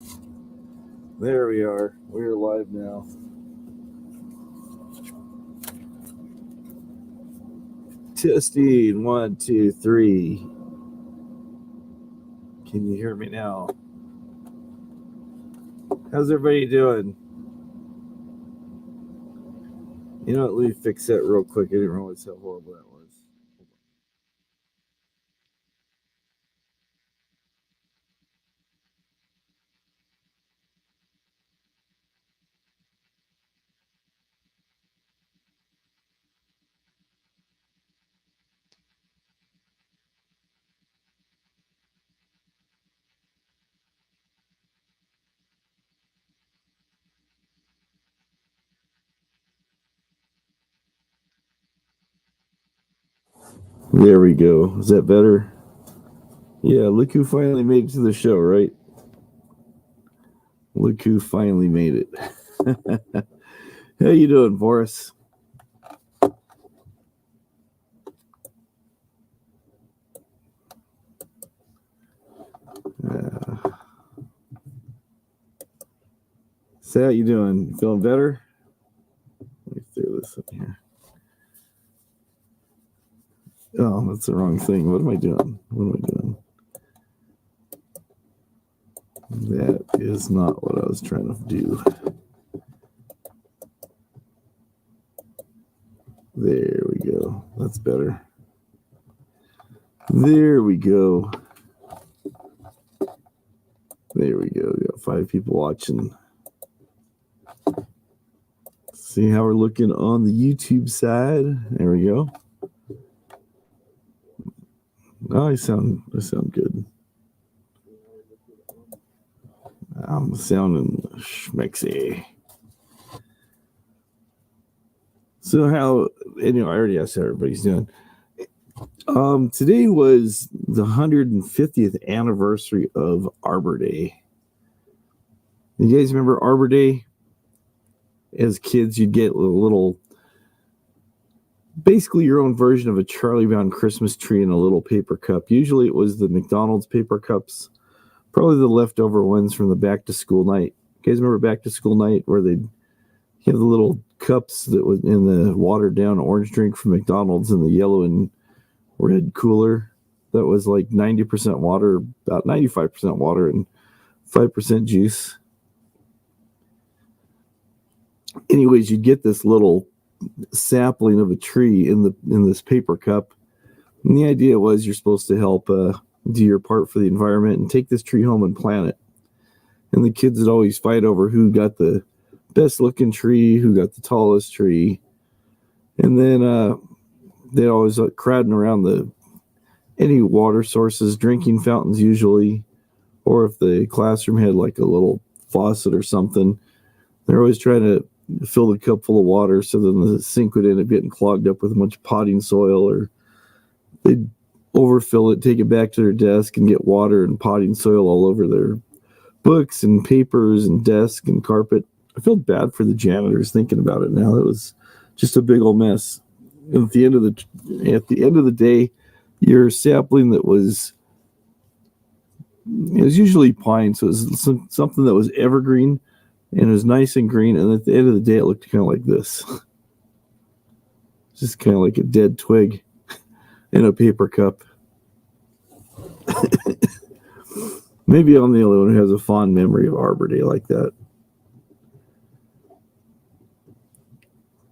There we are. We're live now. Testing 1, 2, 3. Can you hear me now? How's everybody doing? You know what? Let me fix that real quick. I didn't realize how horrible that was. There we go. Is that better? Yeah, look who finally made it to the show, right? Look who finally made it. How you doing, Boris? So how you doing? Feeling better? Let me throw this in here. Oh, that's the wrong thing. What am I doing? That is not what I was trying to do. There we go. That's better. There we go. There we go. We got 5 people watching. See how we're looking on the YouTube side. There we go. Oh, I sound good. I'm sounding schmexy. So how, anyway, I already asked how everybody's doing. Today was the 150th anniversary of Arbor Day. You guys remember Arbor Day? As kids, you'd get a little, basically your own version of a Charlie Brown Christmas tree in a little paper cup. Usually it was the McDonald's paper cups, probably the leftover ones from the back to school night. You guys remember back to school night where they'd have the little cups that was in the watered down orange drink from McDonald's in the yellow and red cooler that was like 90% water, about 95% water and 5% juice. Anyways, you'd get this little sapling of a tree in this paper cup, and the idea was you're supposed to help do your part for the environment and take this tree home and plant it. And the kids would always fight over who got the best looking tree, who got the tallest tree, and then they always crowding around any water sources, drinking fountains usually, or if the classroom had like a little faucet or something, they're always trying to fill the cup full of water, so then the sink would end up getting clogged up with a bunch of potting soil, or they'd overfill it, take it back to their desk and get water and potting soil all over their books and papers and desk and carpet. I feel bad for the janitors thinking about it now. It was just a big old mess. And at the end of the day, your sapling it was usually pine, so it was something that was evergreen. And it was nice and green, and at the end of the day, it looked kind of like this. Just kind of like a dead twig in a paper cup. Maybe I'm the only one who has a fond memory of Arbor Day like that.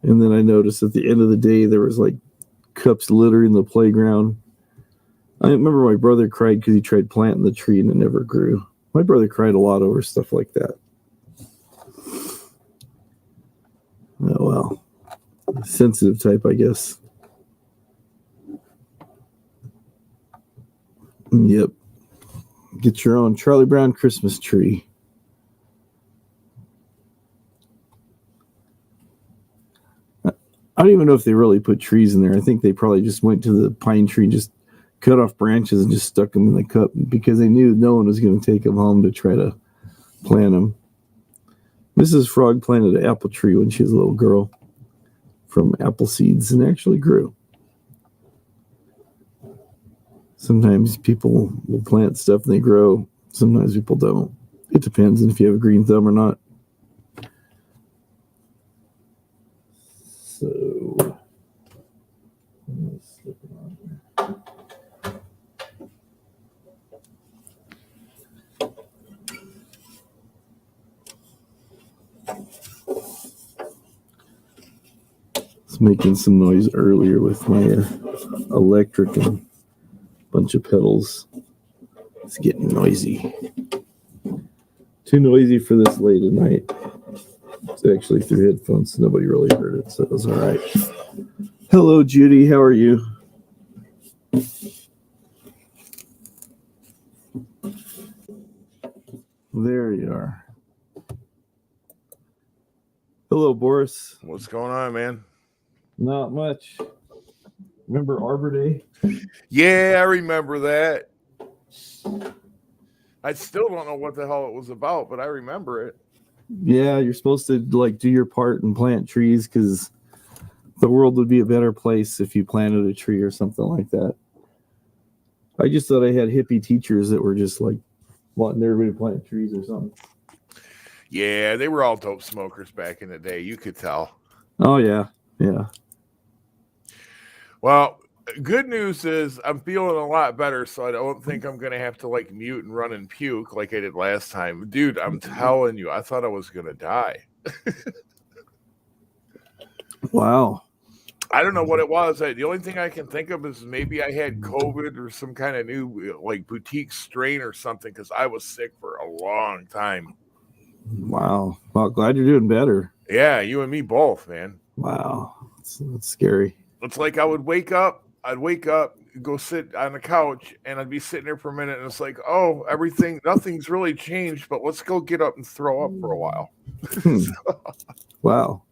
And then I noticed at the end of the day, there was like cups littering the playground. I remember my brother cried because he tried planting the tree and it never grew. My brother cried a lot over stuff like that. Oh, well, sensitive type, I guess. Yep. Get your own Charlie Brown Christmas tree. I don't even know if they really put trees in there. I think they probably just went to the pine tree, just cut off branches and just stuck them in the cup because they knew no one was going to take them home to try to plant them. Mrs. Frog planted an apple tree when she was a little girl from apple seeds and actually grew. Sometimes people will plant stuff and they grow. Sometimes people don't. It depends on if you have a green thumb or not. So, let's slip it on here. It's making some noise earlier with my electric and a bunch of pedals. It's getting noisy. Too noisy for this late at night. It's actually through headphones, so nobody really heard it, so it was all right. Hello, Judy. How are you? There you are. Hello, Boris. What's going on, man? Not much. Remember Arbor Day? Yeah, I remember that. I still don't know what the hell it was about, but I remember it. Yeah, you're supposed to like do your part and plant trees because the world would be a better place if you planted a tree or something like that. I just thought I had hippie teachers that were just like wanting everybody to plant trees or something. Yeah, they were all dope smokers back in the day. You could tell. Oh, yeah. Yeah. Well, good news is I'm feeling a lot better, so I don't think I'm going to have to like mute and run and puke like I did last time. Dude, I'm telling you, I thought I was going to die. Wow. I don't know what it was. The only thing I can think of is maybe I had COVID or some kind of new like boutique strain or something because I was sick for a long time. Wow. Well, glad you're doing better. Yeah, you and me both, man. Wow. That's scary. It's like I'd wake up, go sit on the couch, and I'd be sitting there for a minute, and it's like, oh, nothing's really changed, but let's go get up and throw up for a while. Wow.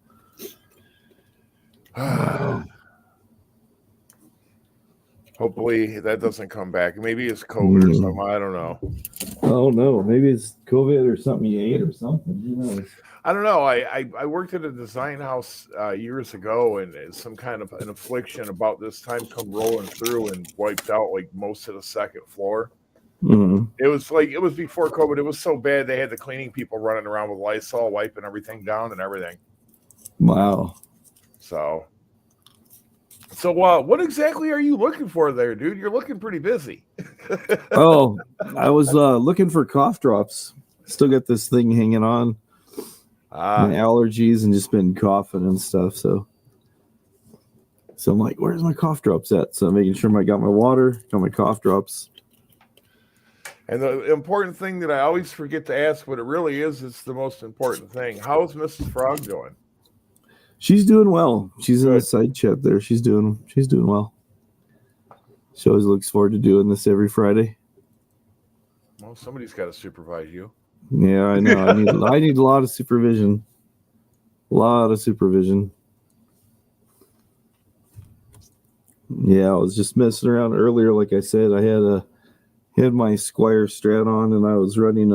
Hopefully that doesn't come back. Maybe it's COVID or something. I don't know. Oh, no. Maybe it's COVID or something you ate or something. Who knows? I don't know. I worked at a design house years ago, and some kind of an affliction about this time come rolling through and wiped out like most of the second floor. Mm-hmm. It was before COVID. It was so bad they had the cleaning people running around with Lysol, wiping everything down and everything. Wow. So what exactly are you looking for there, dude? You're looking pretty busy. Oh, I was looking for cough drops. Still got this thing hanging on. My allergies and just been coughing and stuff. So I'm like, where's my cough drops at? So I'm making sure I got my water, got my cough drops. And the important thing that I always forget to ask, but it really is, it's the most important thing. How's Mrs. Frog doing? She's doing well. She's in the side chat there. She's doing well. She always looks forward to doing this every Friday. Well, somebody's got to supervise you. Yeah, I know. I need a lot of supervision. Yeah, I was just messing around earlier. Like I said, I had my Squire Strat on, and I was running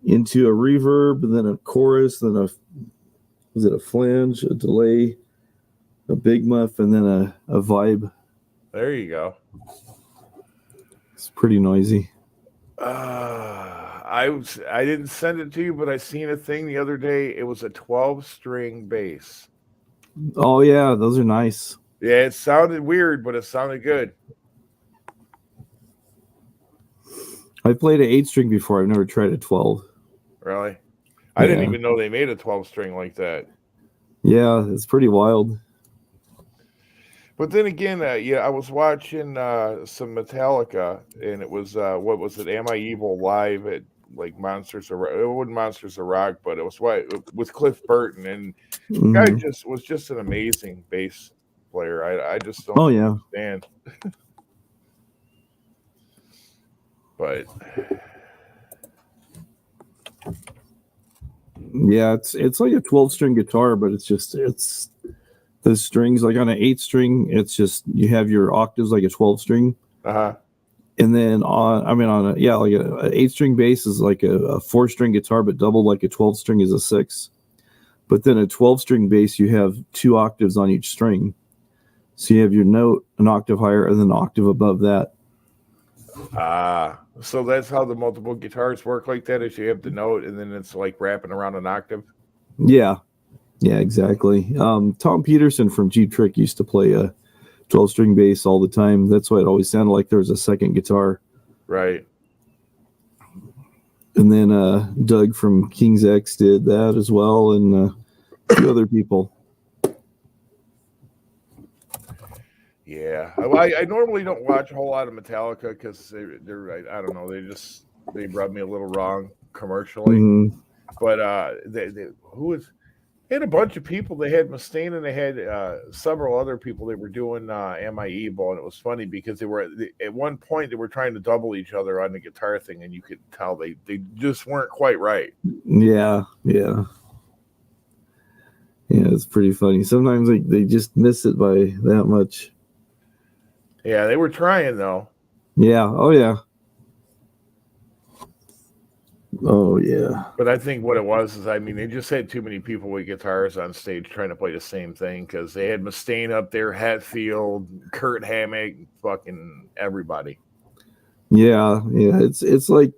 into a reverb, and then a chorus, then a flange, a delay, a big muff, and then a vibe. There you go. It's pretty noisy. I didn't send it to you, but I seen a thing the other day. It was a 12-string bass. Oh yeah, those are nice. Yeah, it sounded weird, but it sounded good. I played an 8-string before. I've never tried a 12. Really? I didn't even know they made a 12-string like that. Yeah, it's pretty wild. But then again, I was watching some Metallica, and it was what was it? Am I Evil live at like Monsters of Rock? It wasn't Monsters of Rock, but it was with Cliff Burton, and the guy was just an amazing bass player. I just don't understand. But yeah, it's like a 12-string guitar, but it's the strings, like on an 8-string, it's just you have your octaves like a 12-string. And then on an 8-string bass is like a 4-string guitar, but doubled like a 12-string is a 6. But then a 12-string bass, you have 2 octaves on each string. So you have your note an octave higher and then an octave above that. So that's how the multiple guitars work like that, is you have the note and then it's like wrapping around an octave. Yeah, exactly. Tom Peterson from Jeep Trick used to play a 12-string bass all the time. That's why it always sounded like there was a second guitar. Right. And then Doug from King's X did that as well, and a few other people. Yeah, I normally don't watch a whole lot of Metallica because they're I don't know, they rub me a little wrong commercially. Mm-hmm. But they had a bunch of people. They had Mustaine and they had several other people. They were doing Am I Evil, and it was funny because they were at one point they were trying to double each other on the guitar thing, and you could tell they just weren't quite right. Yeah, it's pretty funny. Sometimes they just miss it by that much. Yeah, they were trying though. Yeah. Oh yeah. But I think what it was is, I mean, they just had too many people with guitars on stage trying to play the same thing, because they had Mustaine up there, Hetfield, Kurt Hammock, fucking everybody. Yeah. It's like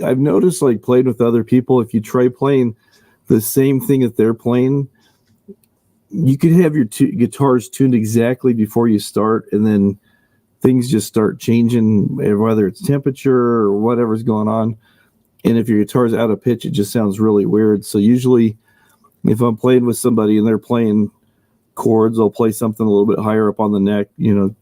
I've noticed, like, playing with other people, if you try playing the same thing that they're playing, you could have your two guitars tuned exactly before you start, and then things just start changing, whether it's temperature or whatever's going on. And if your guitar's out of pitch, it just sounds really weird. So usually if I'm playing with somebody and they're playing chords, I'll play something a little bit higher up on the neck,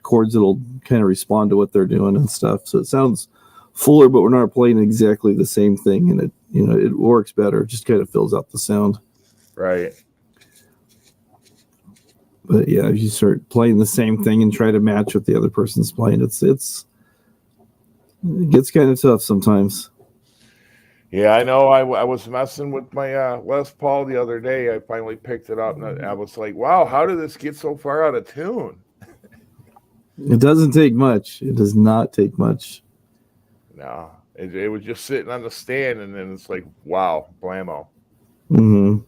chords that'll kind of respond to what they're doing and stuff. So it sounds fuller, but we're not playing exactly the same thing. And it works better. It just kind of fills out the sound. Right. But yeah, if you start playing the same thing and try to match what the other person's playing, it gets kind of tough sometimes. Yeah, I know. I was messing with my Les Paul the other day. I finally picked it up, and I was like, wow, how did this get so far out of tune? It doesn't take much. It does not take much. No, it was just sitting on the stand, and then it's like, wow, blammo. Mm-hmm.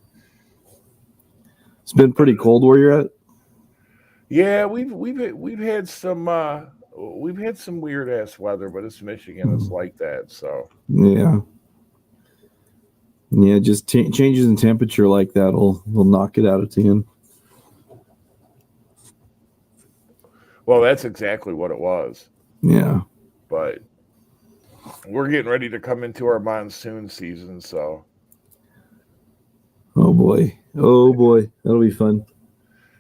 It's been pretty cold where you're at. Yeah, we've had some weird ass weather, but it's Michigan. It's like that. So yeah, just changes in temperature like that will knock it out of 10. Well, that's exactly what it was. Yeah, but we're getting ready to come into our monsoon season, so. Oh boy, that'll be fun.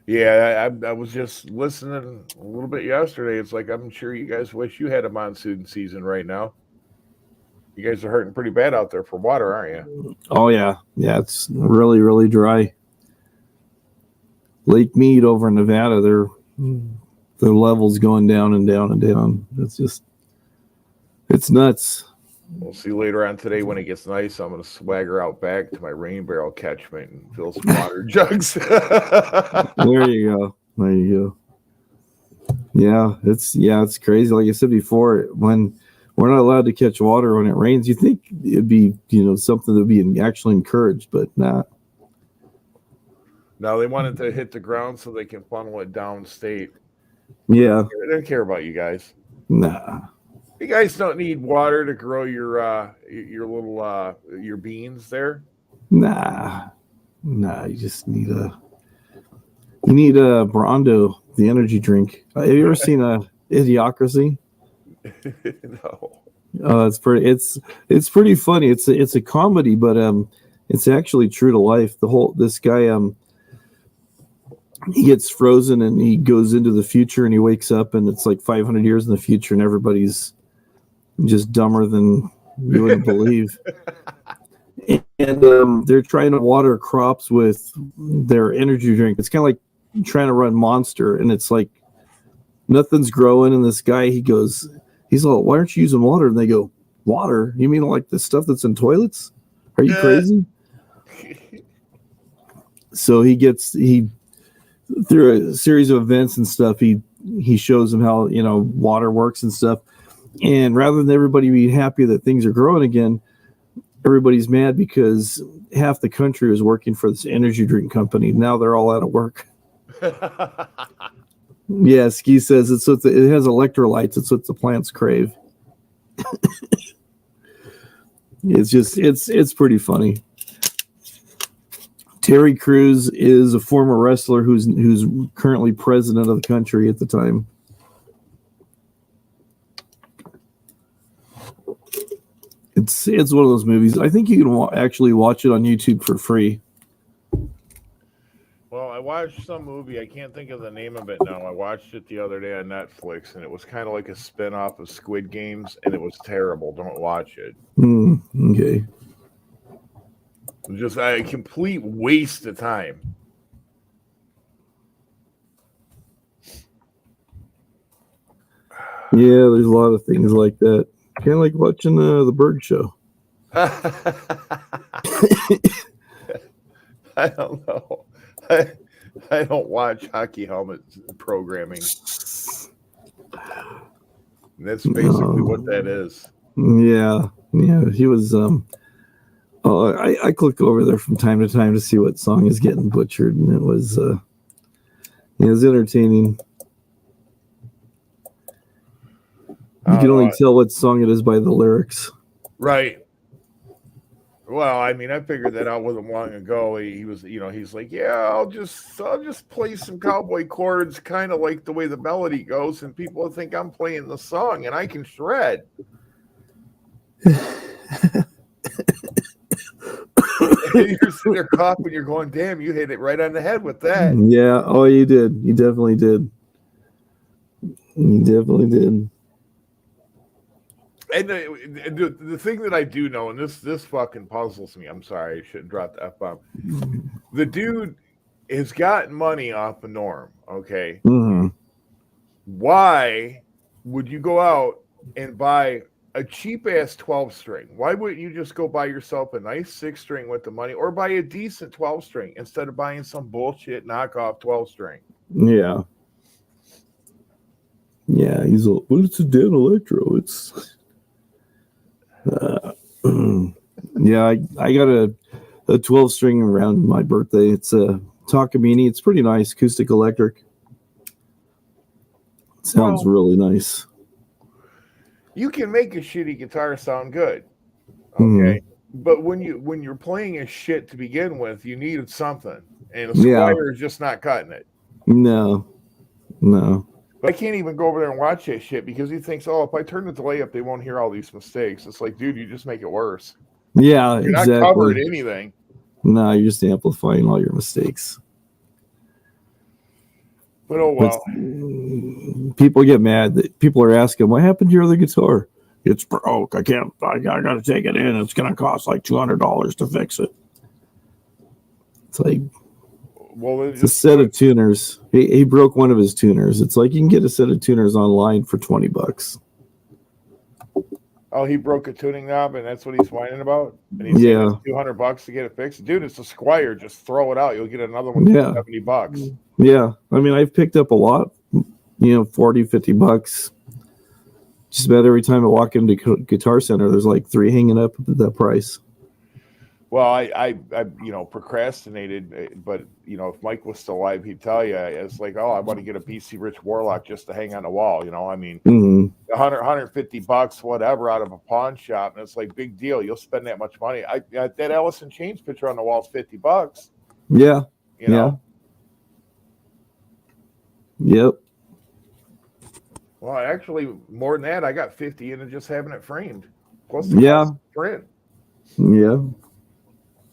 Yeah, I was just listening a little bit yesterday. It's like, I'm sure you guys wish you had a monsoon season right now. You guys are hurting pretty bad out there for water, aren't you? Oh yeah, it's really, really dry. Lake Mead over in Nevada, their levels going down and down and down. It's nuts. We'll see later on today when it gets nice. I'm going to swagger out back to my rain barrel catchment and fill some water jugs. There you go. Yeah, it's crazy. Like I said before, when we're not allowed to catch water when it rains, you think it'd be, something that would be actually encouraged, but not. No, they want it to hit the ground so they can funnel it downstate. Yeah. They don't care about you guys. Nah. You guys don't need water to grow your little your beans there. Nah. You just need Brondo, the energy drink. Have you ever seen Idiocracy? No. It's pretty funny. It's a comedy, but it's actually true to life. This guy he gets frozen and he goes into the future and he wakes up and it's like 500 years in the future and everybody's just dumber than you wouldn't believe. And they're trying to water crops with their energy drink. It's kind of like trying to run Monster, and it's like nothing's growing. And this guy, he's all, why aren't you using water? And they go, water? You mean like the stuff that's in toilets? Are you crazy? So he through a series of events and stuff, he shows them how water works and stuff. And rather than everybody being happy that things are growing again, everybody's mad because half the country is working for this energy drink company. Now they're all out of work. Yeah, Ski says it has electrolytes. It's what the plants crave. It's pretty funny. Terry Crews is a former wrestler who's currently president of the country at the time. It's one of those movies. I think you can actually watch it on YouTube for free. Well, I watched some movie. I can't think of the name of it now. I watched it the other day on Netflix, and it was kind of like a spin-off of Squid Games, and it was terrible. Don't watch it. Okay. Just a complete waste of time. Yeah, there's a lot of things like that. Kind of like watching the Bird Show. I don't know. I don't watch hockey helmet programming. That's basically what that is. Yeah. He was. I click over there from time to time to see what song is getting butchered, and it was entertaining. You can only tell what song it is by the lyrics. Right. Well, I mean, I figured that out with him long ago. He was, he's like, yeah, I'll just play some cowboy chords, kind of like the way the melody goes, and people will think I'm playing the song, and I can shred. You're sitting there coughing, you're going, damn, you hit it right on the head with that. Yeah. Oh, you did. You definitely did. You definitely did. And the thing that I do know, and this fucking puzzles me. I'm sorry, I shouldn't drop the F-bomb. The dude has gotten money off of Norm, okay? Mm-hmm. Why would you go out and buy a cheap-ass 12-string? Why wouldn't you just go buy yourself a nice 6-string with the money, or buy a decent 12-string instead of buying some bullshit knockoff 12-string? Yeah. Yeah, he's well, it's a Dan Electro. It's... yeah, I got a 12-string around my birthday. It's a Takamine. It's pretty nice, acoustic electric. Sounds really nice. You can make a shitty guitar sound good, okay? But when you're playing a shit to begin with, you needed something, and a Squire is just not cutting it. No. But I can't even go over there and watch that shit because he thinks, oh, if I turn the delay up, they won't hear all these mistakes. It's like, dude, you just make it worse. Yeah, you're exactly. not covering anything. No, you're just amplifying all your mistakes. But oh well. People get mad that people are asking, what happened to your other guitar? It's broke. I gotta take it in. It's gonna cost like $200 to fix it. It's like, well, it's a set of tuners. He broke one of his tuners. It's like you can get a set of tuners online for $20. Oh, he broke a tuning knob, and that's what he's whining about. And he's saying it's $200 to get it fixed. Dude, it's a Squire. Just throw it out. You'll get another one for $70. Yeah, I mean, I've picked up a lot. $40-$50. Just about every time I walk into Guitar Center, there's like 3 hanging up at that price. Well, I procrastinated, but if Mike was still alive, he'd tell you it's like, oh, I want to get a BC Rich Warlock just to hang on the wall. I mean, $150, whatever, out of a pawn shop, and it's like big deal. You'll spend that much money. That Alice in Chains picture on the wall is $50. Yeah. Yep. Well, actually, more than that, I got 50 into just having it framed. Plus the cost of print. Yeah.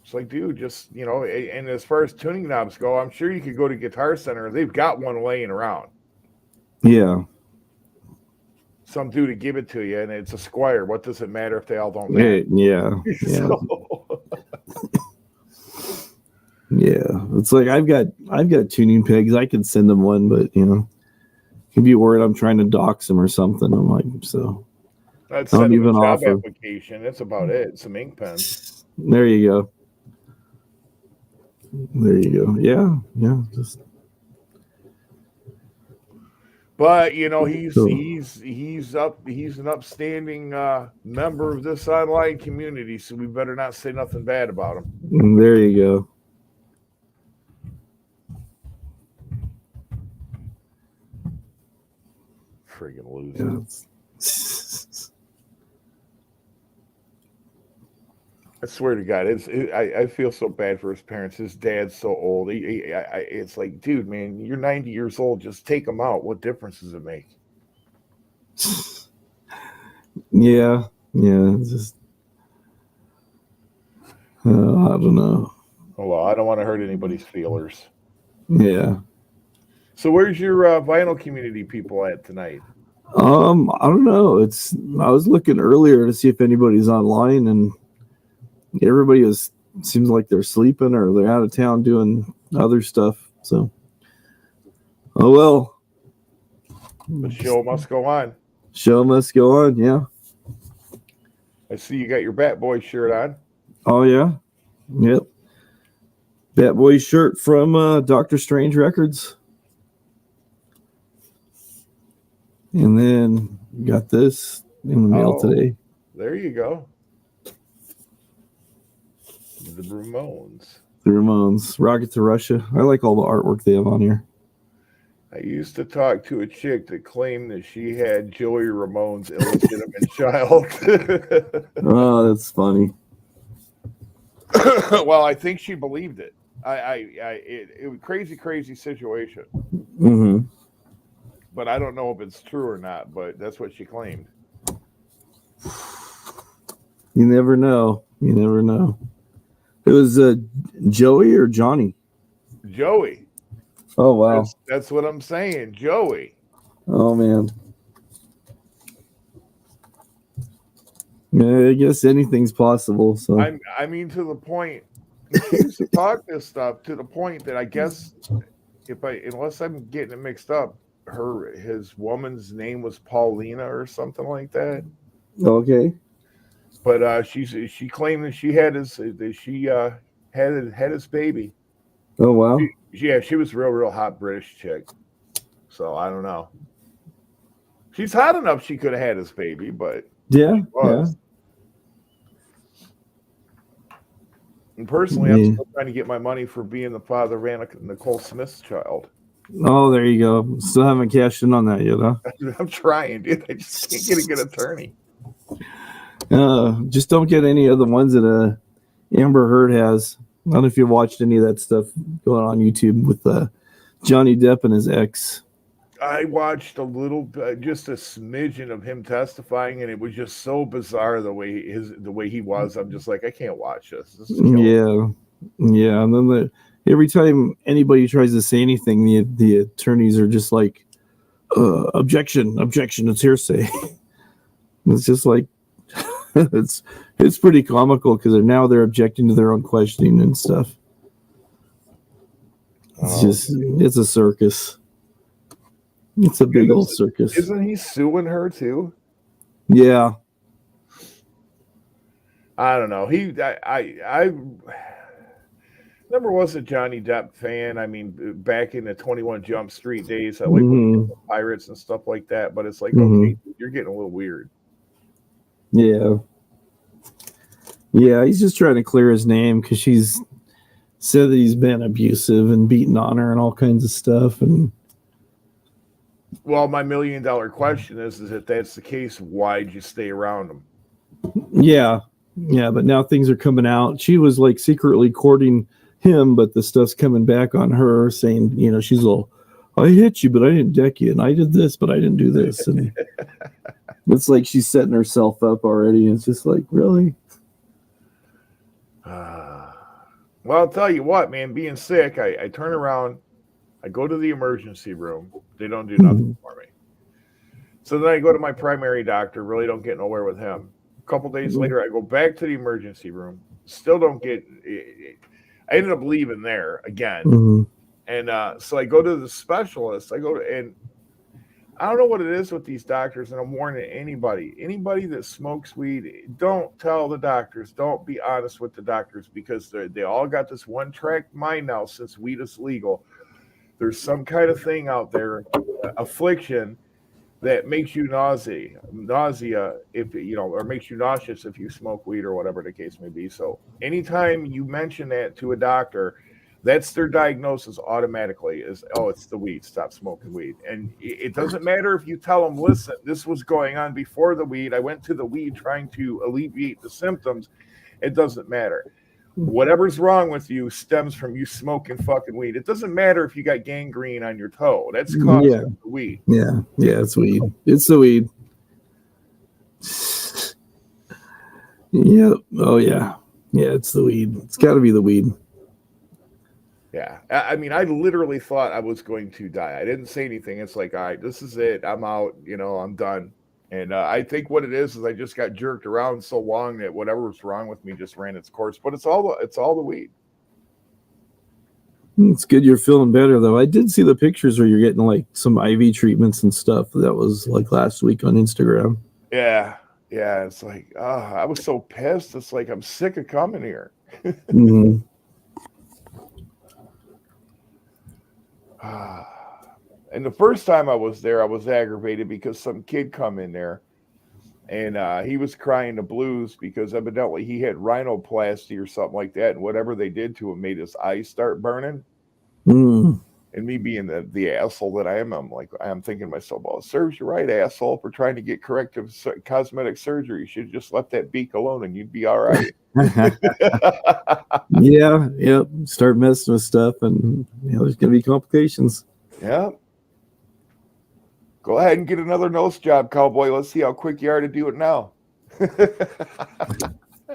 It's like, dude, just, and as far as tuning knobs go, I'm sure you could go to Guitar Center. They've got one laying around. Yeah. Some dude to give it to you, and it's a Squire. What does it matter if they all don't match? Yeah. Yeah. It's like I've got tuning pegs. I can send them one, but, he'd be worried I'm trying to dox him or something. I'm like, so. I'd send him a job application. That's about it. Some ink pens. There you go. Yeah. Just. But he's an upstanding member of this online community, so we better not say nothing bad about him. There you go. Friggin' loser. I swear to God, I feel so bad for his parents. His dad's so old. It's like, dude, man, you're 90 years old. Just take him out. What difference does it make? Yeah, it's just I don't know. Oh, well, I don't want to hurt anybody's feelers. Yeah. So where's your vinyl community people at tonight? I don't know. I was looking earlier to see if anybody's online, and everybody seems like they're sleeping or they're out of town doing other stuff. So, oh well. The show must go on. Show must go on. Yeah. I see you got your Bat Boy shirt on. Oh yeah. Yep. Bat Boy shirt from Doctor Strange Records. And then got this in the mail today. There you go. The Ramones. The Ramones. Rocket to Russia. I like all the artwork they have on here. I used to talk to a chick that claimed that she had Joey Ramone's illegitimate child. Oh, that's funny. Well, I think she believed it. It was crazy situation. Mm-hmm. But I don't know if it's true or not, but that's what she claimed. You never know. It was Joey or Johnny? Joey. Oh, wow. That's what I'm saying. Joey. Oh, man. Yeah, I guess anything's possible. So I mean, to the point, she used to talk this stuff to the point that I guess unless I'm getting it mixed up, his woman's name was Paulina or something like that. Okay. But she claimed that she had his baby. Oh wow. She was a real hot British chick. So I don't know. She's hot enough she could have had his baby, but yeah. And personally, I'm still trying to get my money for being the father of Nicole Smith's child. Oh, there you go. Still haven't cashed in on that yet, huh? I'm trying, dude. I just can't get a good attorney. Just don't get any of the ones that Amber Heard has. I don't know if you've watched any of that stuff going on YouTube with Johnny Depp and his ex. I watched a little, just a smidgen of him testifying, and it was just so bizarre the way he was. I'm just like, I can't watch this. This is yeah. And then every time anybody tries to say anything, the attorneys are just like, objection, it's hearsay. It's just like, it's pretty comical because they're objecting to their own questioning and stuff. It's a circus. It's a big old circus. Isn't he suing her too? Yeah. I don't know. I never was a Johnny Depp fan. I mean, back in the 21 Jump Street days, I like Pirates and stuff like that. But it's like, okay, you're getting a little weird. Yeah, he's just trying to clear his name because she's said that he's been abusive and beaten on her and all kinds of stuff. And well, my $1 million question is if that's the case, why'd you stay around him? Yeah, but now things are coming out. She was like secretly courting him, but the stuff's coming back on her, saying, she's all, I hit you, but I didn't deck you, and I did this, but I didn't do this, and it's like she's setting herself up already. And it's just like, really? Well, I'll tell you what, man, being sick, I turn around, I go to the emergency room. They don't do nothing for me. So then I go to my primary doctor, really don't get nowhere with him. A couple days later, I go back to the emergency room, still don't get it. I ended up leaving there again. And so I go to the specialist. And I don't know what it is with these doctors, and I'm warning anybody that smokes weed, don't tell the doctors. Don't be honest with the doctors because they all got this one-track mind now since weed is legal. There's some kind of thing out there, affliction, that makes you nausea if or makes you nauseous if you smoke weed or whatever the case may be. So anytime you mention that to a doctor, that's their diagnosis automatically is, it's the weed, stop smoking weed. And it doesn't matter if you tell them, listen, this was going on before the weed. I went to the weed trying to alleviate the symptoms. It doesn't matter. Whatever's wrong with you stems from you smoking fucking weed. It doesn't matter if you got gangrene on your toe. That's caused by the weed. Yeah, it's weed. It's the weed. Yep. Oh yeah. Yeah, it's the weed. It's got to be the weed. Yeah. I mean, I literally thought I was going to die. I didn't say anything. It's like, all right, this is it. I'm out. I'm done. And I think what it is I just got jerked around so long that whatever was wrong with me just ran its course. But it's all the weed. It's good you're feeling better though. I did see the pictures where you're getting like some IV treatments and stuff. That was like last week on Instagram. Yeah. Yeah. It's like, I was so pissed. It's like I'm sick of coming here. Mm-hmm. And the first time I was there, I was aggravated because some kid come in there and he was crying the blues because evidently he had rhinoplasty or something like that. And whatever they did to him made his eyes start burning. Mm. And me being the asshole that I am, I'm thinking to myself, well, it serves you right, asshole, for trying to get corrective cosmetic surgery. You should just let that beak alone and you'd be all right. Yeah. Yep. Start messing with stuff and there's going to be complications. Yeah. Go ahead and get another nose job, cowboy. Let's see how quick you are to do it now.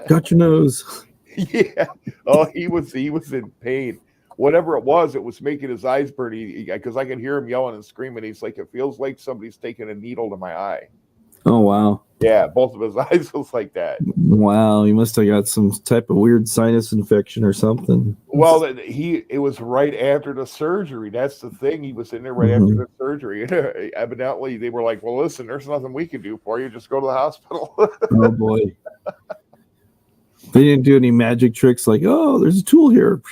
Got your nose. Yeah. Oh, he was in pain. Whatever it was making his eyes burn. Because I could hear him yelling and screaming. He's like, it feels like somebody's taking a needle to my eye. Oh, wow. Yeah, both of his eyes was like that. Wow, he must have got some type of weird sinus infection or something. Well, it was right after the surgery. That's the thing. He was in there right after the surgery. Evidently, they were like, well, listen, there's nothing we can do for you. Just go to the hospital. Oh, boy. They didn't do any magic tricks like, oh, there's a tool here.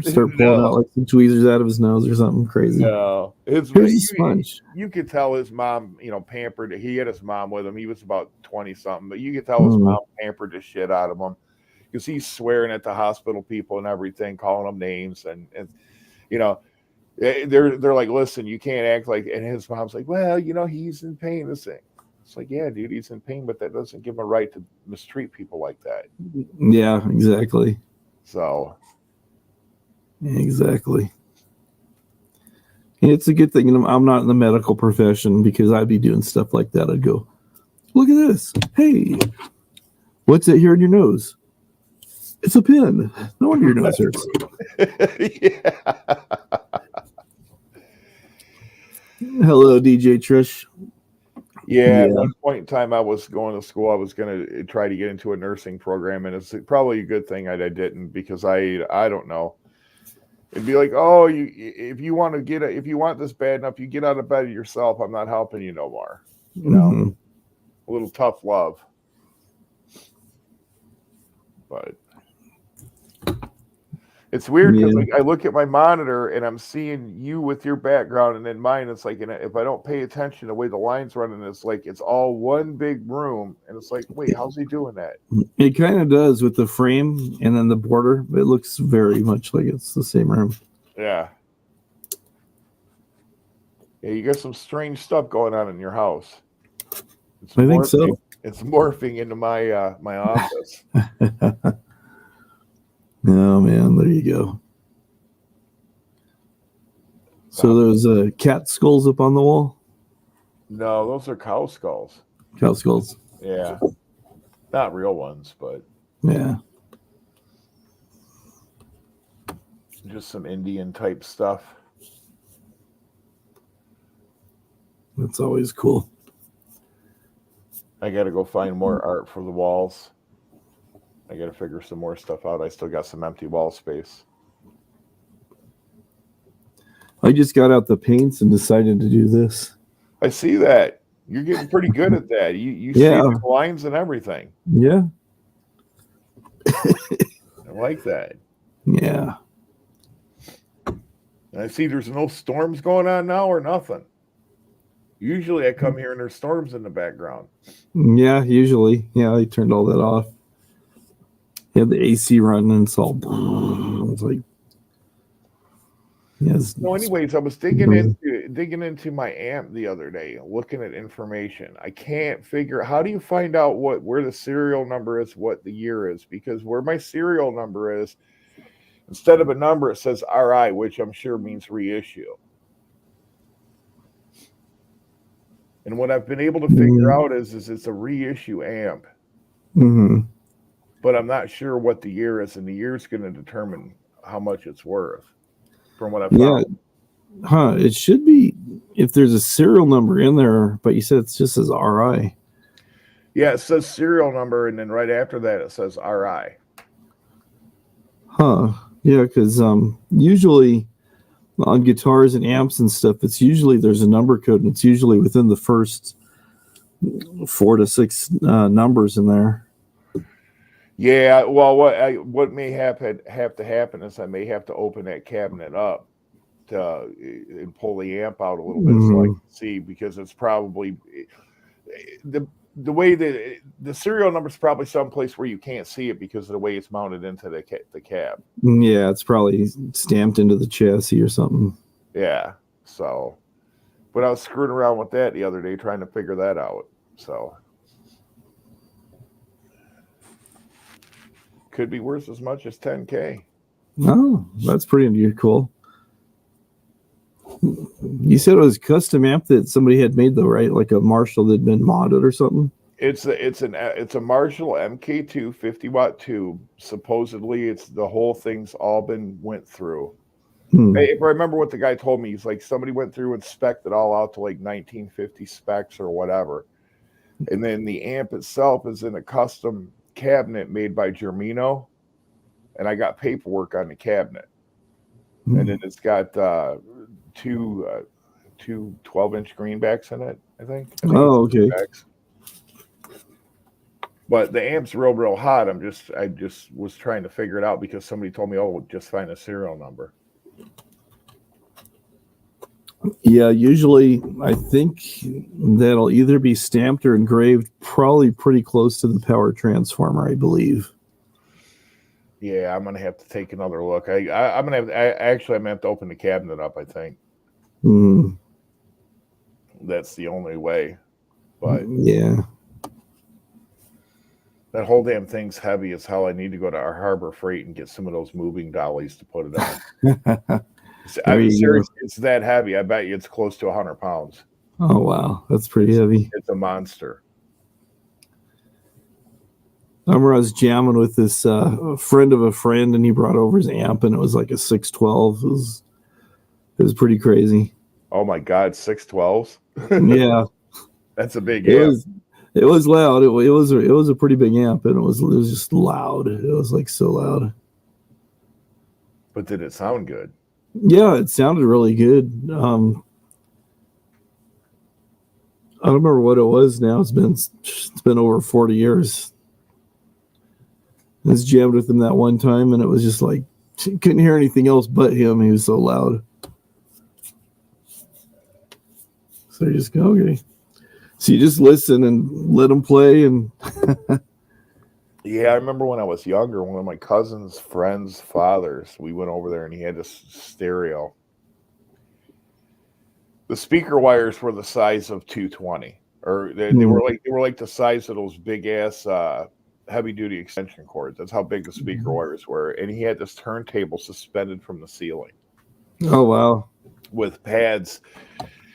Start pulling out like some tweezers out of his nose or something crazy. No. Here's a sponge. You could tell his mom, pampered. He had his mom with him. He was about 20-something. But you could tell his mom pampered the shit out of him. Because he's swearing at the hospital people and everything, calling them names. And they're like, listen, you can't act like, and his mom's like, well, he's in pain. This thing. It's like, yeah, dude, he's in pain, but that doesn't give him a right to mistreat people like that. Yeah, exactly. So. Exactly. And it's a good thing. I'm not in the medical profession because I'd be doing stuff like that. I'd go, look at this. Hey, what's it here in your nose? It's a pin. No wonder your nose hurts. Yeah. Hello, DJ Trish. Yeah, at one point in time, I was going to school. I was going to try to get into a nursing program, and it's probably a good thing I didn't because I don't know. It'd be like, oh, if you want this bad enough, you get out of bed yourself. I'm not helping you no more. A little tough love, but. It's weird because I look at my monitor and I'm seeing you with your background, and then mine. It's like, and if I don't pay attention to the way the line's running, it's like it's all one big room, and it's like, wait, how's he doing that? It kind of does with the frame and then the border. It looks very much like it's the same room. Yeah. Yeah, you got some strange stuff going on in your house. I think so. It's morphing into my my office. Oh, man, there you go. So those cat skulls up on the wall? No, those are cow skulls. Cow skulls. Yeah. Not real ones, but. Yeah. Just some Indian type stuff. That's always cool. I got to go find more art for the walls. I got to figure some more stuff out. I still got some empty wall space. I just got out the paints and decided to do this. I see that. You're getting pretty good at that. You see the lines and everything. Yeah. I like that. Yeah. And I see there's no storms going on now or nothing. Usually I come here and there's storms in the background. Yeah, usually. Yeah, I turned all that off. You have the AC running and it's all. It's like. Yes. No, anyways, I was digging into digging into my amp the other day, looking at information. I can't figure, how do you find out where the serial number is, what the year is? Because where my serial number is, instead of a number, it says RI, which I'm sure means reissue. And what I've been able to figure out is it's a reissue amp. Mm-hmm. But I'm not sure what the year is, and the year is going to determine how much it's worth, from what I found. Yeah. It should be, if there's a serial number in there, but you said it just says RI. Yeah, it says serial number, and then right after that it says RI. Yeah, because usually on guitars and amps and stuff, it's usually there's a number code, and it's usually within the first 4 to 6 numbers in there. Yeah, well, what may have to happen is I may have to open that cabinet up and pull the amp out a little bit so I can see, because it's probably the way that the serial number is probably someplace where you can't see it because of the way it's mounted into the cab. Yeah, it's probably stamped into the chassis or something. Yeah, so, but I was screwing around with that the other day trying to figure that out. So, could be worth as much as $10,000. Oh, that's pretty cool. You said it was a custom amp that somebody had made, though, right? Like a Marshall that had been modded or something. It's a Marshall MK2 50-watt tube. Supposedly, the whole thing's all been went through. If I remember what the guy told me, he's like, somebody went through and spec'd it all out to like 1950 specs or whatever, and then the amp itself is in a custom cabinet made by Germino, and I got paperwork on the cabinet, and then it's got two 12-inch greenbacks in it, I think. Oh, okay. Greenbacks. But the amp's real hot. I just was trying to figure it out because somebody told me, oh, just find a serial number. Yeah, usually I think that'll either be stamped or engraved, probably pretty close to the power transformer, I believe. Yeah, I'm gonna have to take another look. I'm gonna have to open the cabinet up, I think. That's the only way. But yeah, that whole damn thing's heavy as hell. I need to go to our Harbor Freight and get some of those moving dollies to put it on. I'm serious. It's that heavy. I bet you it's close to 100 pounds. Oh, wow. That's pretty heavy. It's a monster. I remember I was jamming with this friend of a friend, and he brought over his amp, and it was like a 612. It was pretty crazy. Oh, my God. 612s? Yeah. That's a big amp. It was loud. It was a pretty big amp, and it was just loud. It was like so loud. But did it sound good? Yeah, it sounded really good. I don't remember what it was now. It's been over 40 years. I was jammed with him that one time, and it was just like couldn't hear anything else but him. He was so loud. So you just go, okay. So you just listen and let him play. And yeah, I remember when I was younger, one of my cousin's friends' fathers, we went over there and he had this stereo. The speaker wires were the size of 220, or they were like the size of those big ass heavy duty extension cords. That's how big the speaker wires were. And he had this turntable suspended from the ceiling. Oh, wow. With pads.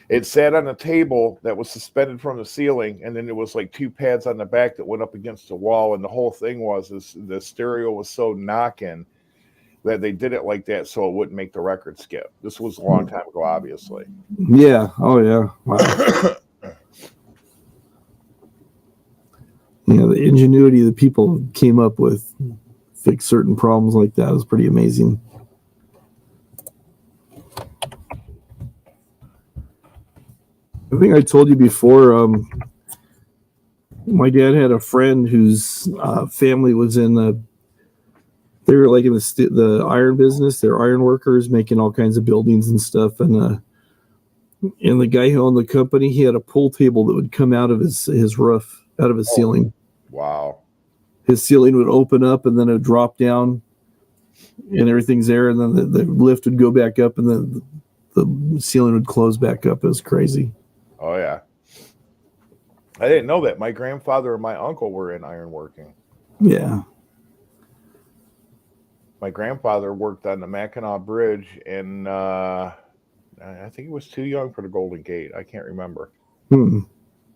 It sat on a table that was suspended from the ceiling, and then there was like 2 pads on the back that went up against the wall. And the whole thing was the stereo was so knocking that they did it like that so it wouldn't make the record skip. This was a long time ago, obviously. Yeah. Oh, yeah. Wow. Yeah, the ingenuity the people came up with fix certain problems like that was pretty amazing. I think I told you before, my dad had a friend whose family was in they were like in the iron business. They're iron workers making all kinds of buildings and stuff. And the guy who owned the company, he had a pool table that would come out of his roof, out of his ceiling. Wow. His ceiling would open up and then it would drop down and everything's there. And then the lift would go back up and then the ceiling would close back up. It was crazy. Oh yeah. I didn't know that. My grandfather and my uncle were in ironworking. Yeah. My grandfather worked on the Mackinac Bridge, and I think he was too young for the Golden Gate. I can't remember. And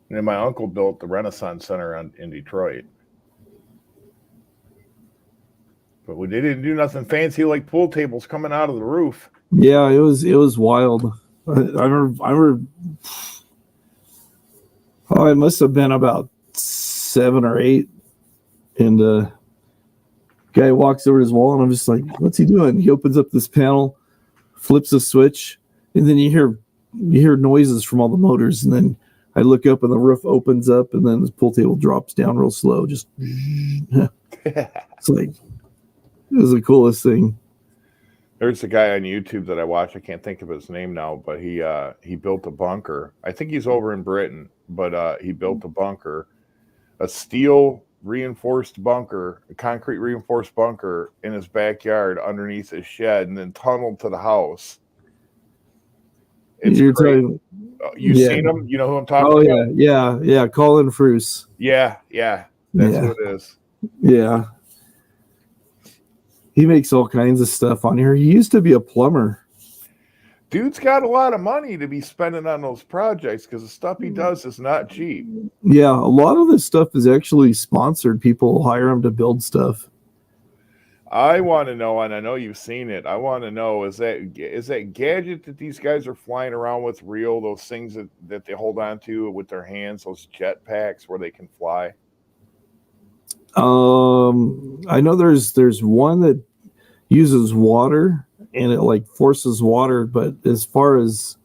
then my uncle built the Renaissance Center in Detroit. But they didn't do nothing fancy like pool tables coming out of the roof. Yeah, it was wild. I remember. Oh, it must have been about 7 or 8, and guy walks over his wall, and I'm just like, "What's he doing?" He opens up this panel, flips a switch, and then you hear noises from all the motors, and then I look up, and the roof opens up, and then the pool table drops down real slow. Just it's like it was the coolest thing. There's a guy on YouTube that I watch. I can't think of his name now, but he built a bunker. I think he's over in Britain, but he built a bunker, a steel reinforced bunker, a concrete reinforced bunker in his backyard underneath his shed, and then tunneled to the house. It's crazy. You've seen him? You know who I'm talking about? Yeah. Colin Fruce. Yeah. That's who it is. Yeah. He makes all kinds of stuff on here. He used to be a plumber. Dude's got a lot of money to be spending on those projects because the stuff he does is not cheap. Yeah, a lot of this stuff is actually sponsored. People hire him to build stuff. I want to know, and I know you've seen it. I want to know, is that gadget that these guys are flying around with real? Those things that they hold on to with their hands, those jet packs where they can fly? I know there's one that uses water and it like forces water, but as far as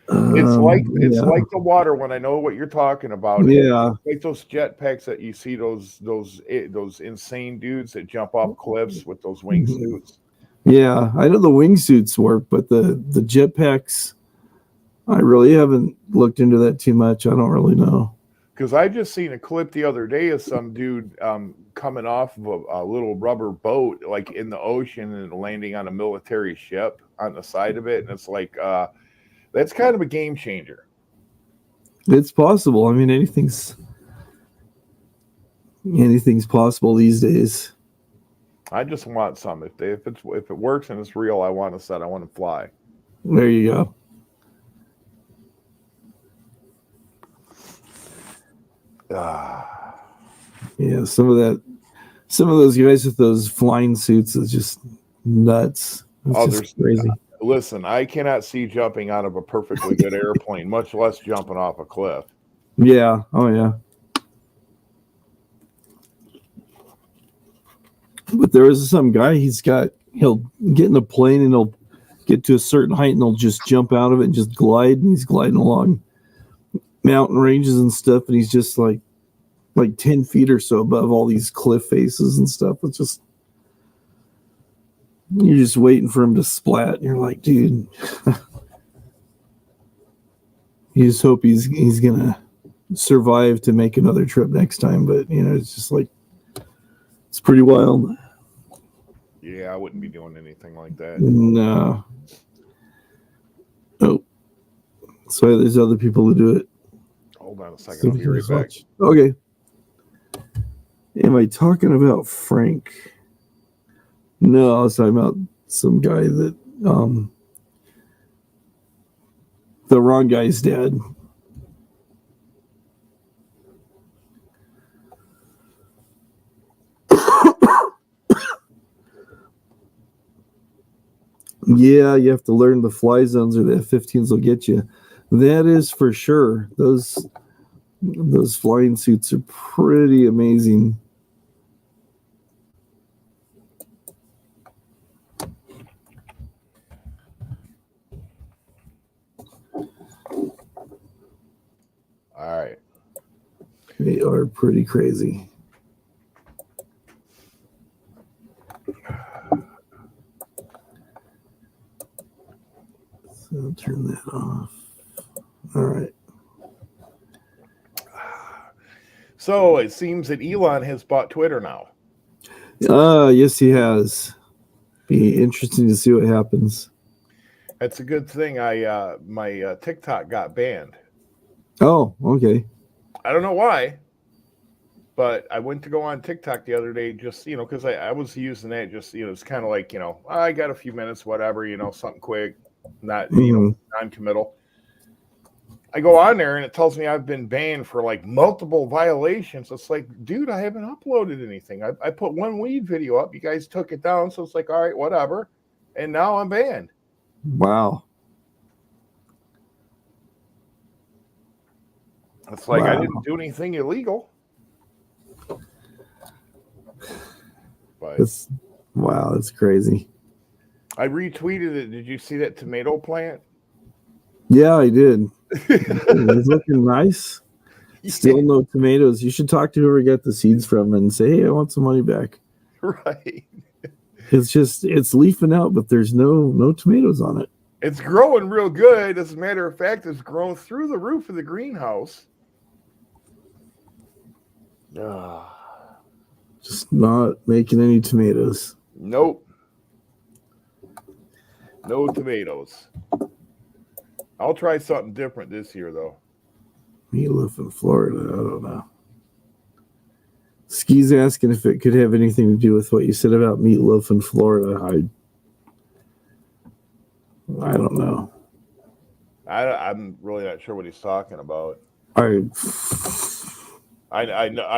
it's like the water one. I know what you're talking about. Yeah, it's like those jet packs that you see those insane dudes that jump off cliffs with those wingsuits. Yeah, I know the wingsuits work, but the jet packs, I really haven't looked into that too much. I don't really know. Because I just seen a clip the other day of some dude coming off of a little rubber boat, like in the ocean, and landing on a military ship on the side of it. And it's like, that's kind of a game changer. It's possible. I mean, anything's possible these days. I just want some. If it works and it's real, I want a set. I want to fly. There you go. Yeah, some of those guys with those flying suits is just nuts. It's just crazy. Listen, I cannot see jumping out of a perfectly good airplane, much less jumping off a cliff. Yeah. Oh yeah. But there is some guy. He'll get in a plane and he'll get to a certain height and he'll just jump out of it and just glide. And he's gliding along mountain ranges and stuff, and he's just like 10 feet or so above all these cliff faces and stuff. It's just, you're just waiting for him to splat. You're like, dude, you just hope he's gonna survive to make another trip next time. But it's just like, it's pretty wild. Yeah, I wouldn't be doing anything like that. No. Oh, so there's other people who do it. Hold on a second. I'll be right back. Okay. Am I talking about Frank? No, I was talking about some guy that the wrong guy's dad. Yeah, you have to learn the fly zones, or the F-15s will get you. That is for sure. Those flying suits are pretty amazing. All right. They are pretty crazy. So I'll turn that off. All right. So it seems that Elon has bought Twitter now. Yes, he has. Be interesting to see what happens. That's a good thing. My TikTok got banned. Oh, okay. I don't know why, but I went to go on TikTok the other day, just because I was using that. Just it's kind of like I got a few minutes, whatever, something quick, not Hmm. non-committal. I go on there and it tells me I've been banned for like multiple violations. It's like, dude, I haven't uploaded anything. I put one weed video up. You guys took it down. So it's like, all right, whatever. And now I'm banned. Wow. It's like I Wow. didn't do anything illegal. But Wow, that's crazy. I retweeted it. Did you see that tomato plant? Yeah, I did. It's looking nice. Still no tomatoes. You should talk to whoever you got the seeds from and say, hey, I want some money back. Right. It's leafing out, but there's no tomatoes on it. It's growing real good. As a matter of fact, it's grown through the roof of the greenhouse. Just not making any tomatoes. Nope. No tomatoes. I'll try something different this year, though. Meatloaf in Florida. I don't know. Ski's asking if it could have anything to do with what you said about meatloaf in Florida. I don't know. I'm really not sure what he's talking about. I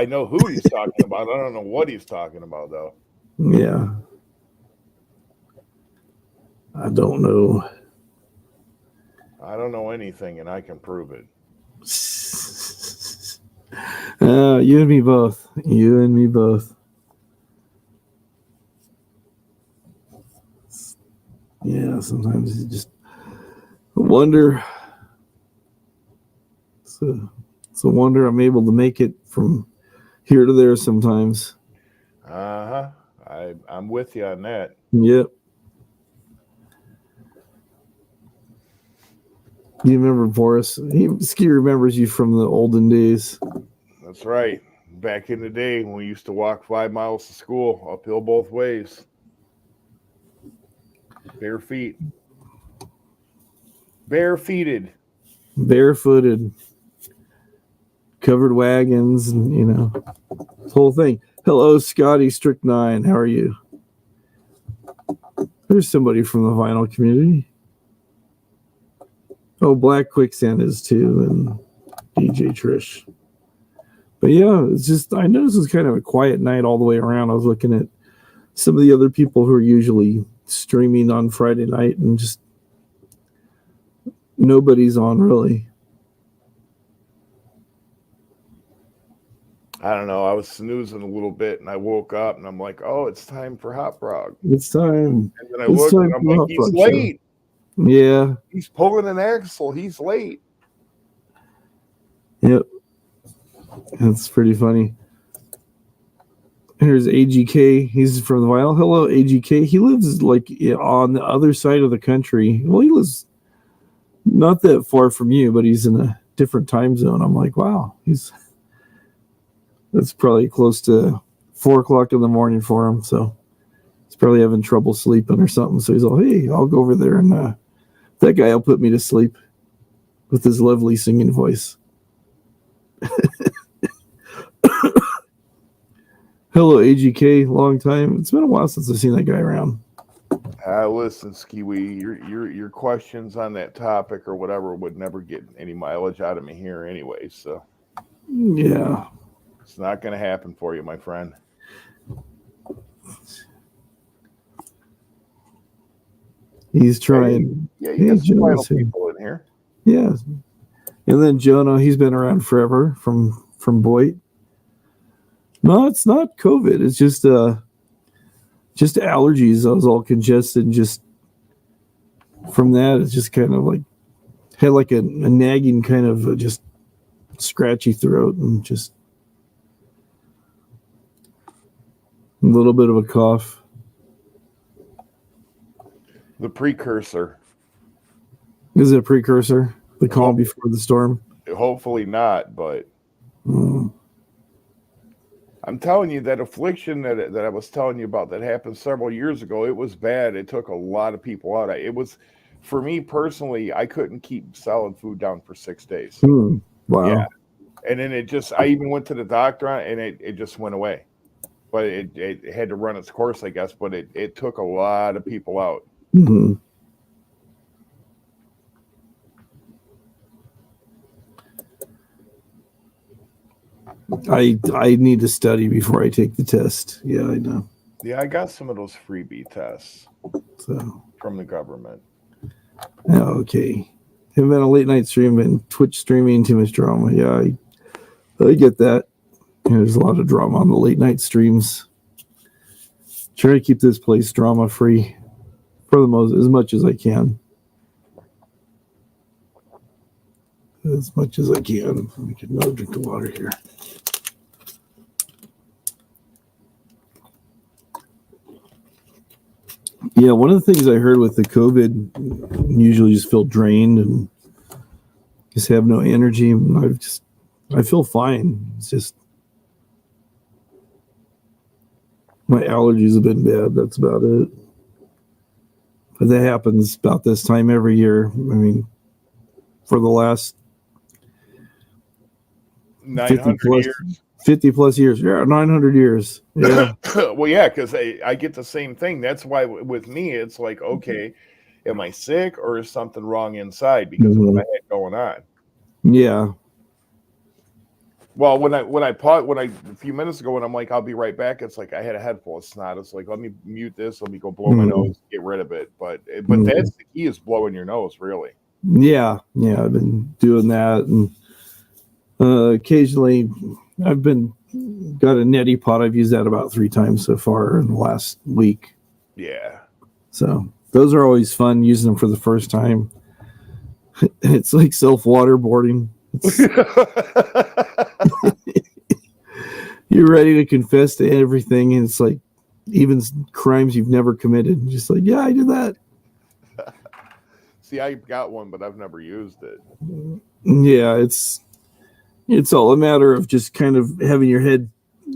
know who he's talking about. I don't know what he's talking about, though. Yeah. I don't know. I don't know anything, and I can prove it. You and me both. You and me both. Yeah, sometimes you just wonder. It's a wonder I'm able to make it from here to there sometimes. I'm with you on that. Yep. You remember Boris? Ski remembers you from the olden days. That's right. Back in the day when we used to walk 5 miles to school, uphill both ways. Bare feet. Barefooted. Barefooted. Covered wagons, and this whole thing. Hello, Scotty Strict9. How are you? There's somebody from the vinyl community. Oh, Black Quicksand is too, and DJ Trish. But yeah, it's just, I noticed it was kind of a quiet night all the way around. I was looking at some of the other people who are usually streaming on Friday night, and just nobody's on really. I don't know. I was snoozing a little bit, and I woke up, and I'm like, "Oh, it's time for Hot Frog." It's time. And then I looked, and I'm like, "He's late." Show. Yeah. He's pulling an axle. He's late. Yep. That's pretty funny. Here's AGK. He's from the vinyl. Hello, AGK. He lives like on the other side of the country. Well, he lives not that far from you, but he's in a different time zone. I'm like, wow, that's probably close to 4 o'clock in the morning for him. So he's probably having trouble sleeping or something. So he's all, hey, I'll go over there, and that guy will put me to sleep with his lovely singing voice. Hello, AGK. Long time. It's been a while since I've seen that guy around. Listen, Skiwee, your questions on that topic or whatever would never get any mileage out of me here anyway. So yeah, it's not going to happen for you, my friend. He's trying. Yeah, you got some vinyl people in here. Yeah, and then Jonah, he's been around forever from Boyd. No, it's not COVID. It's just allergies. I was all congested, and just from that, it's just kind of like had like a nagging kind of just scratchy throat, and just a little bit of a cough. The precursor. Is it a precursor? The calm before the storm? Hopefully not, but I'm telling you, that affliction that I was telling you about that happened several years ago, it was bad. It took a lot of people out. It was for me personally, I couldn't keep solid food down for 6 days. Wow. Yeah. And then I even went to the doctor and it just went away. But it had to run its course, I guess. But it took a lot of people out. Mm-hmm. I need to study before I take the test. Yeah, I know. Yeah, I got some of those freebie tests from the government. Oh, okay. Haven't been a late night stream, been Twitch streaming, too much drama. Yeah, I get that. There's a lot of drama on the late night streams. Try to keep this place drama free for the most, as much as I can. As much as I can. Let me get another drink of water here. Yeah, one of the things I heard with the COVID, usually just feel drained and just have no energy. I feel fine. It's just my allergies have been bad. That's about it. But that happens about this time every year. I mean, for the last 900 years. 50 plus years. Yeah, 900 years. Yeah. Well, yeah, because I get the same thing. That's why with me, it's like, okay, am I sick or is something wrong inside because of what I had going on? Yeah. Well, when I a few minutes ago, when I'm like, I'll be right back. It's like I had a head full of snot. It's like, let me mute this. Let me go blow my nose, get rid of it. But that's the key, is blowing your nose, really. Yeah. I've been doing that, and occasionally I've got a neti pot. I've used that about 3 times so far in the last week. Yeah. So those are always fun, using them for the first time. It's like self-waterboarding. You're ready to confess to everything, and it's like even crimes you've never committed. Just like, yeah, I did that. See, I got one, but I've never used it. Yeah, it's all a matter of just kind of having your head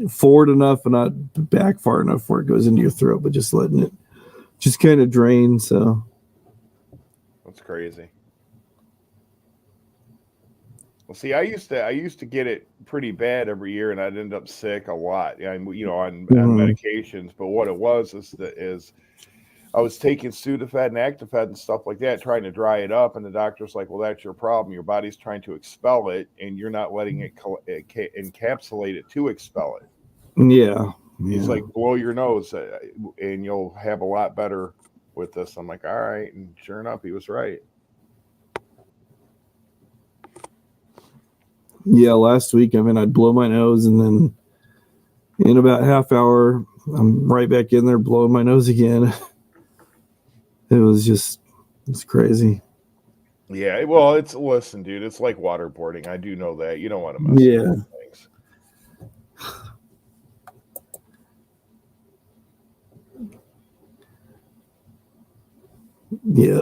forward enough and not back far enough where it goes into your throat, but just letting it just kind of drain. So that's crazy. Well, see, I used to get it pretty bad every year, and I'd end up sick a lot. On medications. But what it was is I was taking Sudafed and Actifed and stuff like that, trying to dry it up, and the doctor's like, "Well, that's your problem. Your body's trying to expel it, and you're not letting it encapsulate it to expel it." Yeah. He's like, "Blow your nose, and you'll have a lot better with this." I'm like, "All right," and sure enough, he was right. Yeah, last week, I'd blow my nose, and then in about half hour, I'm right back in there blowing my nose again. It's crazy. Yeah, well, listen, dude, it's like waterboarding. I do know that. You don't want to mess with things. Yeah.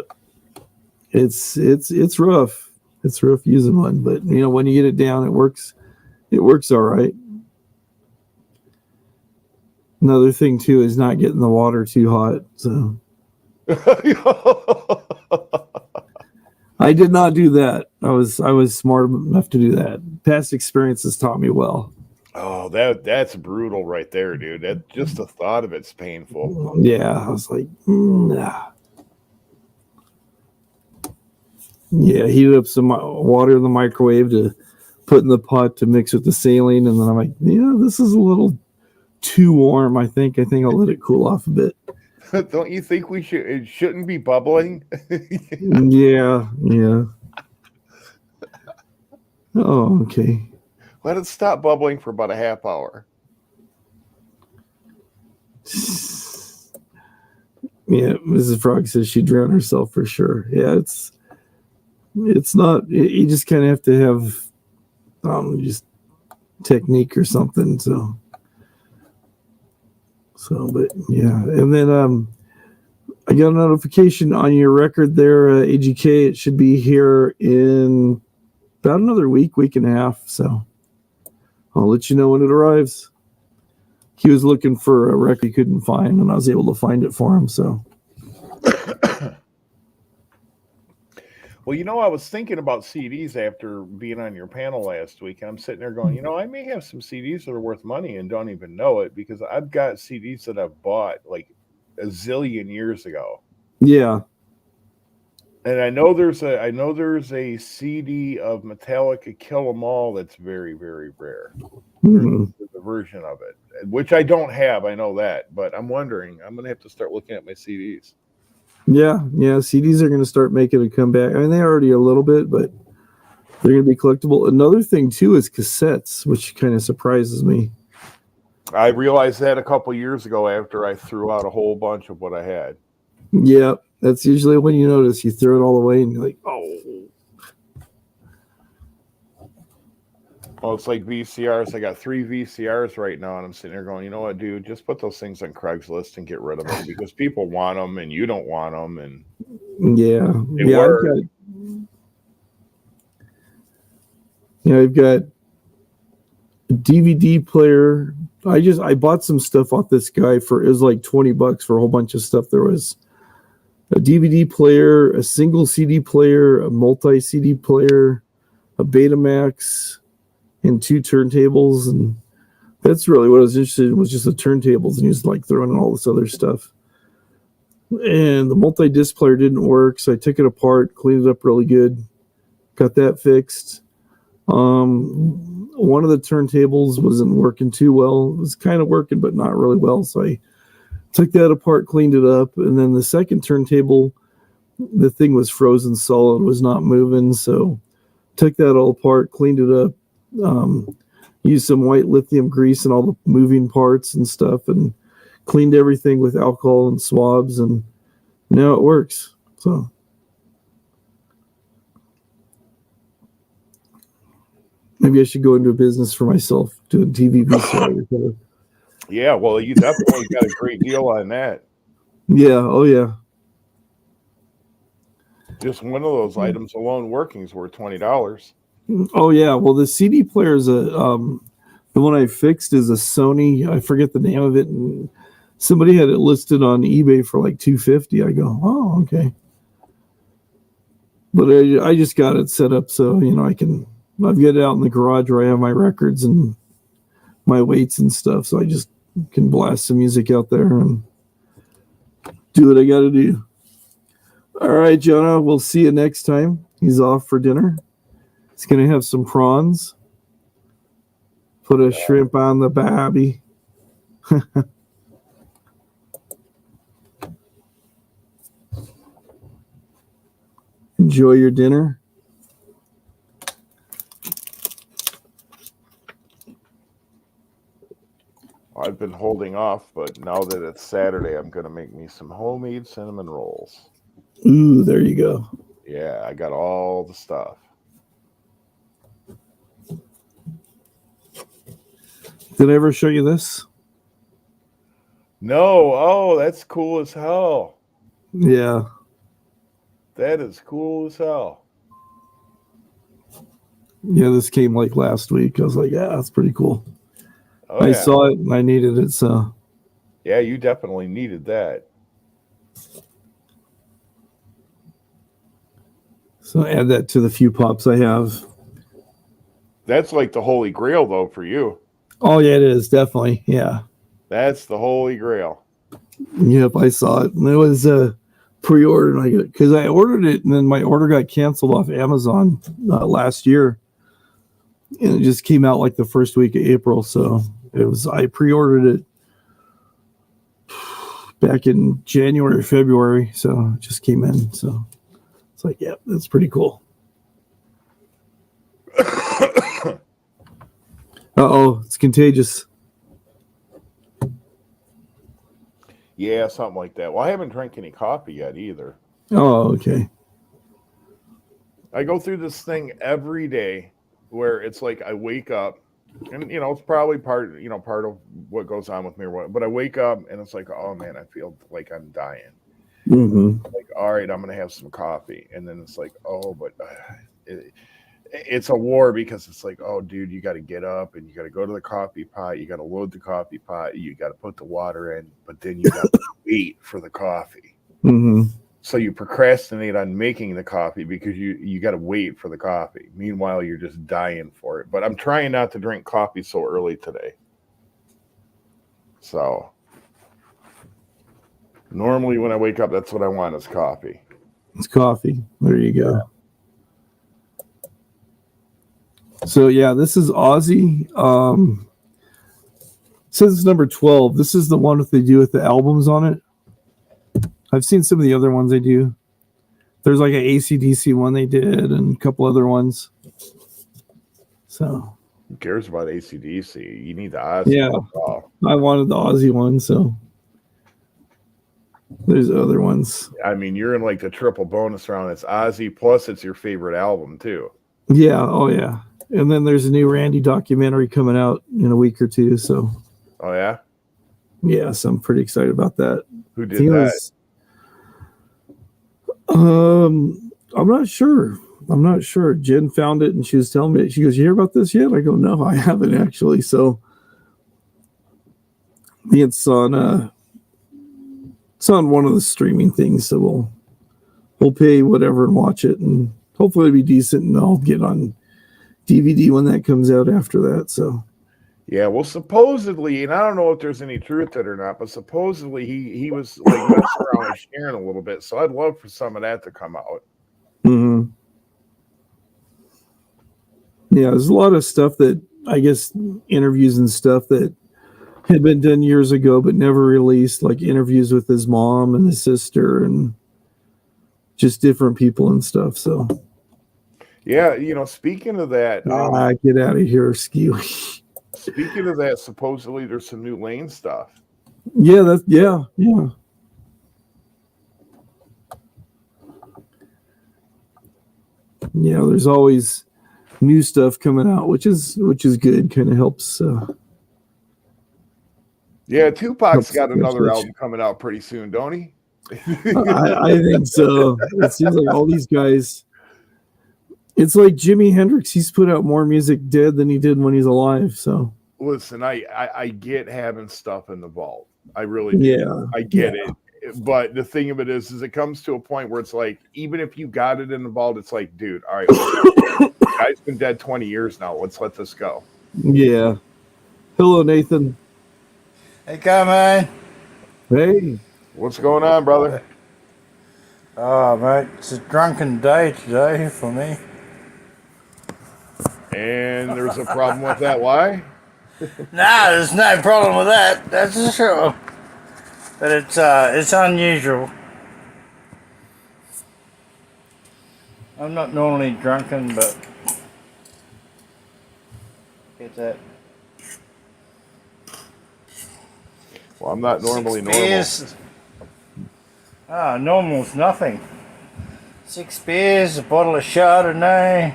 It's rough. It's rough using one, but when you get it down, it works all right. Another thing too is not getting the water too hot. So I did not do that. I was smart enough to do that. Past experiences taught me well. Oh, that's brutal right there, dude. That just the thought of it's painful. Yeah, I was like, nah. Yeah, heated up some water in the microwave to put in the pot to mix with the saline, and then I'm like, this is a little too warm. I think I'll let it cool off a bit. Don't you think it shouldn't be bubbling? Yeah. Oh, okay. Let it stop bubbling for about a half hour. Yeah, Mrs. Frog says she'd drown herself for sure. Yeah, it's not. You just kind of have to have just technique or something. So, but yeah, and then I got a notification on your record there, AGK. It should be here in about another week and a half. So I'll let you know when it arrives. He was looking for a record he couldn't find, and I was able to find it for him. So Well, I was thinking about CDs after being on your panel last week. I'm sitting there going, I may have some CDs that are worth money and don't even know it because I've got CDs that I've bought like a zillion years ago. Yeah. And I know there's a CD of Metallica Kill 'Em All that's very, very rare. There's a version of it, which I don't have. I know that, but I'm wondering. I'm gonna have to start looking at my CDs. Yeah. CDs are going to start making a comeback. I mean, they already a little bit, but they're going to be collectible. Another thing too is cassettes, which kind of surprises me. I realized that a couple years ago after I threw out a whole bunch of what I had. Yeah, that's usually when you notice you throw it all away and you're like, oh. Well, it's like VCRs. I got 3 VCRs right now, and I'm sitting there going, you know what, dude? Just put those things on Craigslist and get rid of them because people want them and you don't want them, and I've got a DVD player. I bought some stuff off this guy it was like $20 for a whole bunch of stuff. There was a DVD player, a single CD player, a multi CD player, a Betamax, and 2 turntables, and that's really what I was interested in, was just the turntables, and he was like throwing in all this other stuff. And the multi-disc player didn't work, so I took it apart, cleaned it up really good, got that fixed. One of the turntables wasn't working too well. It was kind of working, but not really well, so I took that apart, cleaned it up, and then the second turntable, the thing was frozen solid, was not moving, so took that all apart, cleaned it up, used some white lithium grease and all the moving parts and stuff, and cleaned everything with alcohol and swabs, and now it works. So maybe I should go into a business for myself, doing TV VCR. Yeah, well, you definitely got a great deal on that. Yeah, oh yeah. Just one of those items alone working is worth $20. Oh yeah, well the CD player is the one I fixed is a Sony. I forget the name of it, and somebody had it listed on eBay for like $250. I go, oh okay. But I just got it set up so I've got it out in the garage where I have my records and my weights and stuff, so I just can blast some music out there and do what I got to do. All right, Jonah, we'll see you next time. He's off for dinner. He's going to have some prawns. Put a shrimp on the babby. Enjoy your dinner. I've been holding off, but now that it's Saturday, I'm going to make me some homemade cinnamon rolls. Ooh, there you go. Yeah, I got all the stuff. Did I ever show you this? No. Oh, that's cool as hell. Yeah. That is cool as hell. Yeah, this came like last week. I was like, yeah, that's pretty cool. Oh, I saw it and I needed it, so. Yeah, you definitely needed that. So add that to the few pops I have. That's like the Holy Grail, though, for you. Oh, yeah, it is. Definitely. Yeah. That's the Holy Grail. Yep, I saw it. And it was pre-ordered. Because I ordered it, and then my order got canceled off Amazon last year. And it just came out like the first week of April. So I pre-ordered it back in January, February. So it just came in. So it's like, yeah, that's pretty cool. Uh-oh, it's contagious. Yeah, something like that. Well, I haven't drank any coffee yet either. Oh, okay. I go through this thing every day where it's like I wake up and it's probably part of what goes on with me or what, but I wake up and it's like, oh man, I feel like I'm dying. Mm-hmm. Like, all right, I'm gonna have some coffee, and then it's like, oh, but it's a war because it's like, oh dude, you got to get up and you got to go to the coffee pot, you got to load the coffee pot, you got to put the water in, but then you got to wait for the coffee. Mm-hmm. So you procrastinate on making the coffee because you got to wait for the coffee. Meanwhile, you're just dying for it. But I'm trying not to drink coffee so early today. So normally when I wake up, that's what I want is coffee. It's coffee. There you go. So yeah, this is Aussie. Says it's number 12. This is the one that they do with the albums on it. I've seen some of the other ones they do. There's like an AC/DC one they did and a couple other ones. So who cares about AC/DC? You need the Aussie. Yeah, I wanted the Aussie one, so there's other ones. I mean, you're in like the triple bonus round. It's Aussie plus it's your favorite album too. Yeah, oh yeah. And then there's a new Randy documentary coming out in a week or two. So oh yeah? Yeah, so I'm pretty excited about that. Who did that? I'm not sure. Jen found it and she was telling me, she goes, "You hear about this yet?" I go, "No, I haven't actually." So it's on one of the streaming things, so we'll pay whatever and watch it, and hopefully it'll be decent, and I'll get on DVD when that comes out after that. So yeah, well, supposedly, and I don't know if there's any truth to it or not, but supposedly he was like messing around with Sharon a little bit. So I'd love for some of that to come out. Mm-hmm. Yeah, there's a lot of stuff that I guess interviews and stuff that had been done years ago but never released, like interviews with his mom and his sister and just different people and stuff. So yeah, speaking of that, get out of here, Skew. Speaking of that, supposedly there's some new Lane stuff. Yeah, yeah. Yeah, there's always new stuff coming out, which is good. Kind of helps. Yeah, Tupac's got another album coming out pretty soon, don't he? I think so. It seems like all these guys. It's like Jimi Hendrix. He's put out more music dead than he did when he's alive. So listen, I get having stuff in the vault. I really do. Yeah, I get it. But the thing of it is it comes to a point where it's like, even if you got it in the vault, it's like, dude, all right, the guy's been dead 20 years now. Let's let this go. Yeah. Hello, Nathan. Hey, man. Hey. What's going on, brother? Oh, mate, it's a drunken day today for me. And there's a problem with that. Why? No, there's no problem with that. That's for sure. But it's unusual. I'm not normally drunken, but get that. Well, I'm not normally normal. Normal's nothing. 6 beers, a bottle of Chardonnay.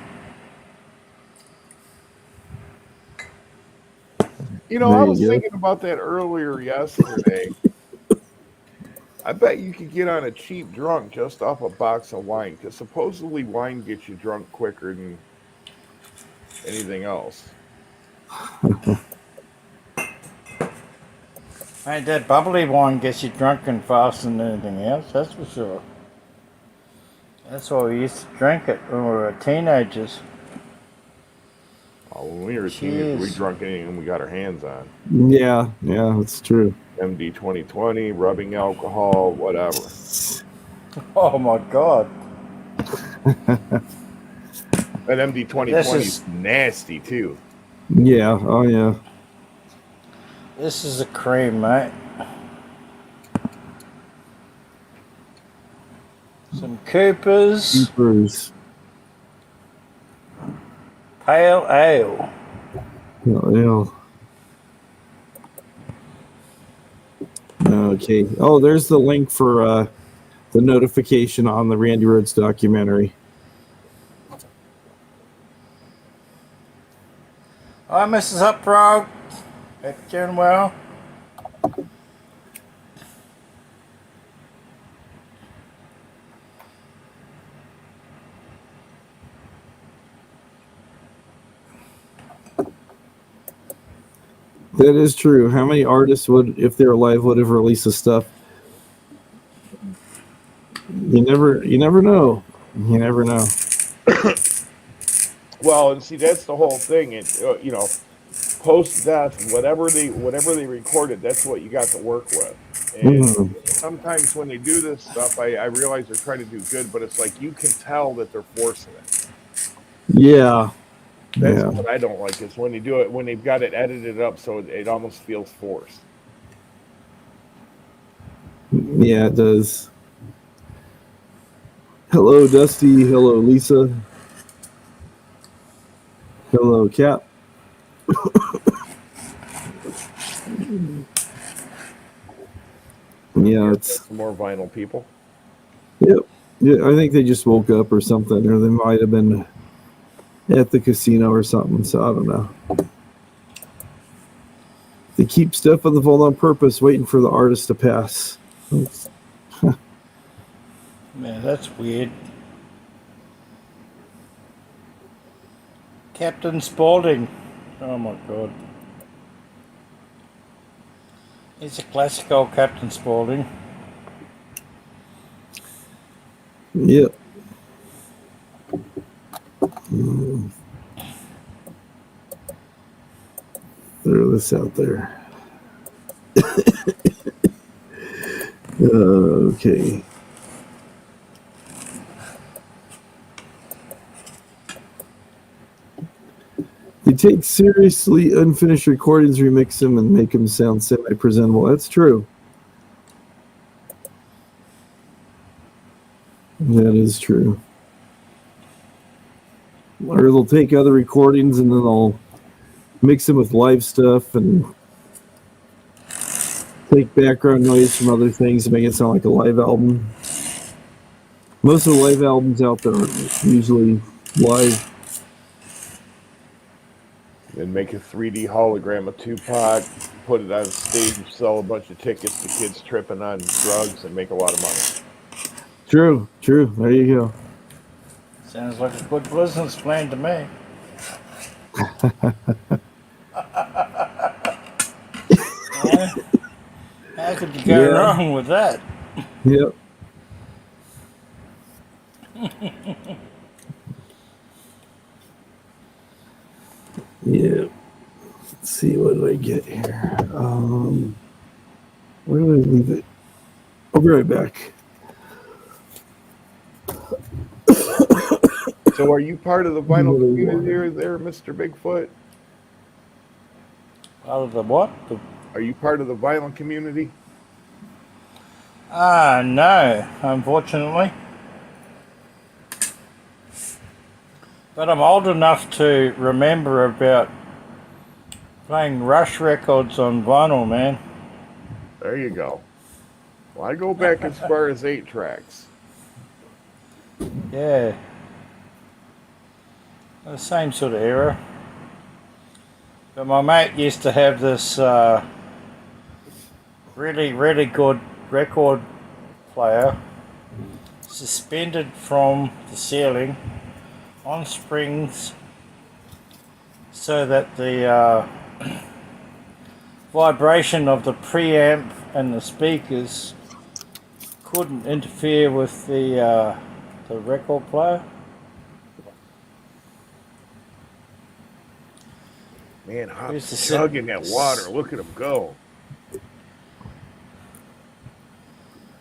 I was thinking about that earlier yesterday. I bet you could get on a cheap drunk just off a box of wine, because supposedly wine gets you drunk quicker than anything else. Ain't that bubbly wine gets you drunken faster than anything else, that's for sure. That's why we used to drink it when we were teenagers. Oh, when we were teenagers, we drank anything we got our hands on. Yeah, that's true. MD 2020, rubbing alcohol, whatever. Oh my God. That MD 2020 is nasty too. Yeah, oh yeah. This is a cream, mate. Some Coopers. Pale ale. Okay. Oh, there's the link for the notification on the Randy Rhodes documentary. Hi, Mrs. Uprog. Hope you're doing well. That is true. How many artists would, if they're alive, would have released this stuff? You never know. You never know. Well, and see, that's the whole thing. It post death, whatever they recorded, that's what you got to work with. And sometimes when they do this stuff, I realize they're trying to do good, but it's like you can tell that they're forcing it. Yeah. That's what I don't like, is when they do it, when they've got it edited up so it almost feels forced. Yeah, it does. Hello, Dusty. Hello, Lisa. Hello, Cap. Yeah, it's some more vinyl people. Yep. Yeah, I think they just woke up or something, or they might have been at the casino or something. So I don't know. They keep stuff on the vault on purpose, waiting for the artist to pass. Man, that's weird. Captain Spaulding. Oh my god. He's a classic old Captain Spaulding. Yep. Throw this out there. Okay. They take seriously unfinished recordings, remix them, and make them sound semi-presentable. That's true. That is true. Or they'll take other recordings and then they'll mix them with live stuff and take background noise from other things to make it sound like a live album. Most of the live albums out there are usually live. And make a 3D hologram of Tupac, put it on stage, sell a bunch of tickets to kids tripping on drugs, and make a lot of money. True. There you go. Sounds like a good business plan to me. How could you go wrong with that? Yep. Yeah. Let's see, what do I get here? Where did I leave it? I'll be right back. So are you part of the vinyl community there, Mr. Bigfoot? Out of the what? Are you part of the vinyl community? No, unfortunately. But I'm old enough to remember about playing Rush records on vinyl, man. There you go. Well, I go back as far as 8 tracks. Yeah. The same sort of era. But my mate used to have this really, really good record player suspended from the ceiling on springs so that the vibration of the preamp and the speakers couldn't interfere with the record player. Man, Hop's chugging that water. Look at him go.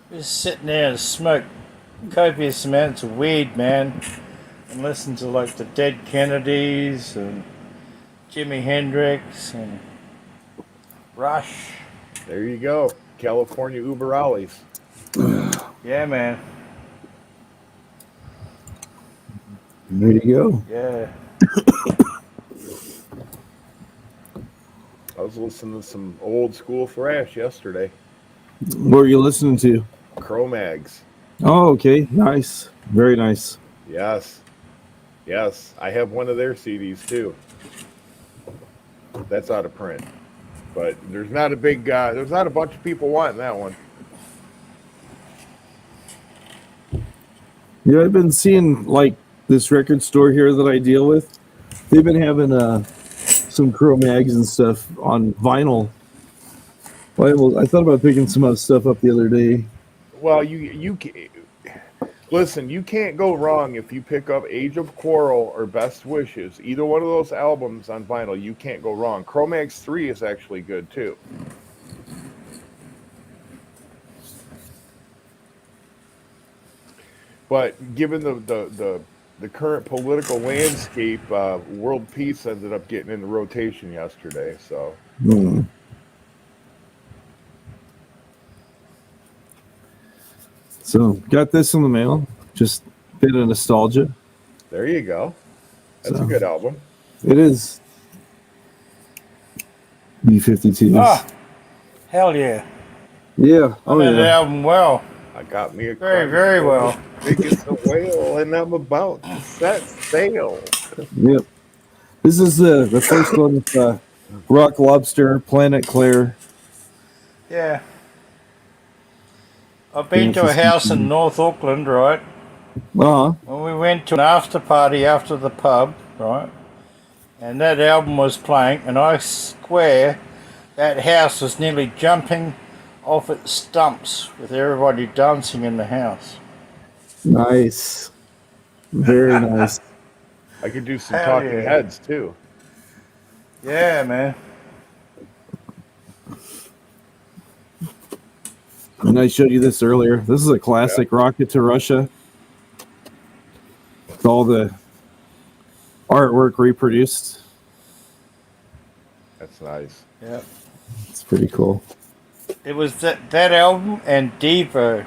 Just sitting there and smoke copious amounts of weed, man, and listen to like the Dead Kennedys and Jimi Hendrix and Rush. There you go. California Uber Ollies. Yeah, man. There you go. Yeah. I was listening to some old school thrash yesterday. What were you listening to? Cro-Mags. Oh, okay. Nice. Very nice. Yes. I have one of their CDs too. That's out of print. But there's not a big there's not a bunch of people wanting that one. Yeah, I've been seeing like this record store here that I deal with. They've been having some Cro-Mags and stuff on vinyl. I thought about picking some of the stuff up the other day. Well, you Listen, you can't go wrong if you pick up Age of Quarrel or Best Wishes. Either one of those albums on vinyl, you can't go wrong. Chromax 3 is actually good too. But given the current political landscape, world peace ended up getting into rotation yesterday. So. So got this in the mail. Just a bit of nostalgia. There you go. That's a good album. It is. B-52s. Oh, hell yeah. Yeah. I know the album well. I got me a Very, very well. Big as a whale, and I'm about to set sail. Yep. This is the first one with Rock Lobster, Planet Claire. Yeah. I've been to a house in North Auckland, right? Uh-huh. When we went to an after party after the pub, right? And that album was playing, and I swear that house was nearly jumping off its stumps with everybody dancing in the house. Nice. Very nice. I could do some Hell talking yeah. heads too. Yeah, man. And I showed you this earlier. This is a classic Rocket to Russia. With all the artwork reproduced. That's nice. Yeah. It's pretty cool. It was that album and Devo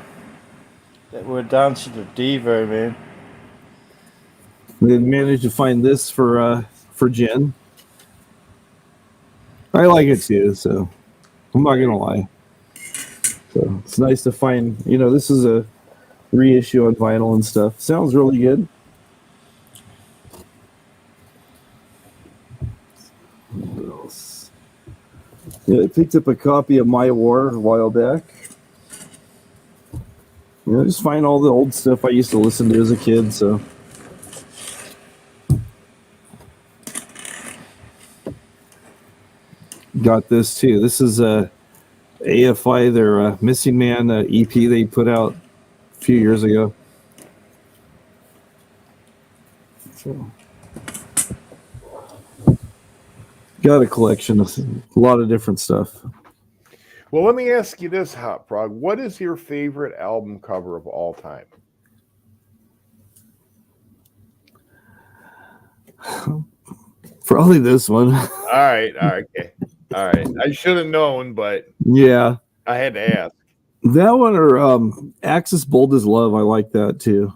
that were dancing to Devo, man. We managed to find this for Jen. I like it too, so I'm not gonna lie. So it's nice to find, this is a reissue on vinyl and stuff. Sounds really good. What else? Yeah, I picked up a copy of My War a while back. Just find all the old stuff I used to listen to as a kid, so. Got this too. This is AFI, their Missing Man EP they put out a few years ago. So, got a collection of a lot of different stuff. Well, let me ask you this, Hot Prog. What is your favorite album cover of all time? Probably this one. All right. Okay. All right. I should have known, but Yeah. I had to ask. That one or Axis Bold as Love. I like that too.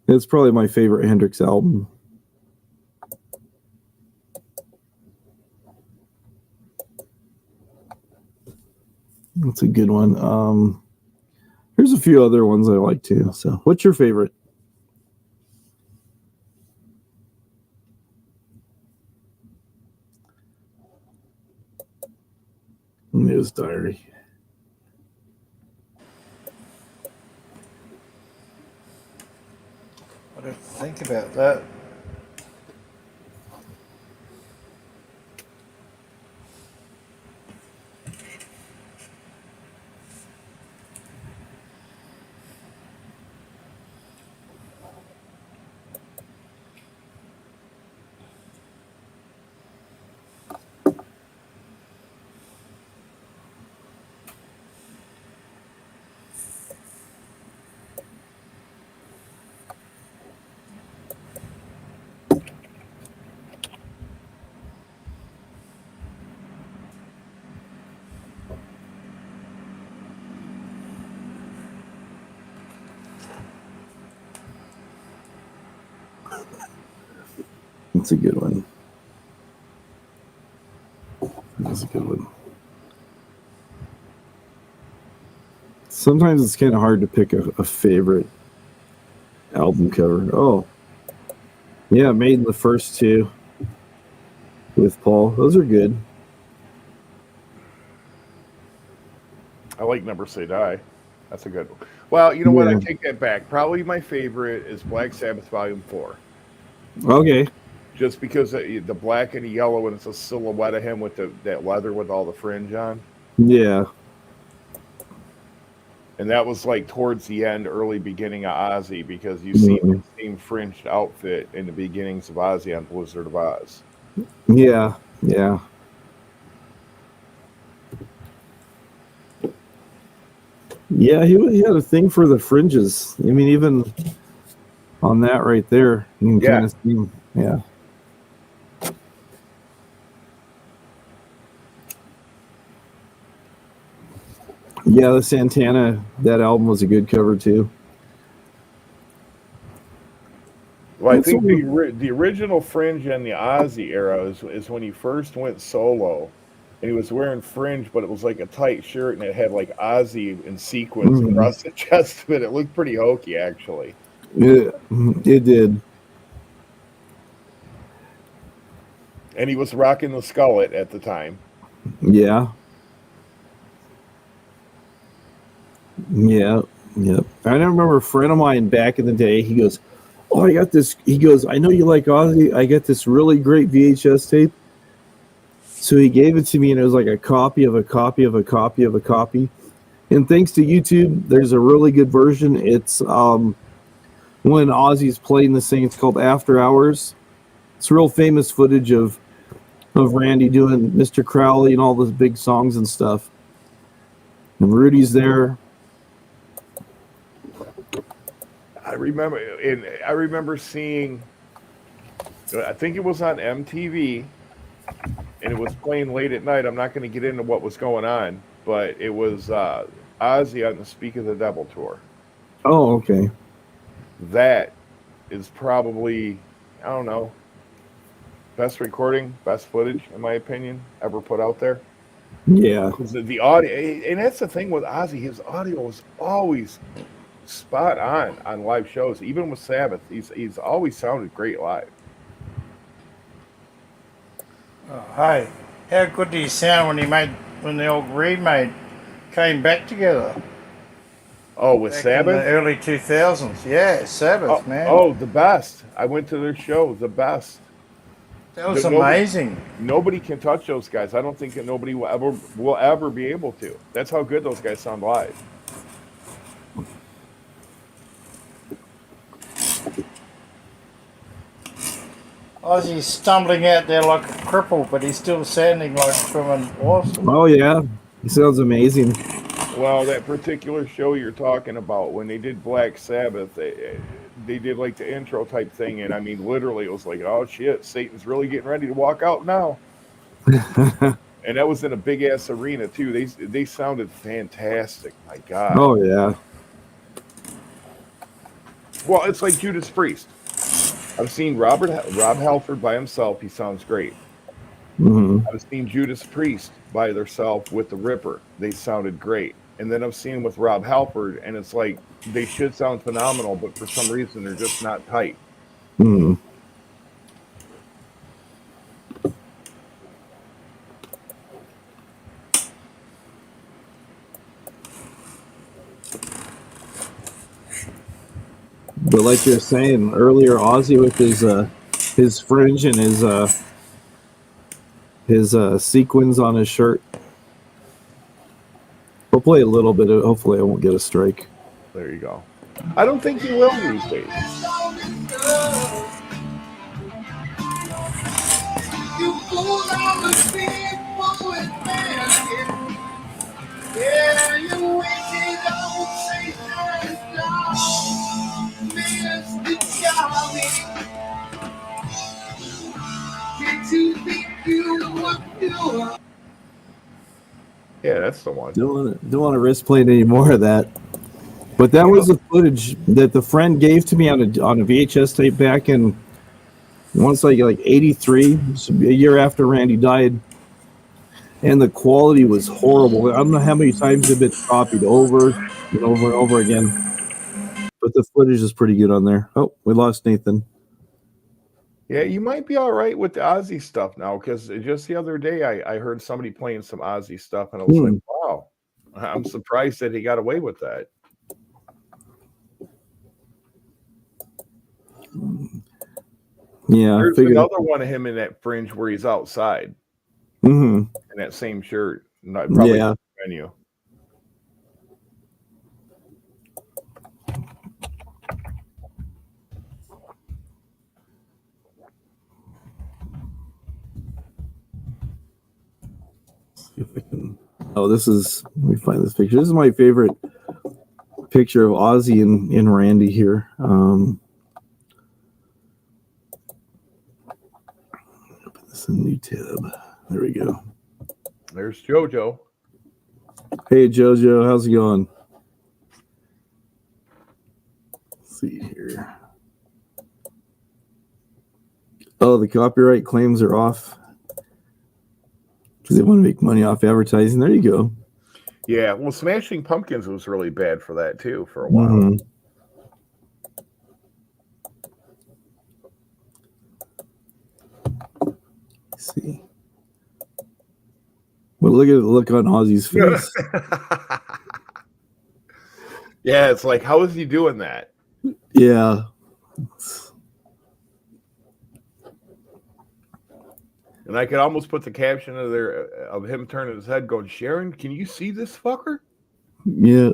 It's probably my favorite Hendrix album. That's a good one. There's a few other ones I like too. So, what's your favorite? News Diary. I don't think about that. That's a good one. That's a good one. Sometimes it's kind of hard to pick a favorite album cover. Oh, yeah, Made the first two with Paul. Those are good. I like Never Say Die. That's a good one. Well, you know what? I take that back. Probably my favorite is Black Sabbath Volume 4. Okay. just because the black and the yellow, and it's a silhouette of him with that leather with all the fringe on. Yeah. And that was like towards the end, early beginning of Ozzy, because you see the same fringed outfit in the beginnings of Ozzy on Blizzard of Oz. Yeah. Yeah. Yeah, he had a thing for the fringes. I mean, even on that right there, you can kind of see him. Yeah. Yeah, the Santana, that album was a good cover too. Well, I think the original fringe in the Ozzy era is when he first went solo, and he was wearing fringe, but it was like a tight shirt, and it had like Ozzy in sequins across the chest of it. It looked pretty hokey, actually. Yeah, it did. And he was rocking the skullet at the time. Yeah. Yeah. Yep. I remember a friend of mine back in the day, he goes, "Oh, I got this." He goes, "I know you like Ozzy. I got this really great VHS tape." So he gave it to me, and it was like a copy of a copy of a copy of a copy. And thanks to YouTube, there's a really good version. It's when Ozzy's playing this thing. It's called After Hours. It's real famous footage of Randy doing Mr. Crowley and all those big songs and stuff. And Rudy's there. I remember seeing, I think it was on MTV, and it was playing late at night. I'm not going to get into what was going on, but it was Ozzy on the Speak of the Devil tour. Oh, okay. That is probably, I don't know, best recording, best footage, in my opinion, ever put out there. Yeah. The audio, and that's the thing with Ozzy, his audio is always spot on live shows. Even with Sabbath, he's always sounded great live. Oh, hey, how good did he sound when the old remade came back together? Oh, with back Sabbath? In the early 2000s. Yeah, Sabbath, man. Oh, the best. I went to their show, the best. That was amazing. Nobody can touch those guys. I don't think that nobody will ever be able to. That's how good those guys sound live. Ozzy's stumbling out there like a cripple, but he's still sounding like someone awesome. Oh, yeah. He sounds amazing. Well, that particular show you're talking about, when they did Black Sabbath, they did like the intro type thing, and I mean, literally, it was like, oh shit, Satan's really getting ready to walk out now. And that was in a big ass arena too. They sounded fantastic. My God. Oh yeah. Well, it's like Judas Priest. I've seen Rob Halford by himself. He sounds great. Mm-hmm. I've seen Judas Priest by themselves with the Ripper. They sounded great. And then I've seen them with Rob Halford, and it's like they should sound phenomenal, but for some reason they're just not tight. Mm-hmm. But like you were saying earlier, Ozzy with his fringe and his sequins on his shirt. We'll play a little bit. Hopefully, I won't get a strike. There you go. I don't think you will these days. Yeah, that's the one. Don't want to risk playing any more of that. But that was the footage that the friend gave to me on a VHS tape back in once like 83, a year after Randy died. And the quality was horrible. I don't know how many times it been copied over and over and over again. But the footage is pretty good on there. Oh, we lost Nathan. Yeah, you might be all right with the Ozzy stuff now, because just the other day I heard somebody playing some Ozzy stuff, and I was like, wow, I'm surprised that he got away with that. Yeah, There's another one of him in that fringe where he's outside in that same shirt. Probably Yeah. menu. See if I can. Oh, this is. Let me find this picture. This is my favorite picture of Ozzy and Randy here. Open this in a new tab. There we go. There's JoJo. Hey JoJo, how's it going? Let's see here. Oh, the copyright claims are off because they want to make money off advertising. There you go. Yeah, well, Smashing Pumpkins was really bad for that too for a while. Let's see. Well, look at the look on Ozzy's face. Yeah, it's like, how is he doing that? Yeah. And I could almost put the caption of him turning his head, going, "Sharon, can you see this fucker?" Yeah.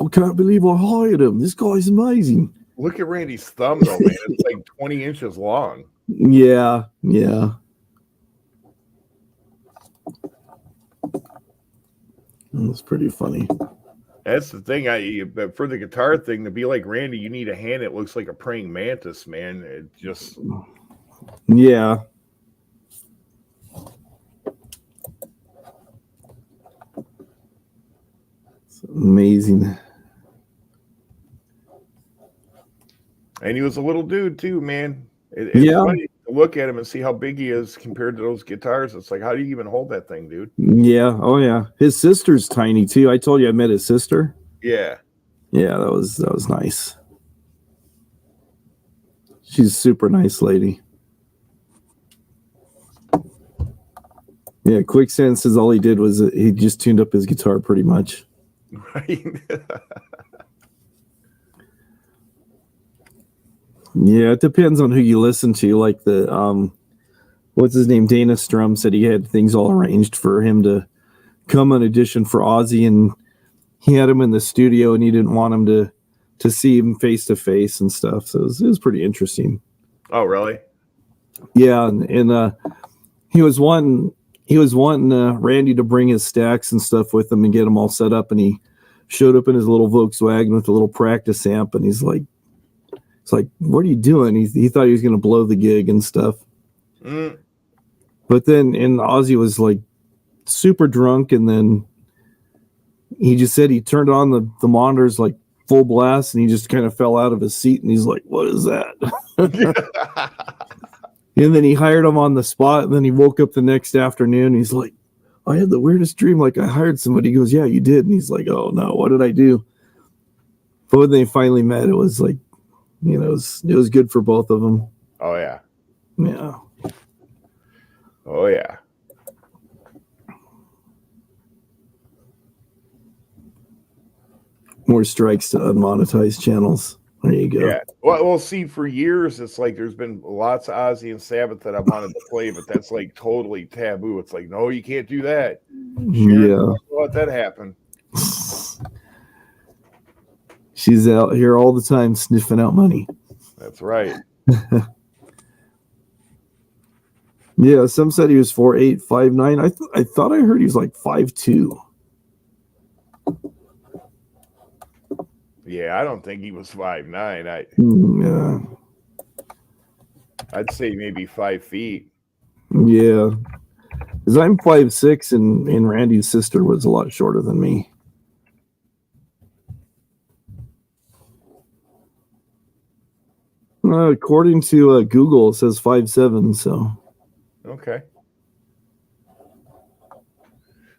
I can't believe I hired him. This guy's amazing. Look at Randy's thumb, though, man. It's like 20 inches long. Yeah, yeah. That's pretty funny. That's the thing. But for the guitar thing, to be like Randy, you need a hand that looks like a praying mantis, man. It just. Yeah. It's amazing. And he was a little dude, too, man. It's funny to look at him and see how big he is compared to those guitars. It's like, how do you even hold that thing, dude? Yeah. Oh, yeah. His sister's tiny, too. I told you I met his sister. Yeah. Yeah, that was nice. She's a super nice lady. Yeah, Quicksand says all he did was he just tuned up his guitar pretty much. Right. Yeah, it depends on who you listen to. Like the what's his name? Dana Strum said he had things all arranged for him to come on audition for Ozzy, and he had him in the studio, and he didn't want him to see him face to face and stuff. So it was pretty interesting. Oh, really? Yeah, and he was wanting Randy to bring his stacks and stuff with him and get them all set up, and he showed up in his little Volkswagen with a little practice amp, and he's like, "It's like, what are you doing?" He thought he was going to blow the gig and stuff. But then, and Ozzy was like super drunk, and then he just said he turned on the monitors like full blast, and he just kind of fell out of his seat, and he's like, "What is that?" And then he hired him on the spot, and then he woke up the next afternoon, and he's like, "I had the weirdest dream, like I hired somebody." He goes, "Yeah, you did." And he's like, "Oh no, what did I do?" But when they finally met, it was like, you know, it was good for both of them. Oh, yeah. Yeah. Oh, yeah. More strikes to unmonetized channels. There you go. Yeah. Well, see, for years, it's like there's been lots of Ozzy and Sabbath that I wanted to play, but that's like totally taboo. It's like, no, you can't do that. Sharon, let that happen. She's out here all the time sniffing out money. That's right. Yeah, some said he was 4'8", 5'9". I thought I heard he was like 5'2". Yeah, I don't think he was 5'9". Yeah. I'd say maybe 5 feet. Yeah. Because I'm 5'6", and Randy's sister was a lot shorter than me. According to Google, it says 5'7", so. Okay.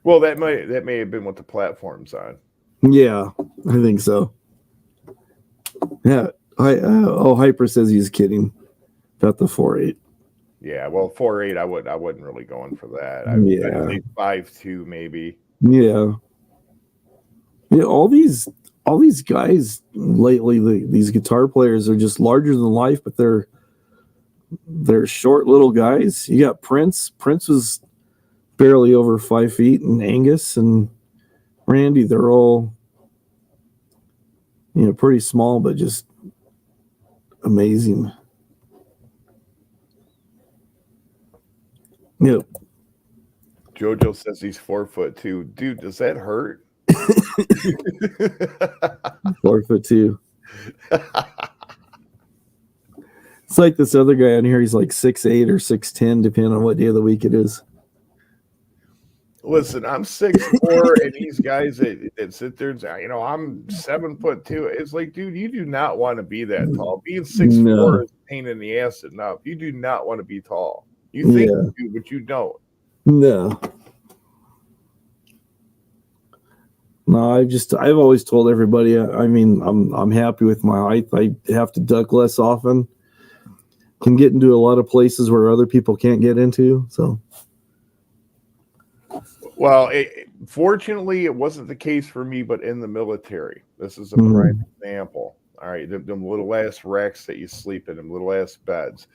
Well, that may have been what the platform's on. Yeah, I think so. Yeah. Hyper says he's kidding about the 4'8". Yeah, well, 4'8", I wasn't really going for that. Yeah. I'd say 5'2", maybe. Yeah. Yeah, all these all these guys lately, these guitar players are just larger than life, but they're short little guys. You got Prince. Prince was barely over 5 feet, and Angus and Randy, they're all, pretty small, but just amazing. Yep. JoJo says he's 4'2". Dude, does that hurt? 4'2". It's like this other guy on here. He's like 6'8" or 6'10", depending on what day of the week it is. Listen, I'm 6'4", and these guys that sit there and say, I'm 7'2". It's like, dude, you do not want to be that tall. Being 6'4" is a pain in the ass enough. You do not want to be tall. You think you do, but you don't. No. No, I've always told everybody, I'm happy with my height. I have to duck less often. Can get into a lot of places where other people can't get into. So, well, fortunately, it wasn't the case for me, but in the military, this is a prime example. All right, them little ass racks that you sleep in, them little ass beds.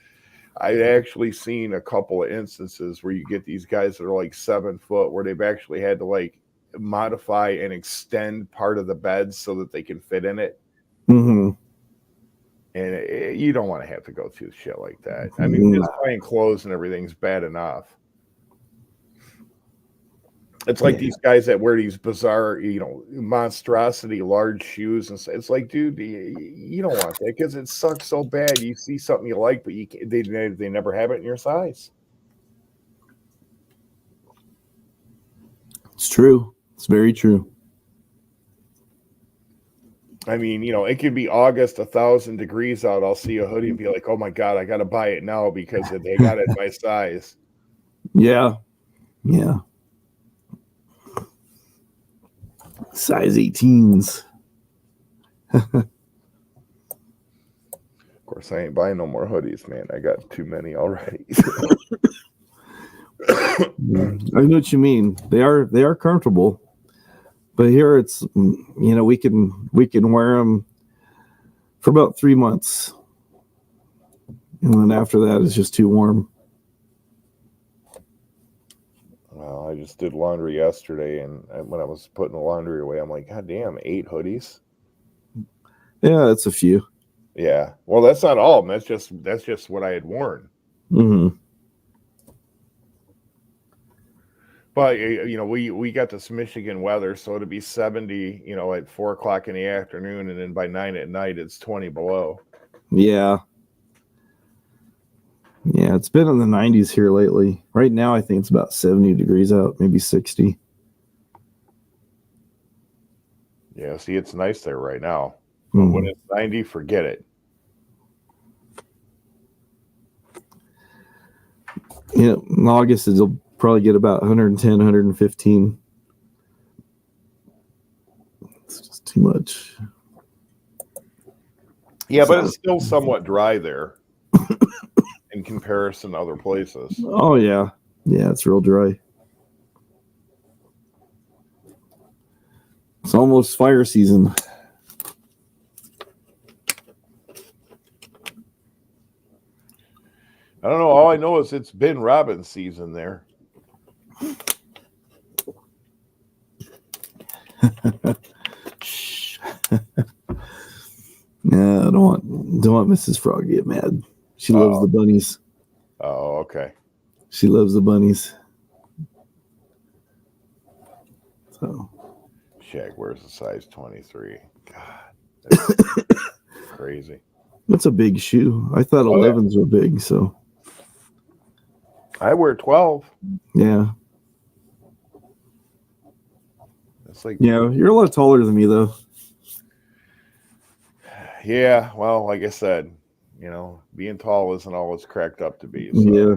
I've actually seen a couple of instances where you get these guys that are like 7 foot, where they've actually had to like modify and extend part of the bed so that they can fit in it. Mm-hmm. And you don't want to have to go through shit like that. I mean, just buying clothes and everything's bad enough. It's like these guys that wear these bizarre, monstrosity large shoes, and it's like, dude, you don't want that because it sucks so bad. You see something you like, but you can't, they never have it in your size. It's true. It's very true. I mean, it could be August, 1,000 degrees out. I'll see a hoodie and be like, oh my God, I got to buy it now because they got it in my size. Yeah. Yeah. Size 18s. Of course, I ain't buying no more hoodies, man. I got too many already. I know what you mean. They are comfortable, but here it's we can wear them for about 3 months, and then after that it's just too warm. Well, I just did laundry yesterday, and when I was putting the laundry away, I'm like, God damn, 8 hoodies. Yeah, that's a few. Yeah, well, that's not all. That's just what I had worn. Mm-hmm. But we got this Michigan weather, so it'll be 70, at 4 o'clock in the afternoon, and then by 9 at night it's 20 below. Yeah. Yeah, it's been in the 90s here lately. Right now, I think it's about 70 degrees out, maybe 60. Yeah, see, it's nice there right now. But when it's 90, forget it. Yeah, in August, it'll probably get about 110, 115. It's just too much. Yeah, but it's still somewhat dry there in comparison to other places. Oh, yeah. Yeah, it's real dry. It's almost fire season. I don't know. All I know is it's been robin season there. Yeah, I don't want Mrs. Frog to get mad. She loves the bunnies. Oh, okay. She loves the bunnies. So Shag wears a size 23. God, that's crazy. That's a big shoe. I thought 11s were big, so I wear 12. yeah. It's like, yeah, you're a lot taller than me, though. Yeah, well, like I said, being tall isn't all it's cracked up to be. So. Yeah.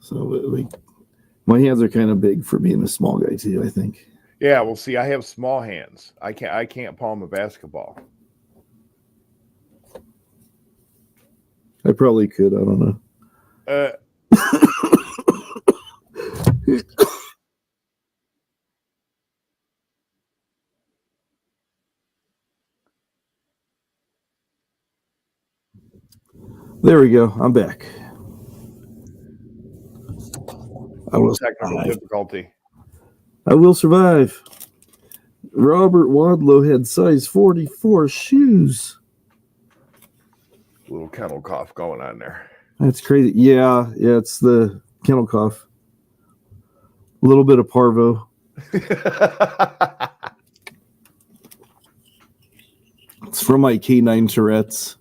So my hands are kind of big for being a small guy too, I think. Yeah, well, see, I have small hands. I can't palm a basketball. I probably could. I don't know. There we go. I'm back. Technical difficulty. I will survive. Robert Wadlow had size 44 shoes. A little kennel cough going on there. That's crazy. Yeah, it's the kennel cough. A little bit of parvo. It's from my K9 Tourette's.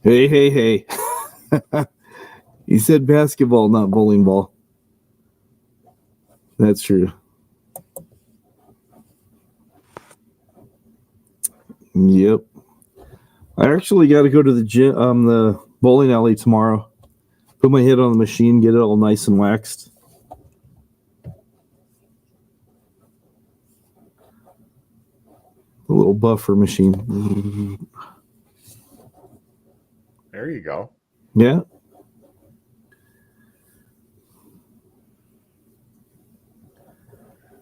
Hey. He said basketball, not bowling ball. That's true. Yep. I actually got to go to the gym, the bowling alley tomorrow. Put my head on the machine, get it all nice and waxed. A little buffer machine. There you go. Yeah.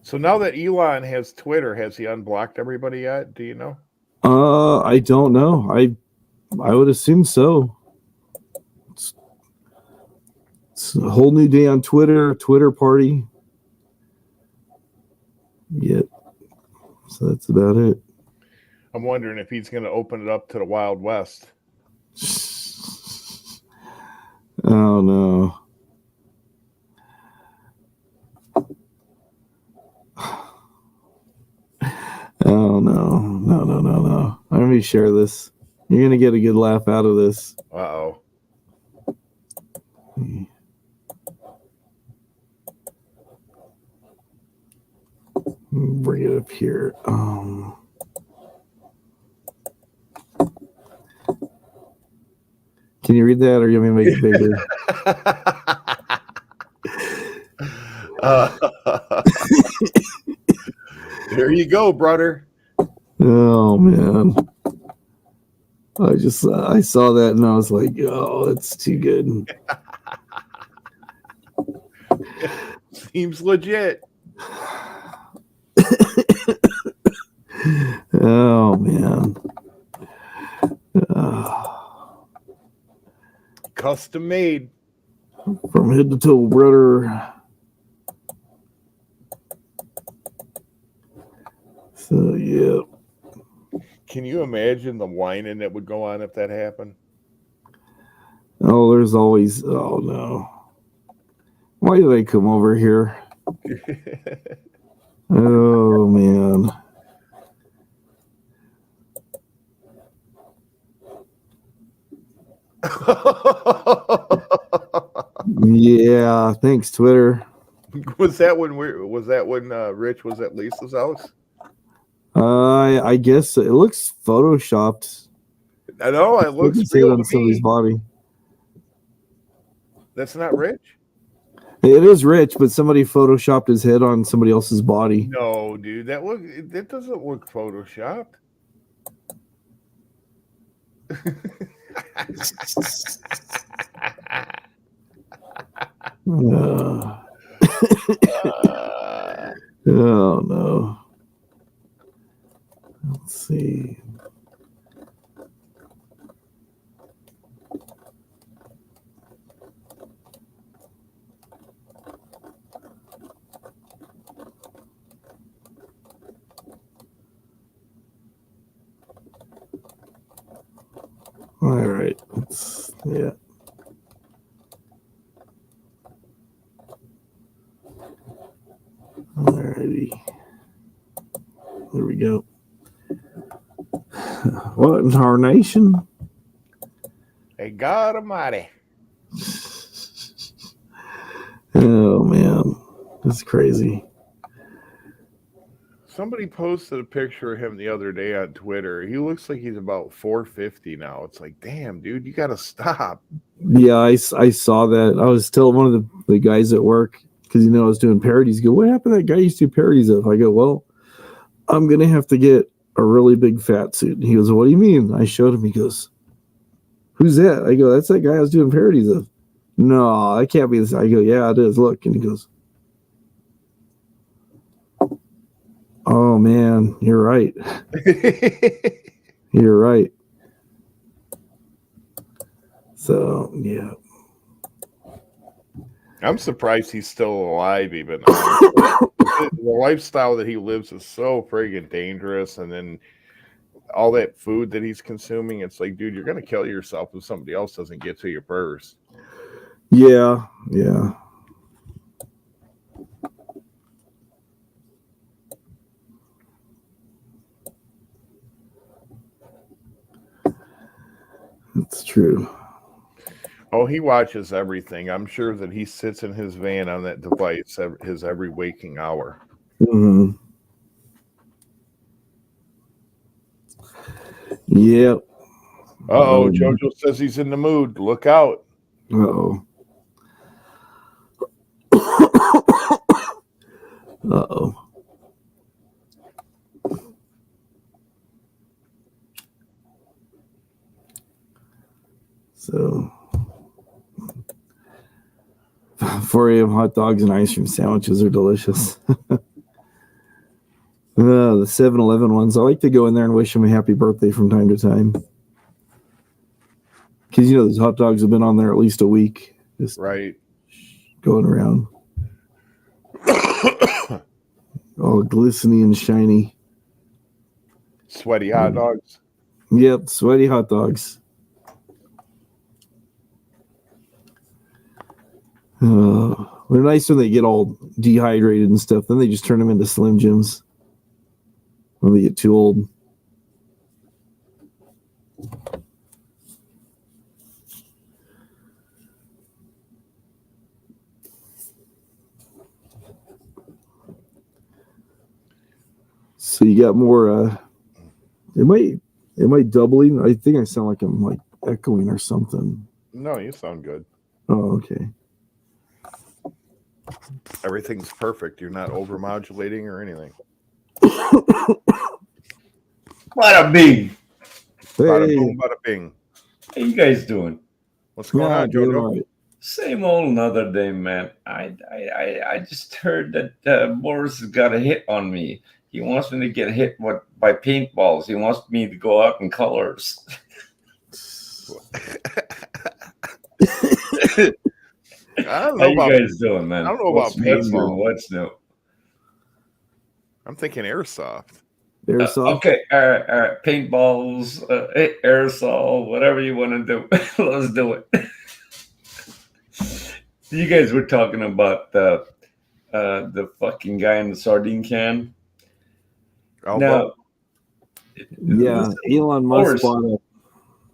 So now that Elon has Twitter, has he unblocked everybody yet? Do you know? I don't know. I would assume so. It's a whole new day on Twitter party. Yep. So that's about it. I'm wondering if he's going to open it up to the Wild West. Oh no. Oh no. Let me share this. You're gonna get a good laugh out of this. Uh-oh. Bring it up here. Can you read that, or you want me to make it bigger? There you go, brother. Oh man, I saw that and I was like, oh, that's too good. Seems legit. Oh man. Custom made. From head to toe, brother. So yeah. Can you imagine the whining that would go on if that happened? Oh, there's always. Oh no. Why did I come over here? Oh man. Yeah, thanks, Twitter. Was that when Rich was at Lisa's house? I guess it looks photoshopped. I know it looks It's real on to somebody's me. body. That's not Rich? It is Rich, but somebody photoshopped his head on somebody else's body. No, dude, that doesn't look photoshopped. Oh no. Let's see. All right. Yeah. Alrighty. There we go. What in our nation? Hey, God Almighty. Oh man, that's crazy. Somebody posted a picture of him the other day on Twitter. He looks like he's about 450 now. It's like, damn, dude, you got to stop. Yeah, I saw that. I was telling one of the guys at work, because I was doing parodies. Go, what happened to that guy you used to do parodies of? I go, well, I'm gonna have to get a really big fat suit. And he goes, what do you mean? I showed him. He goes, who's that? I go, that's that guy I was doing parodies of. No, that can't be this. I go, yeah, it is. Look. And he goes, oh, man, you're right. You're right. So, yeah. I'm surprised he's still alive, even. The lifestyle that he lives is so friggin' dangerous. And then all that food that he's consuming, it's like, dude, you're going to kill yourself if somebody else doesn't get to you first. Yeah, yeah. That's true. Oh, he watches everything. I'm sure that he sits in his van on that device his every waking hour. Mm-hmm. Yep. Uh-oh, Jojo says he's in the mood. Look out. Uh-oh. Uh-oh. So 4 a.m. hot dogs and ice cream sandwiches are delicious. The 7-Eleven ones. I like to go in there and wish them a happy birthday from time to time. Because, those hot dogs have been on there at least a week. Just right. Going around. All glistening and shiny. Sweaty hot dogs. Yep, sweaty hot dogs. They're nice when they get all dehydrated and stuff. Then they just turn them into Slim Jims when they get too old. So you got more. It might doubling. I think I sound like I'm like echoing or something. No, you sound good. Oh, okay. Everything's perfect. You're not overmodulating or anything. Bada bing. Hey. Bada boom, bada bing. How you guys doing? What's going on, Jojo? Right. Same old another day, man. I just heard that Boris has got a hit on me. He wants me to get hit by paintballs. He wants me to go out in colors. I don't How know you about, guys doing, man? I don't know What's about new? paintball. What's new? I'm thinking airsoft. Airsoft. Okay, all right. Paintballs, aerosol, whatever you want to do. Let's do it. You guys were talking about the fucking guy in the sardine can. Elbow. Yeah, Elon Musk bought it.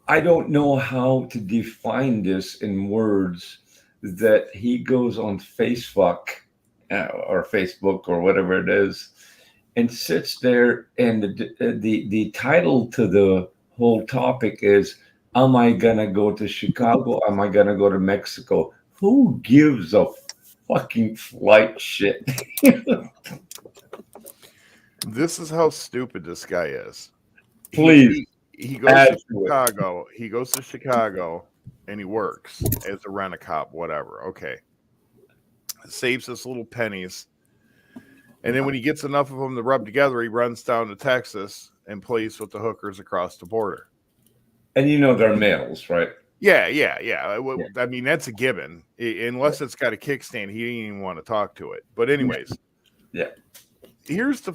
I don't know how to define this in words. That he goes on Facebook or Facebook or whatever it is, and sits there, and the title to the whole topic is, "Am I gonna go to Chicago? Am I gonna go to Mexico?" Who gives a fucking flight shit? This is how stupid this guy is. Please. He goes to Chicago. He goes to Chicago and he works as a rent-a-cop, whatever. Okay. Saves us little pennies. And then when he gets enough of them to rub together, he runs down to Texas and plays with the hookers across the border. And they're males, right? Yeah. I mean, that's a given. Unless it's got a kickstand, he didn't even want to talk to it. But anyways. Yeah. Here's the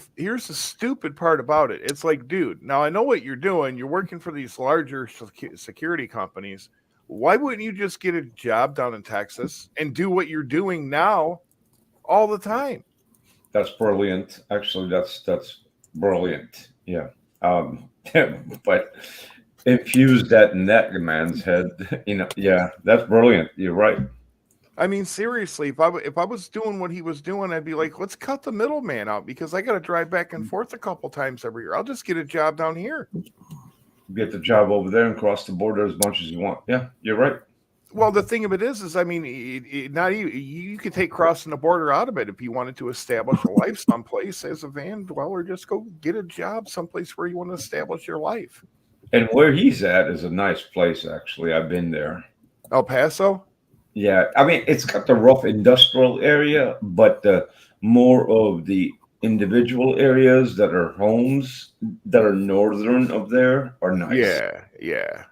stupid part about it. It's like, dude, now I know what you're doing. You're working for these larger security companies. Why wouldn't you just get a job down in Texas and do what you're doing now all the time? That's brilliant. Actually, that's brilliant. Yeah. But infuse that in that man's head, yeah, that's brilliant. You're right. I mean, seriously, if I was doing what he was doing, I'd be like, let's cut the middleman out because I got to drive back and forth a couple times every year. I'll just get a job down here. Get the job over there and cross the border as much as you want. Yeah, you're right. Well, the thing of it is I mean, not even you could take crossing the border out of it if you wanted to establish a life someplace as a van dweller. Just go get a job someplace where you want to establish your life. And where he's at is a nice place, actually. I've been there. El Paso? Yeah, I mean, it's got the rough industrial area, but more of the individual areas that are homes that are northern of there are nice. Yeah.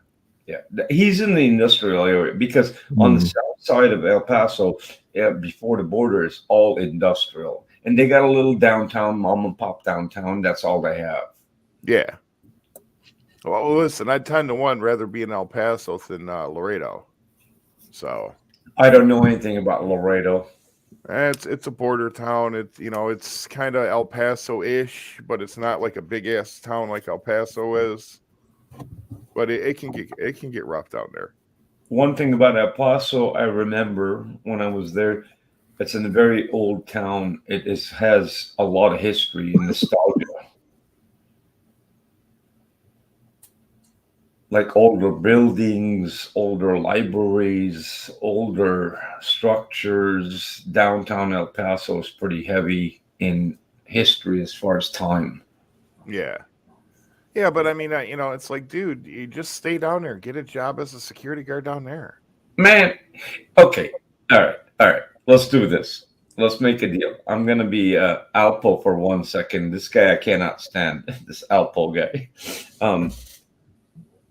He's in the industrial area because on the south side of El Paso, before the border, is all industrial. And they got a little downtown, mom and pop downtown. That's all they have. Yeah. Well, listen, I'd 10-1 rather be in El Paso than Laredo. So I don't know anything about Laredo. it's a border town. It's kind of El Paso-ish, but it's not like a big ass town like El Paso is. But it can get rough down there. One thing about El Paso, I remember when I was there, it's in a very old town. Has a lot of history and nostalgia. Like older buildings, older libraries, older structures. Downtown El Paso is pretty heavy in history as far as time. Yeah. Yeah, but I mean, it's like, dude, you just stay down there. Get a job as a security guard down there. Man, okay. All right. Let's do this. Let's make a deal. I'm going to be Alpo for 1 second. This guy I cannot stand, this Alpo guy.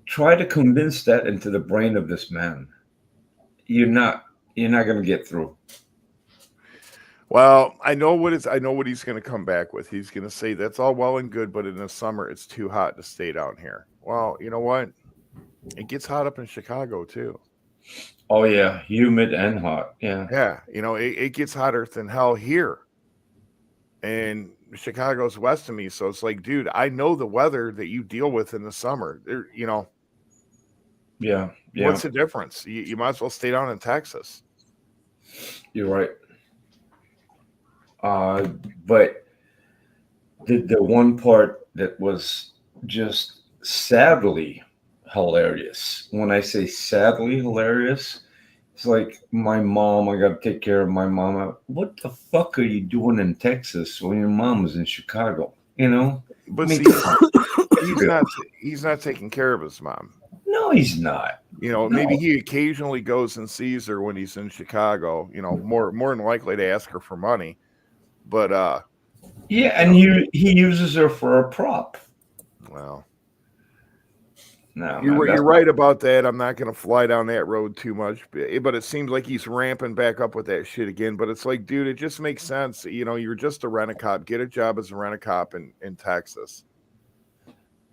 Try to convince that into the brain of this man. You're not going to get through. Well, I know what he's going to come back with. He's going to say that's all well and good, but in the summer it's too hot to stay down here. Well, you know what? It gets hot up in Chicago too. Oh yeah, humid and hot. Yeah. Yeah, it gets hotter than hell here. And Chicago's west of me, so it's like, dude, I know the weather that you deal with in the summer. Yeah. What's the difference? You might as well stay down in Texas. You're right. But the one part that was just sadly hilarious. When I say sadly hilarious, it's like my mom. I got to take care of my mom. What the fuck are you doing in Texas when your mom was in Chicago? But I mean, he's not taking care of his mom. No, he's not. Maybe he occasionally goes and sees her when he's in Chicago. More than likely to ask her for money. But yeah, and he uses her for a prop. Well, no, you're right about that. I'm not going to fly down that road too much, but it seems like he's ramping back up with that shit again. But it's like, dude, it just makes sense. You're just a rent-a-cop. Get a job as a rent-a-cop in Texas.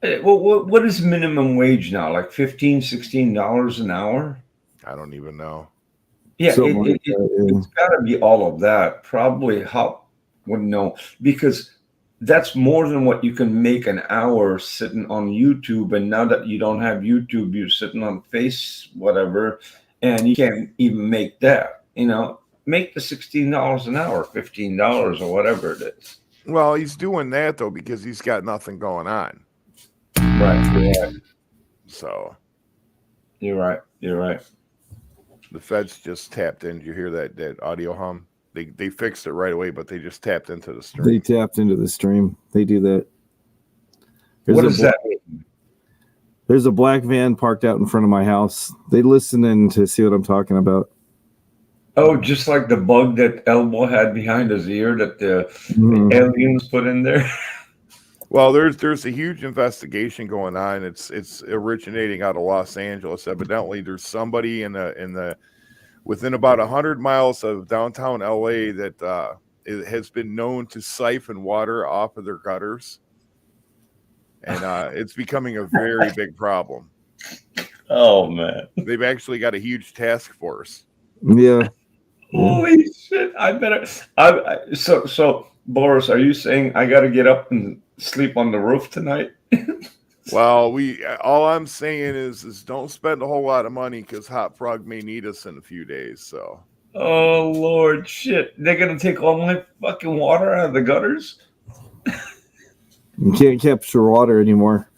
Well, what is minimum wage now? Like $15, $16 an hour? I don't even know. Yeah, it's got to be all of that. Probably wouldn't know, because that's more than what you can make an hour sitting on YouTube. And now that you don't have YouTube, you're sitting on Face whatever, and you can't even make that. Make the $16 an hour, $15 or whatever it is. Well, he's doing that though because he's got nothing going on. Right. Yeah. So you're right. The feds just tapped in. Did you hear that audio hum? They fixed it right away, but they just tapped into the stream. They tapped into the stream. They do that. What does that mean? There's a black van parked out in front of my house. They listen in to see what I'm talking about. Oh, just like the bug that Elmo had behind his ear that the aliens put in there. Well, there's a huge investigation going on. It's originating out of Los Angeles. Evidently, there's somebody in the within about 100 miles of downtown LA that it has been known to siphon water off of their gutters, and it's becoming a very big problem. Oh man, they've actually got a huge task force. Yeah. Holy shit! I better. So Boris, are you saying I got to get up and sleep on the roof tonight? Well, all I'm saying is don't spend a whole lot of money because Hot Frog may need us in a few days. So. Oh Lord, shit! They're gonna take all my fucking water out of the gutters. You can't capture water anymore.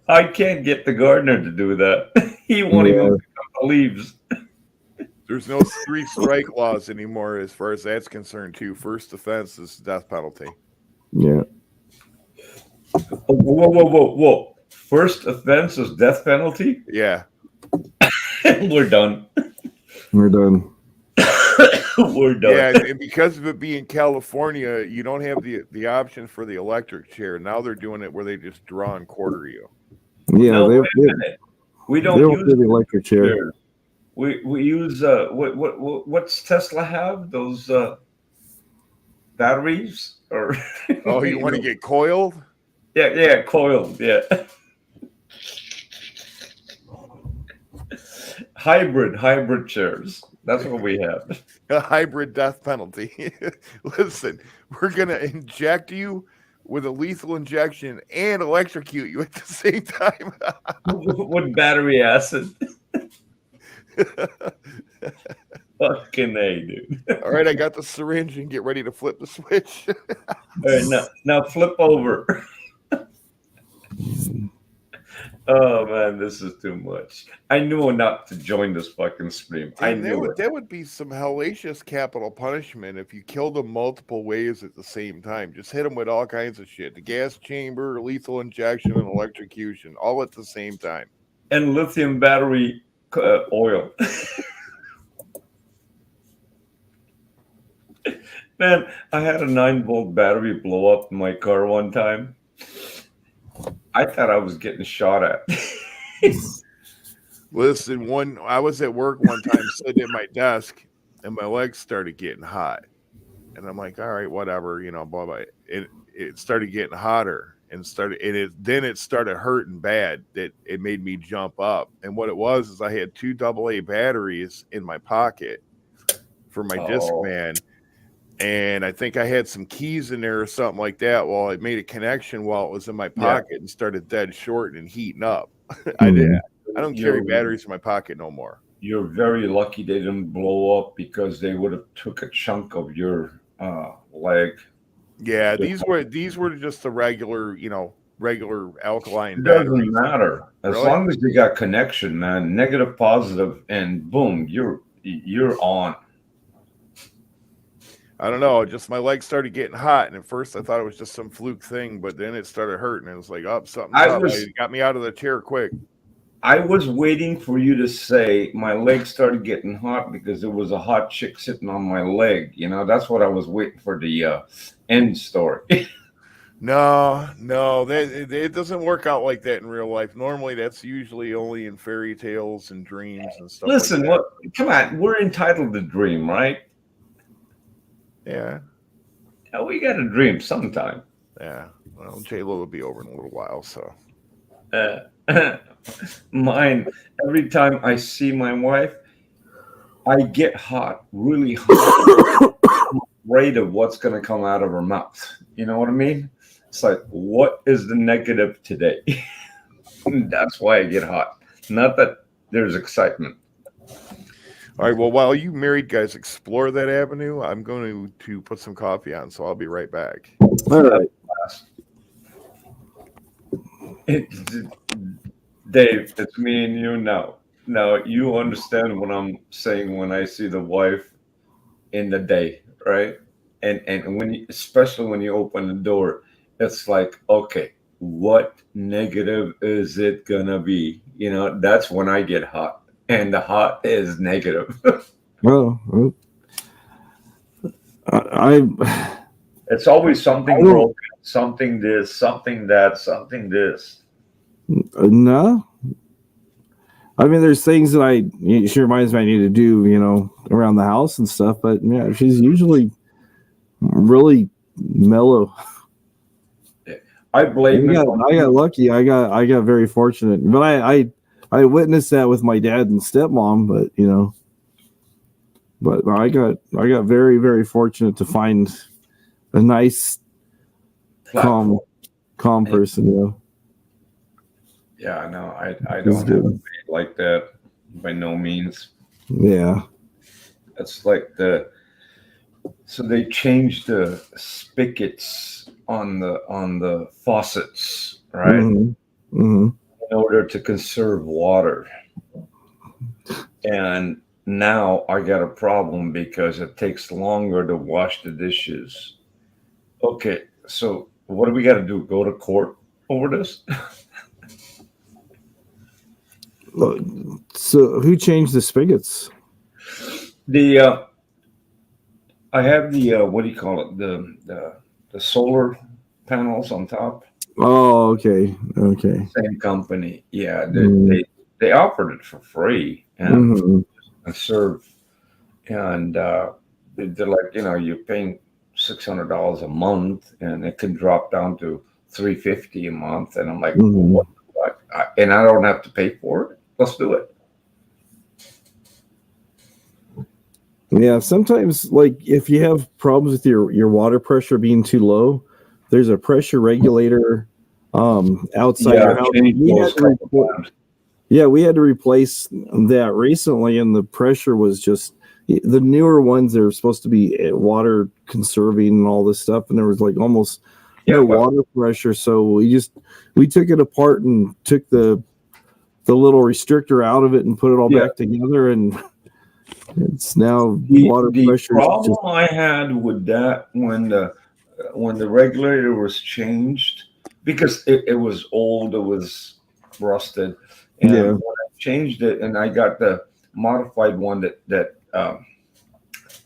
I can't get the gardener to do that. He won't even pick up the leaves. There's no 3 strike laws anymore as far as that's concerned, too. First offense is death penalty. Yeah. Whoa. First offense is death penalty. Yeah. We're done. We're done. We're done. Yeah, and because of it being California, you don't have the option for the electric chair. Now they're doing it where they just draw and quarter you. Yeah, No, they wait a minute. We don't don't use do the electric chair. chairs. We use what's Tesla have? Those batteries or Oh, you want to get coiled? yeah, coiled, yeah. Hybrid chairs. That's what we have. A hybrid death penalty. Listen, we're gonna inject you with a lethal injection and electrocute you at the same time. With battery acid. Fucking A, dude. All right, I got the syringe and get ready to flip the switch. All right, now flip over. Oh man, this is too much. I knew not to join this fucking stream. I And knew it. that would be some hellacious capital punishment if you killed them multiple ways at the same time. Just hit them with all kinds of shit. The gas chamber, lethal injection, and electrocution, all at the same time. And lithium battery oil. Man, I had a 9-volt battery blow up in my car one time. I thought I was getting shot at. Listen, I was at work one time sitting at my desk and my legs started getting hot. And I'm like, all right, whatever, blah, blah. It started getting hotter and it started hurting bad that it made me jump up. And what it was is I had 2 AA batteries in my pocket for my Discman. And I think I had some keys in there or something like that. Well, it made a connection while it was in my pocket and started dead short and heating up. I don't carry batteries in my pocket no more. You're very lucky they didn't blow up because they would have took a chunk of your leg. Yeah, these were just the regular alkaline It batteries. doesn't matter as long as you got connection, man. Negative, positive, and boom, you're on. I don't know. Just my legs started getting hot, and at first I thought it was just some fluke thing, but then it started hurting, and it was like, "Oh, something's up." It got me out of the chair quick. I was waiting for you to say my leg started getting hot because there was a hot chick sitting on my leg. That's what I was waiting for the end story. No, it doesn't work out like that in real life. Normally, that's usually only in fairy tales and dreams and stuff. Listen, like that. come on, we're entitled to dream, right? Yeah. We got to dream sometime. Yeah. Well, J-Lo will be over in a little while, so. Mine, every time I see my wife, I get hot, really hot. I'm afraid of what's going to come out of her mouth. You know what I mean? It's like, what is the negative today? That's why I get hot. Not that there's excitement. All right. Well, while you married guys explore that avenue, I'm going to put some coffee on, so I'll be right back. All right. Dave, it's me and you now. Now, you understand what I'm saying when I see the wife in the day, right? And especially when you open the door, it's like, okay, what negative is it gonna be? That's when I get hot. And the hot is negative. Well, it's always something broken, something this, something that, something this. No. I mean, there's things that she reminds me I need to do, around the house and stuff. But yeah, she's usually really mellow. I blame. I got lucky. I got very fortunate, but I witnessed that with my dad and stepmom. But I got very, very fortunate to find a nice, calm person. Yeah, no, I don't have a date like that by no means. Yeah, it's like so they changed the spigots on the faucets, right? Mm-hmm. Mm-hmm. In order to conserve water. And now I got a problem because it takes longer to wash the dishes. Okay, so what do we got to do? Go to court over this? So who changed the spigots? I have the what do you call it? The solar panels on top. Oh, okay. Same company. Yeah, Mm. they offered it for free Mhm. and serve, and they're like, you're paying $600 a month, and it can drop down to $350 a month, and I'm like, Mhm. what? And I don't have to pay for it. Let's do it. Yeah, sometimes like if you have problems with your water pressure being too low, there's a pressure regulator outside Yeah, your house. changed We those had to couple times. Yeah, we had to replace that recently, and the pressure was just the newer ones. They're supposed to be water conserving and all this stuff, and there was like almost no Yeah, but water pressure. So we took it apart and took the little restrictor out of it and put it all Yeah. back together, and it's now the water pressure is problem just I had with that when the regulator was changed, because it was old, it was rusted, and yeah. when I changed it and I got the modified one that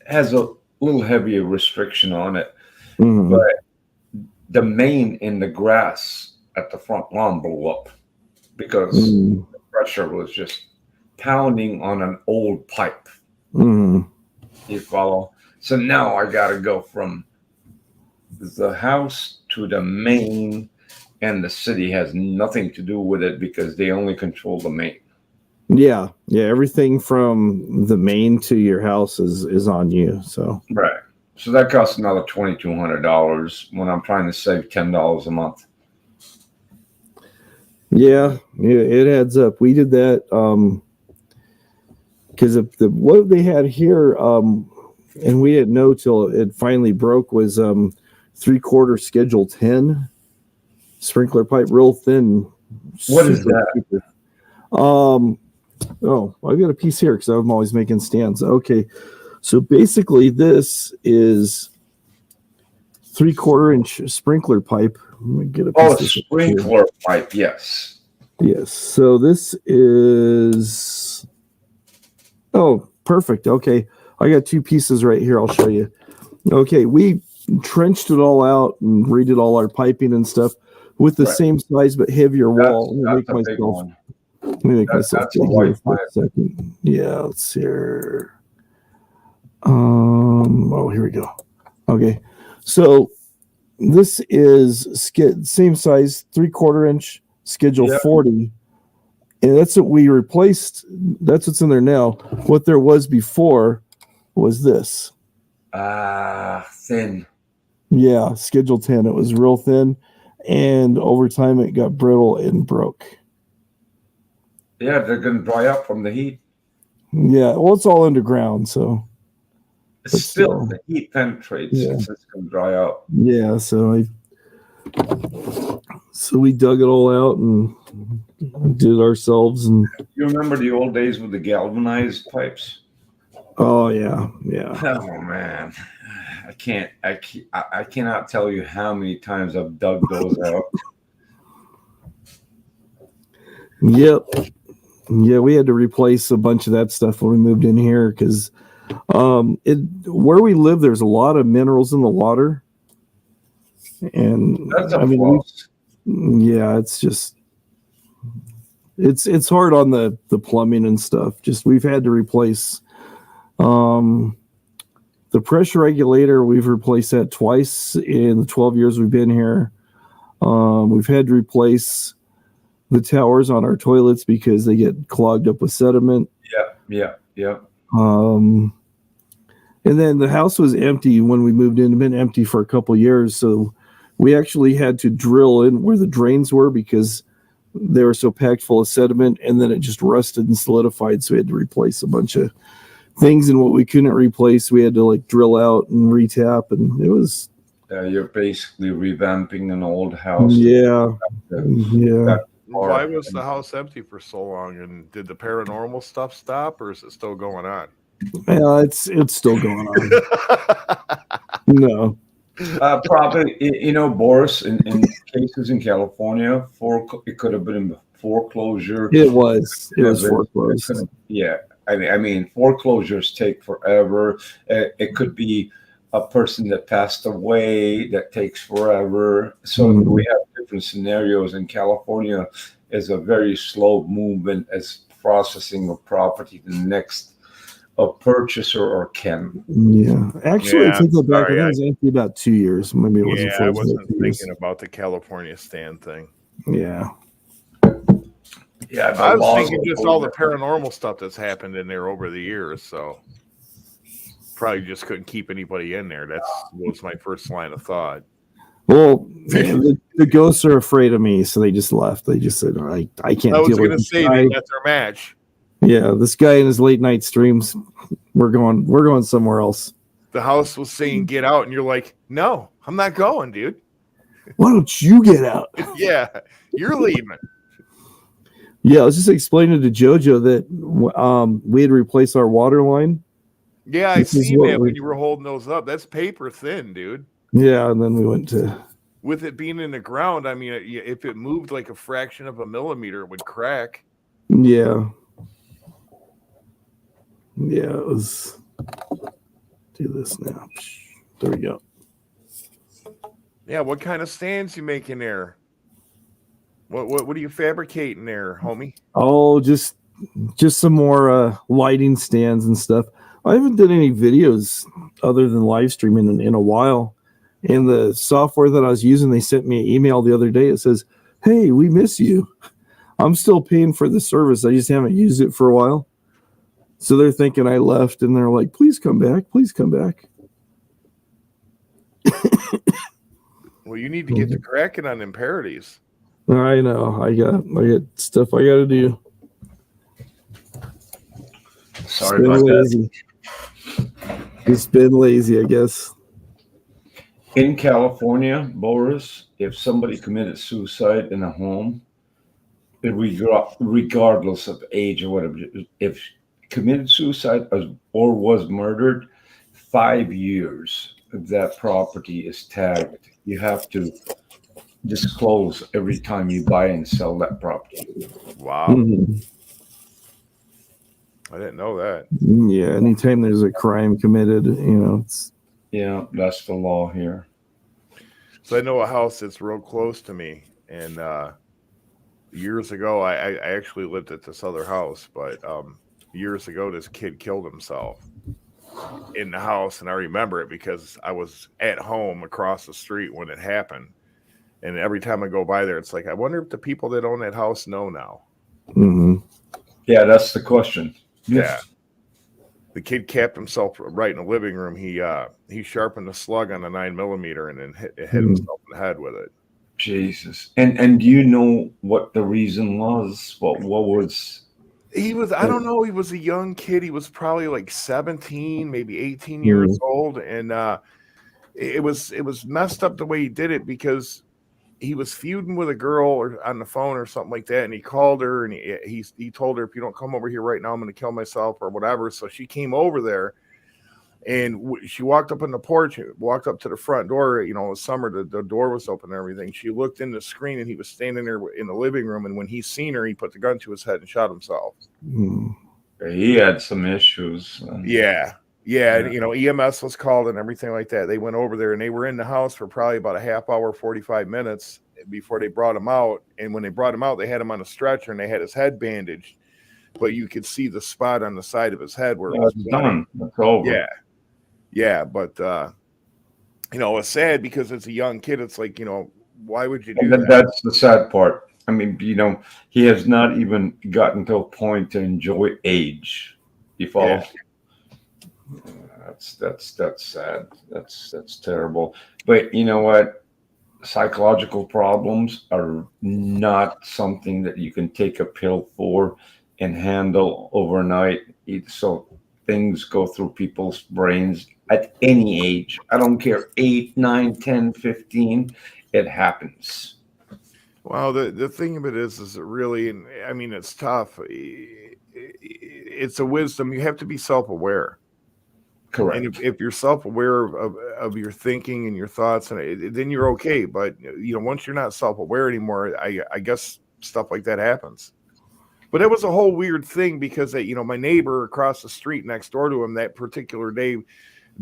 has a little heavier restriction on it, Mhm. but the main in the grass at the front lawn blew up because Mhm. the pressure was just pounding on an old pipe. Mhm. You follow? So now I got to go from the house to the main, and the city has nothing to do with it because they only control the main. Yeah, everything from the main to your house is on you. So Right. So that costs another $2,200 when I'm trying to save $10 a month. yeah, it adds up. We did that because what they had here, and we didn't know till it finally broke, was 3/4 Schedule 10 sprinkler pipe, real thin. What is super, that? super. Oh, I got a piece here because I'm always making stands. Okay, so basically this is 3/4 inch sprinkler pipe. Let me get a piece Oh, of this here. sprinkler pipe. Yes. Yes. So this is. Oh, perfect. Okay. I got two pieces right here. I'll show you. Okay. We trenched it all out and redid all our piping and stuff with the Right. same size but heavier wall. That's a big one. Let me make myself That's a big white here for pipe. a second. Yeah. Let's see here. Oh, here we go. Okay. So this is same size, 3/4 inch, schedule Yeah. 40. And that's what we replaced. That's what's in there now. What there was before was this. Thin. Yeah, schedule 10. It was real thin. And over time, it got brittle and broke. Yeah, they're going to dry up from the heat. Yeah, well, it's all underground. So, but Still, the heat penetrates. Yeah. It's just going to dry out. yeah, so we dug it all out and did it ourselves. And You remember the old days with the galvanized pipes? oh, yeah. Oh man, I cannot tell you how many times I've dug those out. Yep. Yeah, we had to replace a bunch of that stuff when we moved in here because where we live, there's a lot of minerals in the water. And That's a I mean, plus. yeah, it's just it's hard on the plumbing and stuff. Just we've had to replace the pressure regulator. We've replaced that twice in the 12 years we've been here. We've had to replace the towers on our toilets because they get clogged up with sediment. Yeah. And then the house was empty when we moved in. It had been empty for a couple of years, so we actually had to drill in where the drains were because they were so packed full of sediment, and then it just rusted and solidified. So we had to replace a bunch of things, and what we couldn't replace, we had to like drill out and retap, and it was. You're basically revamping an old house. Yeah. Why was the house empty for so long? And did the paranormal stuff stop, or is it still going on? Yeah, it's still going on. No. Probably, Boris, in cases in California, it could have been foreclosure. It was foreclosed. Yeah. I mean, foreclosures take forever. It could be a person that passed away that takes forever. So we have different scenarios. In California is a very slow movement as processing of property. The next a purchaser or Ken. Yeah, actually, I take that back. Sorry, I think it was actually about 2 years. Maybe it wasn't. I wasn't thinking about the California stand thing. Yeah. Yeah, I was thinking just all the paranormal stuff that's happened in there over the years. So probably just couldn't keep anybody in there. That was my first line of thought. Well, the ghosts are afraid of me, so they just left. They just said, I can't I was deal going with to this say guy. they got their match. Yeah, this guy in his late night streams. We're going somewhere else. The house was saying get out, and you're like, no, I'm not going, dude. Why don't you get out? Yeah, you're leaving. Yeah, I was just explaining to JoJo that we had to replace our water line. Yeah, I seen that when you were holding those up. That's paper thin, dude. Yeah, and then we went to... With it being in the ground, I mean, if it moved like a fraction of a millimeter, it would crack. Yeah. Yeah, it was... Do this now. There we go. Yeah, what kind of stands you making there? What are you fabricating there, homie? Oh, just some more lighting stands and stuff. I haven't done any videos other than live streaming in a while. And the software that I was using, they sent me an email the other day. It says, "Hey, we miss you." I'm still paying for the service. I just haven't used it for a while. So they're thinking I left, and they're like, "Please come back. Please come back." Well, you need to get to cracking on them parodies. I know. I got stuff I got to do. Sorry about that. It's been lazy, I guess. In California, Boris, if somebody committed suicide in a home, regardless of age or whatever, if committed suicide or was murdered, 5 years that property is tagged. You have to disclose every time you buy and sell that property. Wow. Mm-hmm. I didn't know that. Yeah, anytime there's a crime committed, it's... Yeah, that's the law here. So I know a house that's real close to me, and years ago, I actually lived at this other house, but years ago, this kid killed himself in the house, and I remember it because I was at home across the street when it happened. And every time I go by there, it's like, I wonder if the people that own that house know now. Mm-hmm. Yeah, that's the question. Yeah. The kid capped himself right in the living room. He sharpened the slug on a 9mm and then hit himself in the head with it. Jesus. And do you know what the reason was? What was... He was, I don't know, he was a young kid. He was probably like 17, maybe 18 years old. And it was messed up the way he did it because he was feuding with a girl or on the phone or something like that. And he called her and he told her, if you don't come over here right now, I'm going to kill myself or whatever. So she came over there and she walked up on the porch, walked up to the front door. It was summer, the door was open and everything. She looked in the screen and he was standing there in the living room. And when he seen her, he put the gun to his head and shot himself. He had some issues. Yeah. EMS was called and everything like that. They went over there and they were in the house for probably about a half hour, 45 minutes before they brought him out. And when they brought him out, they had him on a stretcher and they had his head bandaged, but you could see the spot on the side of his head where it was done. That's over. Yeah. But, it's sad because it's a young kid. It's like, why would you do that? That's the sad part. I mean, he has not even gotten to a point to enjoy age. You follow? Yeah. That's sad. That's terrible. But you know what? Psychological problems are not something that you can take a pill for and handle overnight. So things go through people's brains at any age. I don't care, 8, 9, 10, 15. It happens. Well, the thing of it is it really, I mean, it's tough. It's a wisdom. You have to be self-aware. Correct. And if you're self-aware of your thinking and your thoughts, then you're okay. But once you're not self-aware anymore, I guess stuff like that happens. But it was a whole weird thing because my neighbor across the street next door to him that particular day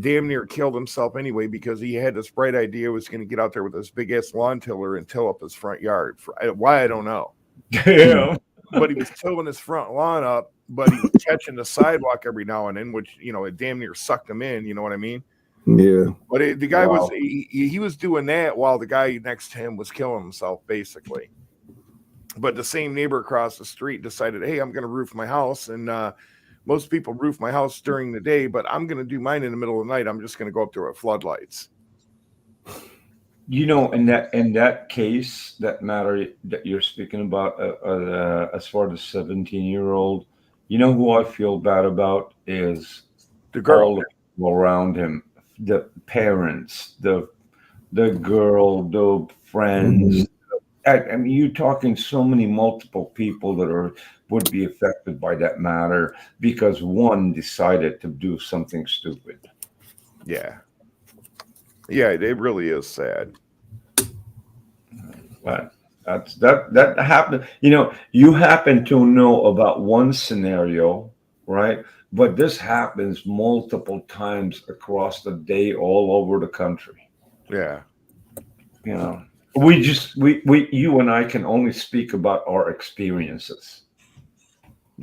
damn near killed himself anyway because he had this bright idea he was going to get out there with this big ass lawn tiller and till up his front yard. Why I don't know. Yeah. But he was tilling his front lawn up, but he was catching the sidewalk every now and then, which it damn near sucked him in. You know what I mean? Yeah. But the guy was he was doing that while the guy next to him was killing himself, basically. But the same neighbor across the street decided, hey, I'm going to roof my house, and most people roof my house during the day, but I'm going to do mine in the middle of the night. I'm just going to go up there with floodlights. In that case, that matter that you're speaking about, as far as the 17-year-old, who I feel bad about is The girl. all the people around him, the parents, the girl, the friends. I mean, you're talking so many multiple people that would be affected by that matter because one decided to do something stupid. Yeah. Yeah, it really is sad. But that happened. You happen to know about one scenario, right? But this happens multiple times across the day all over the country. Yeah. You and I can only speak about our experiences.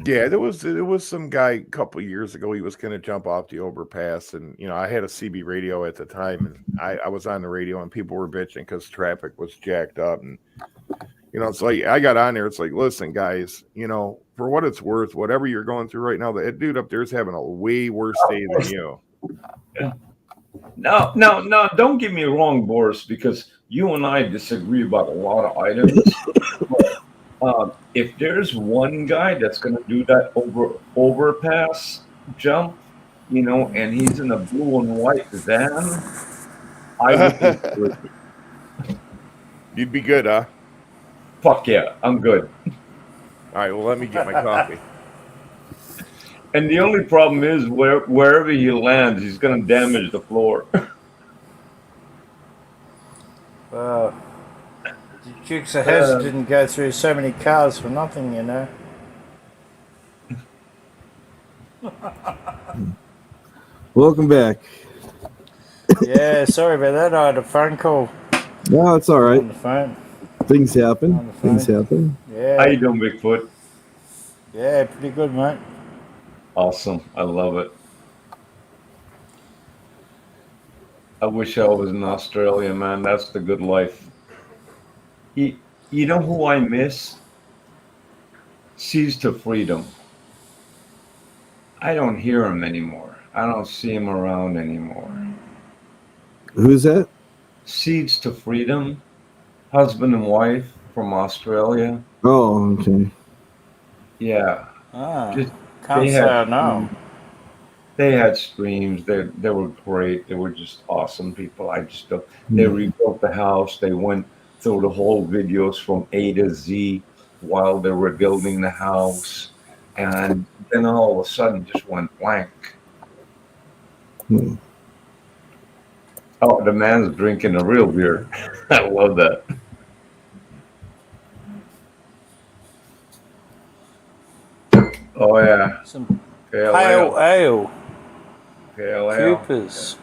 Yeah, there was some guy a couple of years ago. He was going to jump off the overpass, and I had a CB radio at the time, and I was on the radio, and people were bitching because traffic was jacked up, and it's like I got on there. It's like, listen, guys, for what it's worth, whatever you're going through right now, that dude up there is having a way worse day than you. Yeah. No, don't get me wrong, Boris, because you and I disagree about a lot of items. But, if there's one guy that's going to do that overpass jump, and he's in a blue and white van, I would consider it. You'd be good, huh? Fuck yeah, I'm good. All right, well, let me get my coffee. And the only problem is wherever he lands, he's going to damage the floor. The Dukes of Hazzard didn't go through so many cars for nothing, Welcome back. Yeah, sorry about that. I had a phone call. No, it's all right. On the phone. Things happen. On the phone. Things happen. Yeah. How you doing, Bigfoot? Yeah, pretty good, mate. Awesome. I love it. I wish I was in Australia, man. That's the good life. You know who I miss? Seeds to Freedom. I don't hear him anymore. I don't see him around anymore. Who's that? Seeds to Freedom, husband and wife from Australia. Oh, okay. Yeah. Can't say I know. They had streams. They were great. They were just awesome people. They rebuilt the house. They went through the whole videos from A to Z while they were building the house, and then all of a sudden just went blank. Oh, the man's drinking a real beer. I love that. Oh yeah. Some Pale ale. Pale ale. Coopers.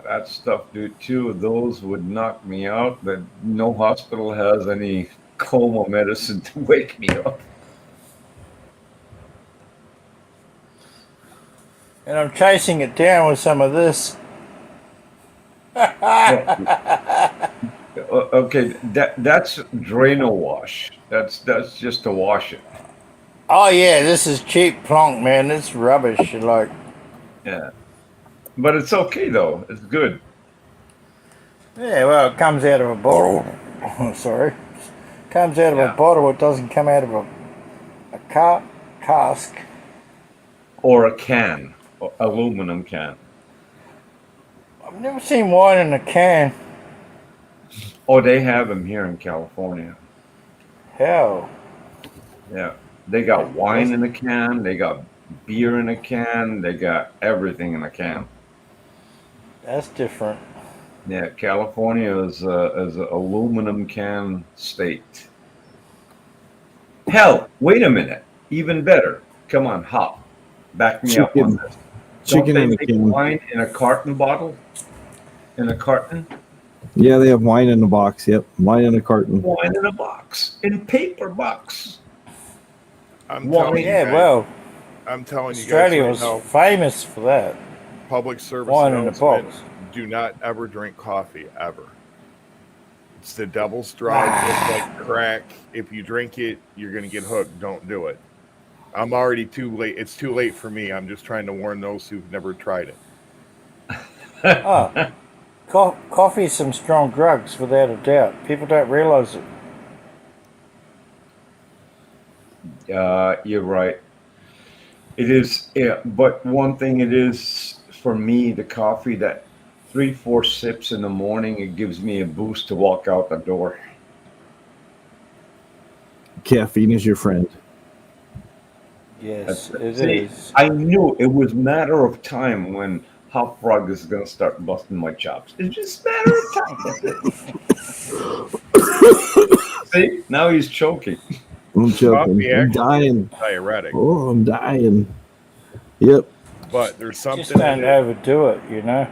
That stuff, dude. Two of those would knock me out, but no hospital has any coma medicine to wake me up. And I'm chasing it down with some of this. Okay, that's Drano wash. That's just to wash it. Oh yeah, this is cheap plonk, man. It's rubbish. Yeah, but it's okay though. It's good. Yeah, well, it comes out of a bottle. Sorry, comes out of a bottle. It doesn't come out of a cask or a can, or aluminum can. I've never seen wine in a can. Oh, they have them here in California. Hell. Yeah, they got wine in a can. They got beer in a can. They got everything in a can. That's different. Yeah, California is an aluminum can state. Hell, wait a minute. Even better. Come on, Hop. Back me up on Chicken, this. Don't chicken they in a make can. wine in a carton bottle? In a carton? Yeah, they have wine in a box. Yep, wine in a carton. Wine in a box. In paper box. I'm Wine. telling you Yeah, guys. well, I'm telling you guys Australia right was now. famous for that. Public service Wine in a announcement: box. do not ever drink coffee ever. It's the devil's drug. It's like crack. If you drink it, you're gonna get hooked. Don't do it. I'm already too late. It's too late for me. I'm just trying to warn those who've never tried it. Oh, coffee is some strong drugs, without a doubt. People don't realize it. You're right. It is, yeah, but one thing it is for me, the coffee, that 3, 4 sips in the morning, it gives me a boost to walk out the door. Caffeine is your friend. Yes, it See, is. I knew it was a matter of time when Hop Frog is going to start busting my chops. It's just a matter of time. See, now he's choking. I'm choking. Coffee I'm actually dying. is diuretic, Oh, I'm dying. Yep. but there's Just something in don't it. overdo it, you know?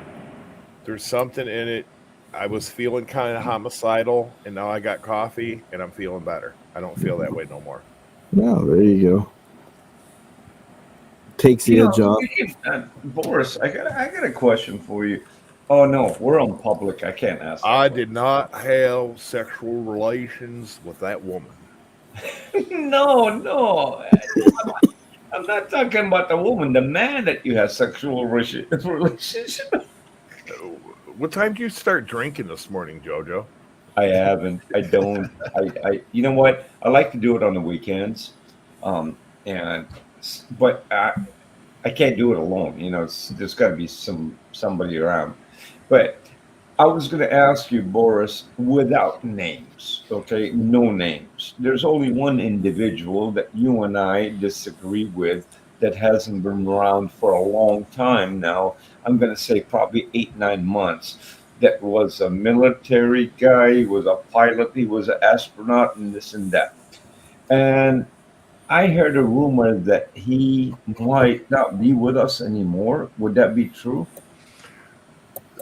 There's something in it. I was feeling kind of homicidal, and now I got coffee, and I'm feeling better. I don't feel that way no more. No, there you go. Takes the You edge know, off. Boris, I got a question for you. Oh no, we're on public. I can't ask. I That did not have sexual relations with that woman. No. I'm not talking about the woman, the man that you have sexual relationship. What time did you start drinking this morning, Jojo? I haven't. I don't. You know what? I like to do it on the weekends, and but I can't do it alone. You know, there's got to be somebody around. But I was going to ask you, Boris, without names, okay? No names. There's only one individual that you and I disagree with that hasn't been around for a long time now. I'm going to say probably 8, 9 months. That was a military guy, he was a pilot, he was an astronaut, and this and that. And I heard a rumor that he might not be with us anymore. Would that be true?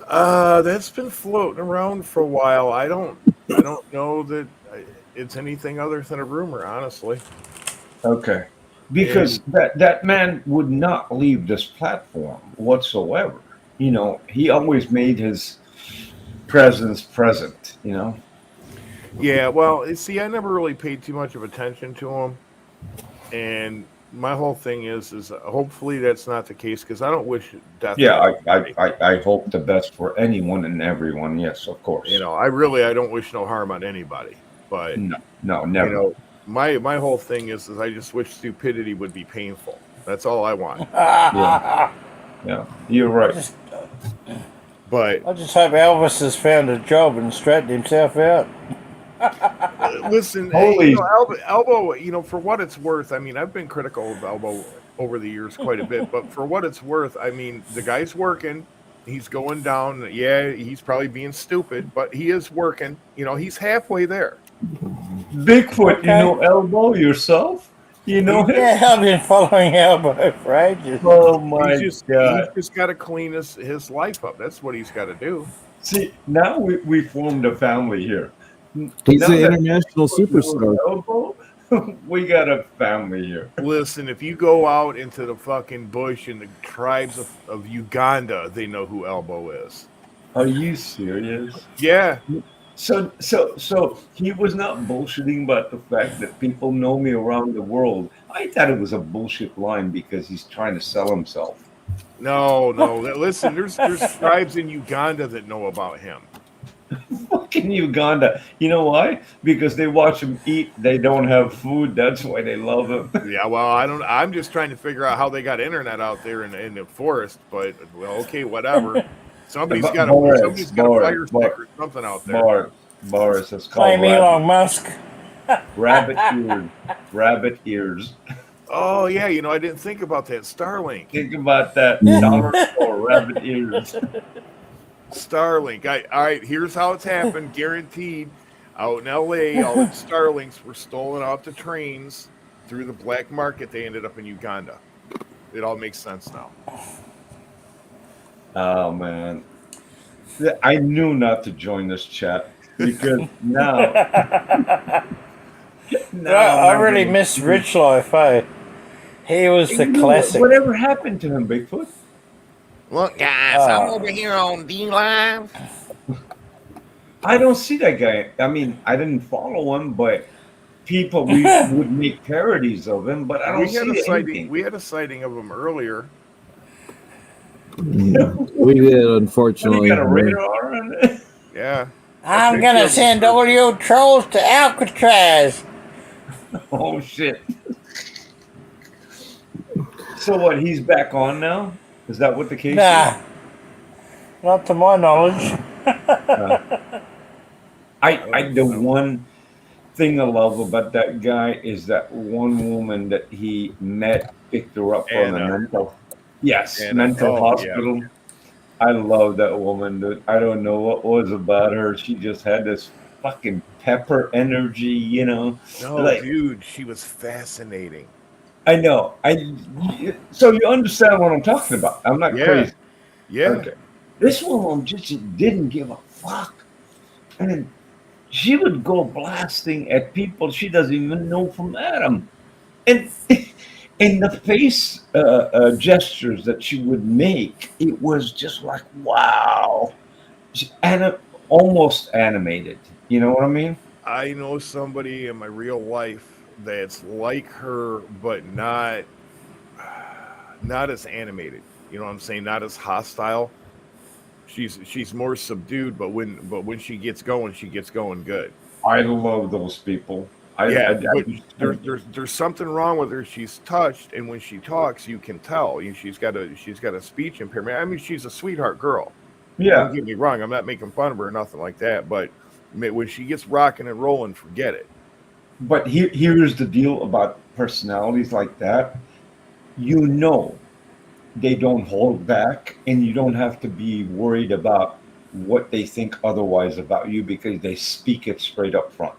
That's been floating around for a while. I don't know that it's anything other than a rumor, honestly. Okay. Because And that man would not leave this platform whatsoever. You know, he always made his presence present, you know. yeah, well, see, I never really paid too much of attention to him, and my whole thing is hopefully that's not the case because I don't wish death Yeah, on I, anybody. I, I I hope the best for anyone and everyone. Yes, of You course. know, I don't wish no harm on anybody, but No, you never. know, my whole thing is I just wish stupidity would be painful. That's all I want. Yeah, yeah. You're I right. just, But I just hope Elvis has found a job and straightened himself out. listen, Holy Elbow, for what it's worth, I mean, I've been critical of Elbow over the years quite a bit, but for what it's worth, I mean, the guy's working. He's going down. Yeah, he's probably being stupid, but he is working. He's halfway there. Bigfoot, you Okay. know Elbow yourself? You know him? Yeah, I've been following Elbow for ages. Oh my He's God. just got to clean his life up. That's what he's got to do. See, now we formed a family here. He's Now an that international superstar. Elbow, we got a family here. Listen, if you go out into the fucking bush and the tribes of Uganda, they know who Elbow is. Are you serious? Yeah. So he was not bullshitting about the fact that people know me around the world. I thought it was a bullshit line because he's trying to sell himself. No. Listen, there's tribes in Uganda that know about him. Fucking Uganda. You know why? Because they watch him eat. They don't have food. That's why they love him. Yeah, well, I'm just trying to figure out how they got internet out there in the forest, but well, okay, whatever. Somebody's got a fire stick or something out there. Boris, it's Blame called Elon Musk. rabbit ears. Rabbit ears. Oh yeah, I didn't think about that. Starlink. Think about that. Dollar store, rabbit ears. Starlink. All right, here's how it's happened, guaranteed. Out in LA, all the Starlinks were stolen off the trains through the black market. They ended up in Uganda. It all makes sense now. Oh man, I knew not to join this chat because now I I'm not really gonna miss see- Rich Life, eh? He was the You know, classic. whatever happened to him, Bigfoot? Look, guys, I'm over here on D Live. I don't see that guy. I mean, I didn't follow him, but people we would make parodies of him, but I don't We had a see sighting. anything. We had a sighting of him earlier. We did, What, unfortunately. you got a radar on it? Yeah. I'm picture gonna of him send first. all you trolls to Alcatraz. Oh shit! So what? He's back on now? Is that what the case Nah, not to my knowledge. I the one thing I love about that guy is that one woman that he met picked her up from a Anna. mental Oh, yeah. hospital. I love that woman. Dude. I don't know what was about her. She just had this fucking pepper energy, you know. No, Like dude, she was fascinating. I know. So you understand what I'm talking about. I'm not Yeah. crazy. Yeah. Okay. This woman just didn't give a fuck. And she would go blasting at people she doesn't even know from Adam. And in the face gestures that she would make, it was just like, wow. Almost animated. You know what I mean? I know somebody in my real life that's like her, but not as animated. You know what I'm saying? Not as hostile. She's more subdued, but when she gets going good. I love those people. There's something wrong with her. She's touched, and when she talks, you can tell. She's got a speech impairment. I mean, she's a sweetheart girl. Yeah. Don't get me wrong. I'm not making fun of her or nothing like that. But when she gets rocking and rolling, forget it. But here's the deal about personalities like that. You know, they don't hold back, and you don't have to be worried about what they think otherwise about you because they speak it straight up front.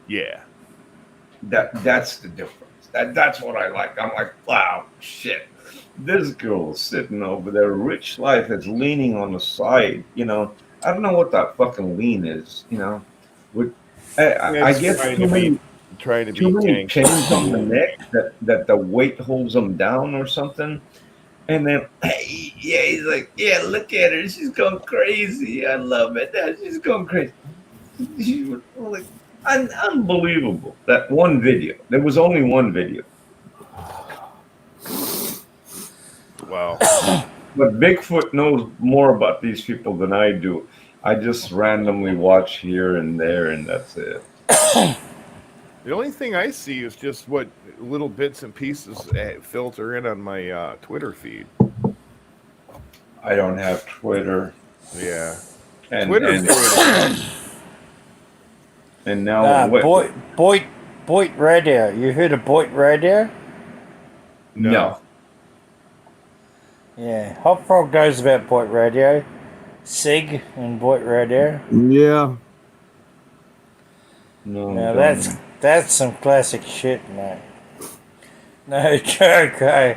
Yeah. That's the difference. That's what I like. I'm like, wow, shit. This girl is sitting over there. Rich Life is leaning on the side. You know, I don't know what that fucking lean is. You know, I guess trying to be too many tanky. chains on the neck that the weight holds them down or something. And then, hey, yeah, he's like, yeah, look at her. She's going crazy. I love it. She's going crazy. She was like, unbelievable. That one video. There was only one video. Wow. But Bigfoot knows more about these people than I do. I just randomly watch here and there, and that's it. The only thing I see is just what little bits and pieces filter in on my Twitter feed. I don't have Twitter. Yeah. And Twitter's the way to go. And now Boit Radio. You heard of Boit Radio? No. Yeah, Hot Frog knows about Boit Radio. Sig and Boit Radio. Yeah. No. Now that's some classic shit, mate. No joke, eh?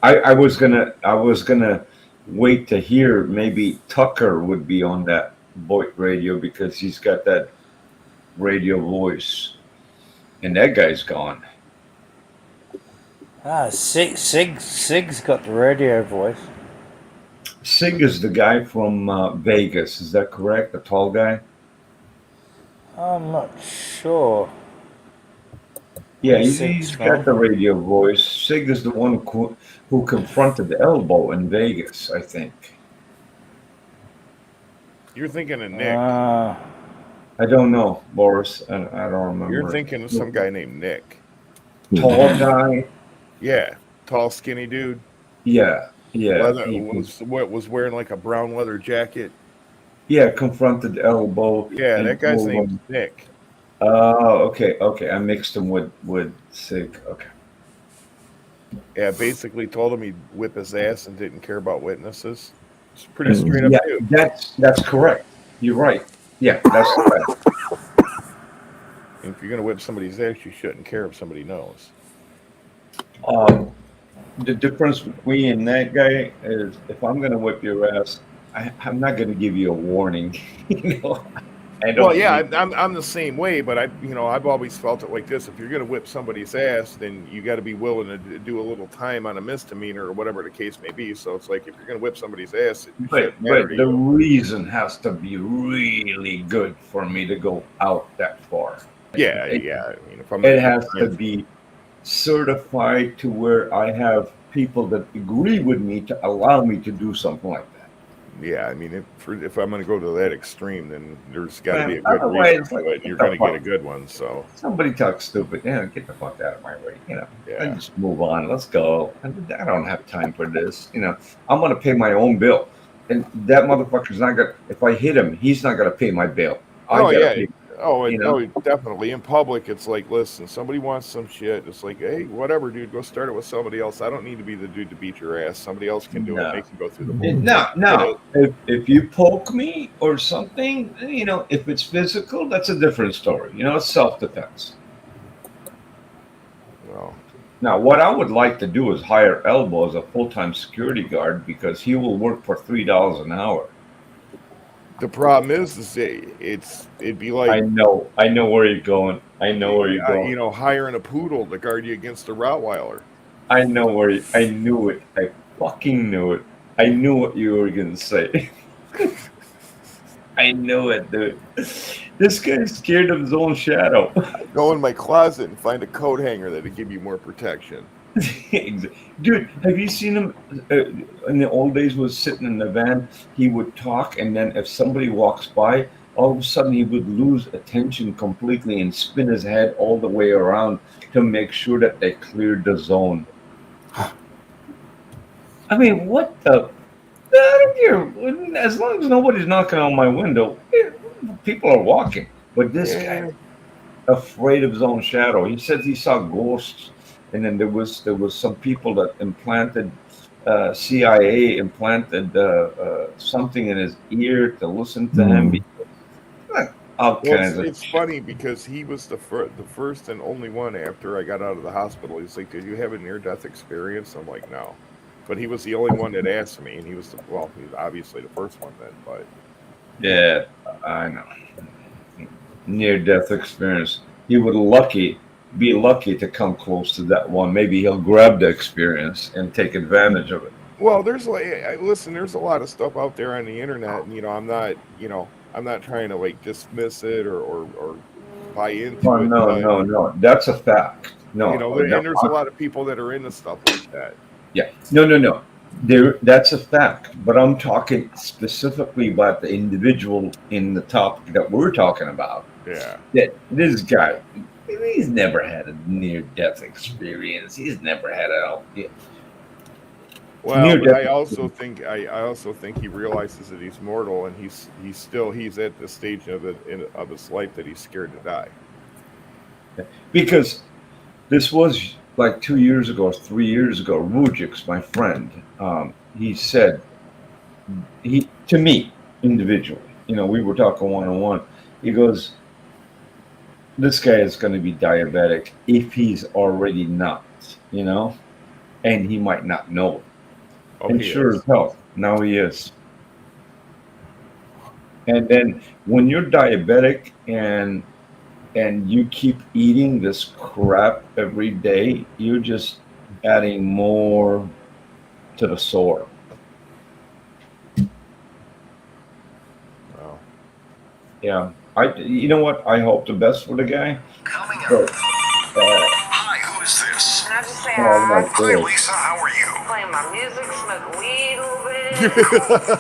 I was gonna wait to hear maybe Tucker would be on that Boit Radio because he's got that radio voice, and that guy's gone. Sig's got the radio voice. Sig is the guy from Vegas. Is that correct? The tall guy? I'm not sure. Yeah, Sig's he's got the radio voice. Sig is the one who confronted Elbow in Vegas, I think. You're thinking of Nick. I don't know, Boris. I don't remember. You're thinking of some guy named Nick. Tall guy? Yeah. Tall, skinny dude. Yeah. Was wearing like a brown leather jacket. Yeah, confronted Elbow. Yeah, that guy's named Nick. Oh, okay. I mixed him with Sig. Okay. Yeah, basically told him he'd whip his ass and didn't care about witnesses. It's pretty straight up. Yeah, that's correct. You're right. Yeah, that's the fact. And if you're going to whip somebody's ass, you shouldn't care if somebody knows. The difference between me and that guy is if I'm going to whip your ass, I'm not going to give you a warning. You know, I don't. Well, yeah, I'm the same way, but I've always felt it like this: if you're going to whip somebody's ass, then you got to be willing to do a little time on a misdemeanor or whatever the case may be. So it's like if you're going to whip somebody's ass, it shouldn't matter But to the you. reason has to be really good for me to go out that far. Yeah. I mean, if I'm It has to be certified to where I have people that agree with me to allow me to do something like that. Yeah, I mean, if I'm going to go to that extreme, then there's got to be a good Otherwise, reason to it. And you're get going the to get a fuck- good one. So Somebody talks stupid, yeah, get the fuck out of my way. You know, Yeah. I just move on. Let's go. I don't have time for this. You know, I'm gonna pay my own bill, and that motherfucker's not gonna. If I hit him, he's not gonna pay my bill. I oh gotta yeah, pay. You know? oh definitely. In public, it's like, listen, somebody wants some shit. It's like, hey, whatever, dude, go start it with somebody else. I don't need to be the dude to beat your ass. Somebody else can do it. No. They can go through the bull. No. If you poke me or something, you know, if it's physical, that's a different story. You know, it's self-defense. Well, Now, what I would like to do is hire Elbow as a full-time security guard because he will work for $3 an hour. the problem is it'd be like I know where you're going. I know where you're going. you know, hiring a poodle to guard you against a Rottweiler. I knew it. I fucking knew it. I knew what you were gonna say. I knew it, dude. This guy's scared of his own shadow. Go in my closet and find a coat hanger that'll give you more protection. Dude, have you seen him in the old days? Was sitting in the van, he would talk, and then if somebody walks by, all of a sudden he would lose attention completely and spin his head all the way around to make sure that they cleared the zone. I mean, what the? I don't care. As long as nobody's knocking on my window, people are walking. But this guy, afraid of his own shadow. He said he saw ghosts, and then there was some people that implanted CIA implanted something in his ear to listen to him. All kinds of it's funny because he was the first and only one after I got out of the hospital. He's like, "Did you have a near-death experience?" I'm like, "No," but he was the only one that asked me, and he was he's obviously the first one then. But yeah, I know. Near-death experience. He would be lucky to come close to that one. Maybe he'll grab the experience and take advantage of it. well, there's there's a lot of stuff out there on the internet, and I'm not trying to like dismiss it or buy into it. No. That's a fact. No, and there's a lot of people that are into stuff like that. Yeah, no. That's a fact. But I'm talking specifically about the individual in the topic that we're talking about. Yeah. That this guy, he's never had a near-death experience. He's never had a. Well, but I also think he realizes that he's mortal, and he's at the stage of his life that he's scared to die. Because this was like 2 years ago or 3 years ago. Rujix, my friend, he said to me individually. We were talking one-on-one. He goes, "This guy is going to be diabetic if he's already not, and he might not know it." Oh, and sure as hell, now he is. And then when you're diabetic and you keep eating this crap every day, you're just adding more to the sore. Wow. Yeah. You know what? I hope the best for the guy. Coming up. But, Hi, who is this? Can I just say like Hi, this. Lisa. How are you? Playing my music, smoking weed a little bit,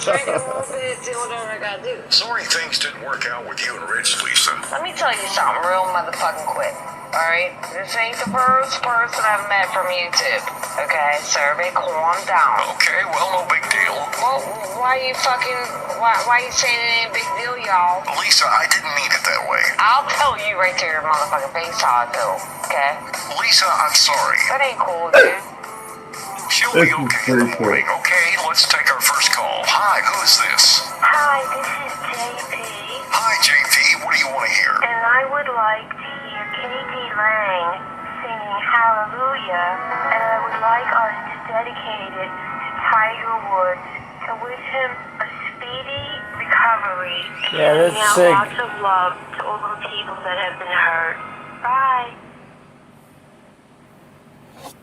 drinking a little bit, doing whatever I gotta do. Sorry things didn't work out with you and Rich, Lisa. Let me tell you something real motherfucking quick. Alright? This ain't the first person I've met from YouTube. Okay? So everybody calm down. Okay, well, no big deal. Well, why you saying it ain't a big deal, y'all? Lisa, I didn't mean it that way. I'll tell you right to your motherfucking face how I feel. Okay? Lisa, I'm sorry. That ain't cool, dude. She'll be okay in the morning. Okay, let's take our first call. Hi, who is this? Hi, this is JP. Hi, JP. morning singing Hallelujah, and I would like us to dedicate it to Tiger Woods and wish him a speedy recovery. And Yeah, that's sending out sick. lots of love to all the people that have been hurt. Bye.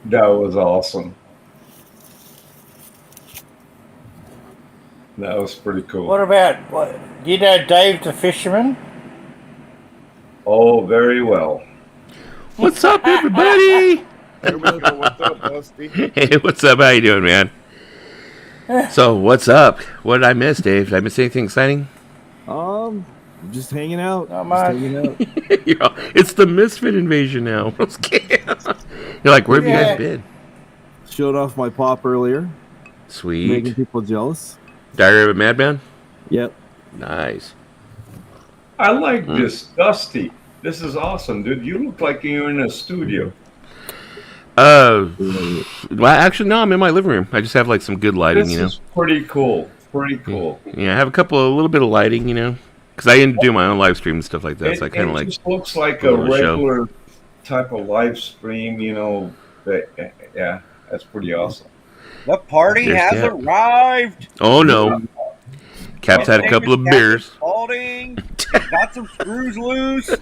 That was awesome. That was pretty cool. What about, do you know Dave the Fisherman? Oh, very well. What's up, everybody? There we go. What's up, Dusty? Hey, what's up? How you doing, man? So, what's up? What did I miss, Dave? Did I miss anything exciting? Just hanging out. Not Just much. hanging out. It's the Misfit invasion now. You're like, where have you Yeah. guys been? Showed off my pop earlier, making Sweet. people jealous. Diary of a Madman? Yep. Nice. I like this, Dusty. This is awesome, dude. You look like you're in a studio. Well, actually, no, I'm in my living room. I just have like some good lighting, This you know. is pretty cool. Pretty cool. Yeah, I have a little bit of lighting, you know, because I didn't do my own live stream and stuff like that. So I kind of it like, just looks like a a little show. regular type of live stream, you know. Yeah, that's pretty awesome. The party There's has Cap. arrived. oh no, Cap's had a couple of beers. Spalding. Got some screws loose.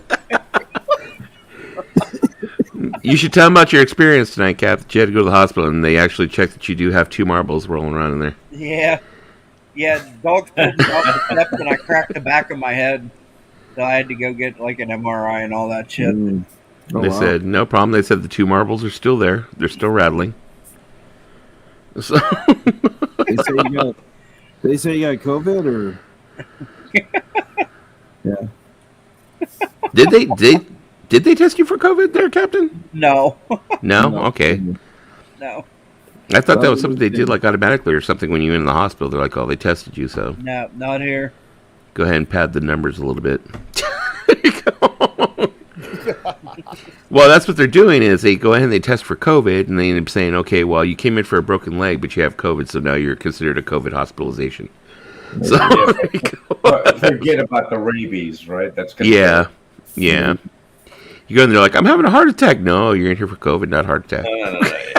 You should tell them about your experience tonight, Cap. That you had to go to the hospital and they actually checked that you do have 2 marbles rolling around in there. Yeah. Dogs pulled me off the steps and I cracked the back of my head. So I had to go get like an MRI and all that shit. Mm. Oh, They wow. said no problem. They said the 2 marbles are still there. They're still rattling. So They say you got COVID, or yeah. did they test you for COVID there, Captain? No. No? No. Okay. No. I thought that was something they did like automatically or something when you went in the hospital. They're like, oh, they tested you, so No, not here. go ahead and pad the numbers a little bit. There you go. Well, that's what they're doing is they go ahead and they test for COVID, and they end up saying, okay, well, you came in for a broken leg, but you have COVID, so now you're considered a COVID hospitalization. So, there you go. But forget about the rabies, right? That's gonna Yeah. You go in there like, I'm having a heart attack. No, you're in here for COVID, not heart attack.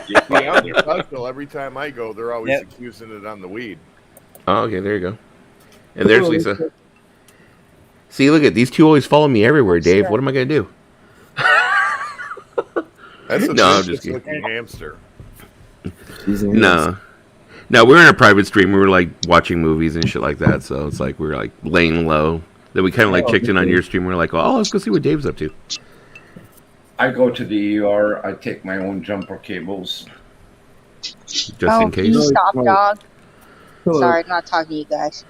Yeah, I'm in hospital. Every time I go, they're always Yep. accusing it on the weed. Oh, okay, there you go. And there's Lisa. See, look at these two always follow me everywhere, Dave. What am I going to do? That's a No, I'm just vicious kidding. looking hamster. No. No, we're in a private stream. We were like watching movies and shit like that. So it's like we were like laying low. Then we kind of like checked in on your stream. We are like, oh, let's go see what Dave's up to. I go to the ER. I take my own jumper cables. Just oh, in case. you stop, dog. Hello. Sorry, I'm not talking to you guys.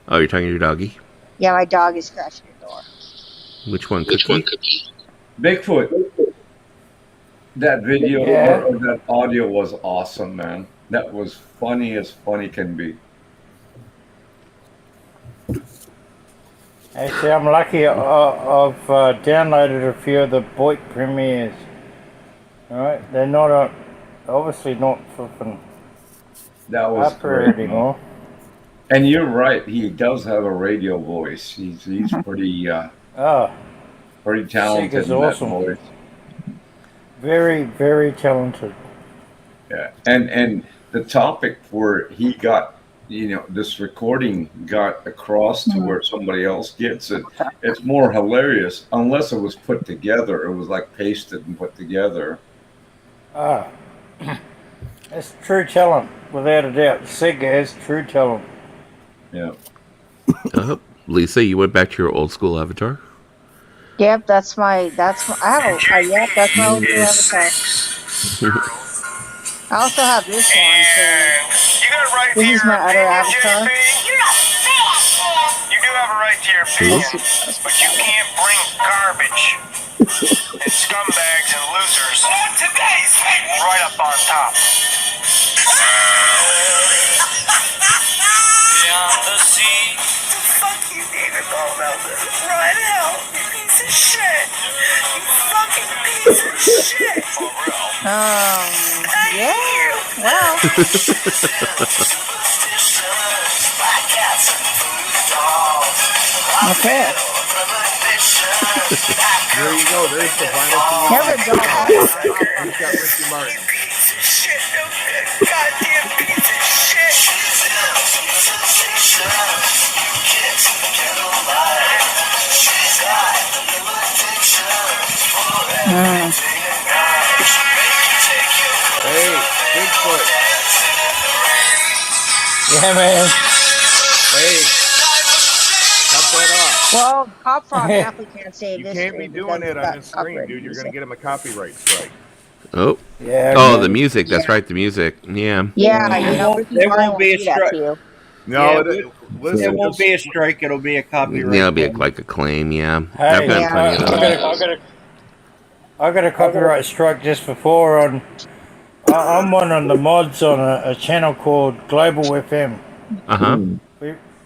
Oh, you're talking to your doggy? Yeah, my dog is scratching your door. Which one? Cookie? Bigfoot. That video Yeah. or that audio was awesome, man. That was funny as funny can be. Actually, I'm lucky. I've downloaded a few of the Boit premieres. Alright, they're not obviously not flipping That was up there great, man. anymore. And you're right. He does have a radio voice. He's pretty Oh, pretty talented. is in that awesome. voice. very, very talented. Yeah, and the topic where he got, this recording got across to where somebody else gets it, it's more hilarious unless it was put together. It was like pasted and put together. Ah, it's true talent, without a doubt. Sega has true talent. Yeah. Lisa, you went back to your old school avatar? Yep, that's my old new avatar. I also have this one, too. You got a right This to is your my other opinion, avatar. JP. You're not fast. You do have a right to your opinion, but you can't bring garbage and scumbags and losers on today's right up on top. Beyond the sea. Fuck you, David Ballmelder. Right out, you piece of shit. You fucking piece of shit. For real. Yeah, well. Okay. There you go. There's the vinyl Never community. go. We've got Ricky Martin. Goddamn piece of shit. Hey, Bigfoot. Yeah, man. Hey, cut that off. Well, Hop Frog definitely can't save You this. can't be stream doing because it it's on got this stream, copyright dude. You're going to music. get him a copyright strike. Oh. Yeah. Oh, man. the music. That's right, the music. Yeah. Yeah, you know, Ricky There Martin won't be a do that strike. to you. No, Yeah, listen. It won't be a strike. It'll be a copyright. It'll be claim. like a claim, yeah. Hey, I've gotten yeah. plenty of those. I got a copyright strike just before on. I'm on the mods on a channel called Global FM. Uh-huh.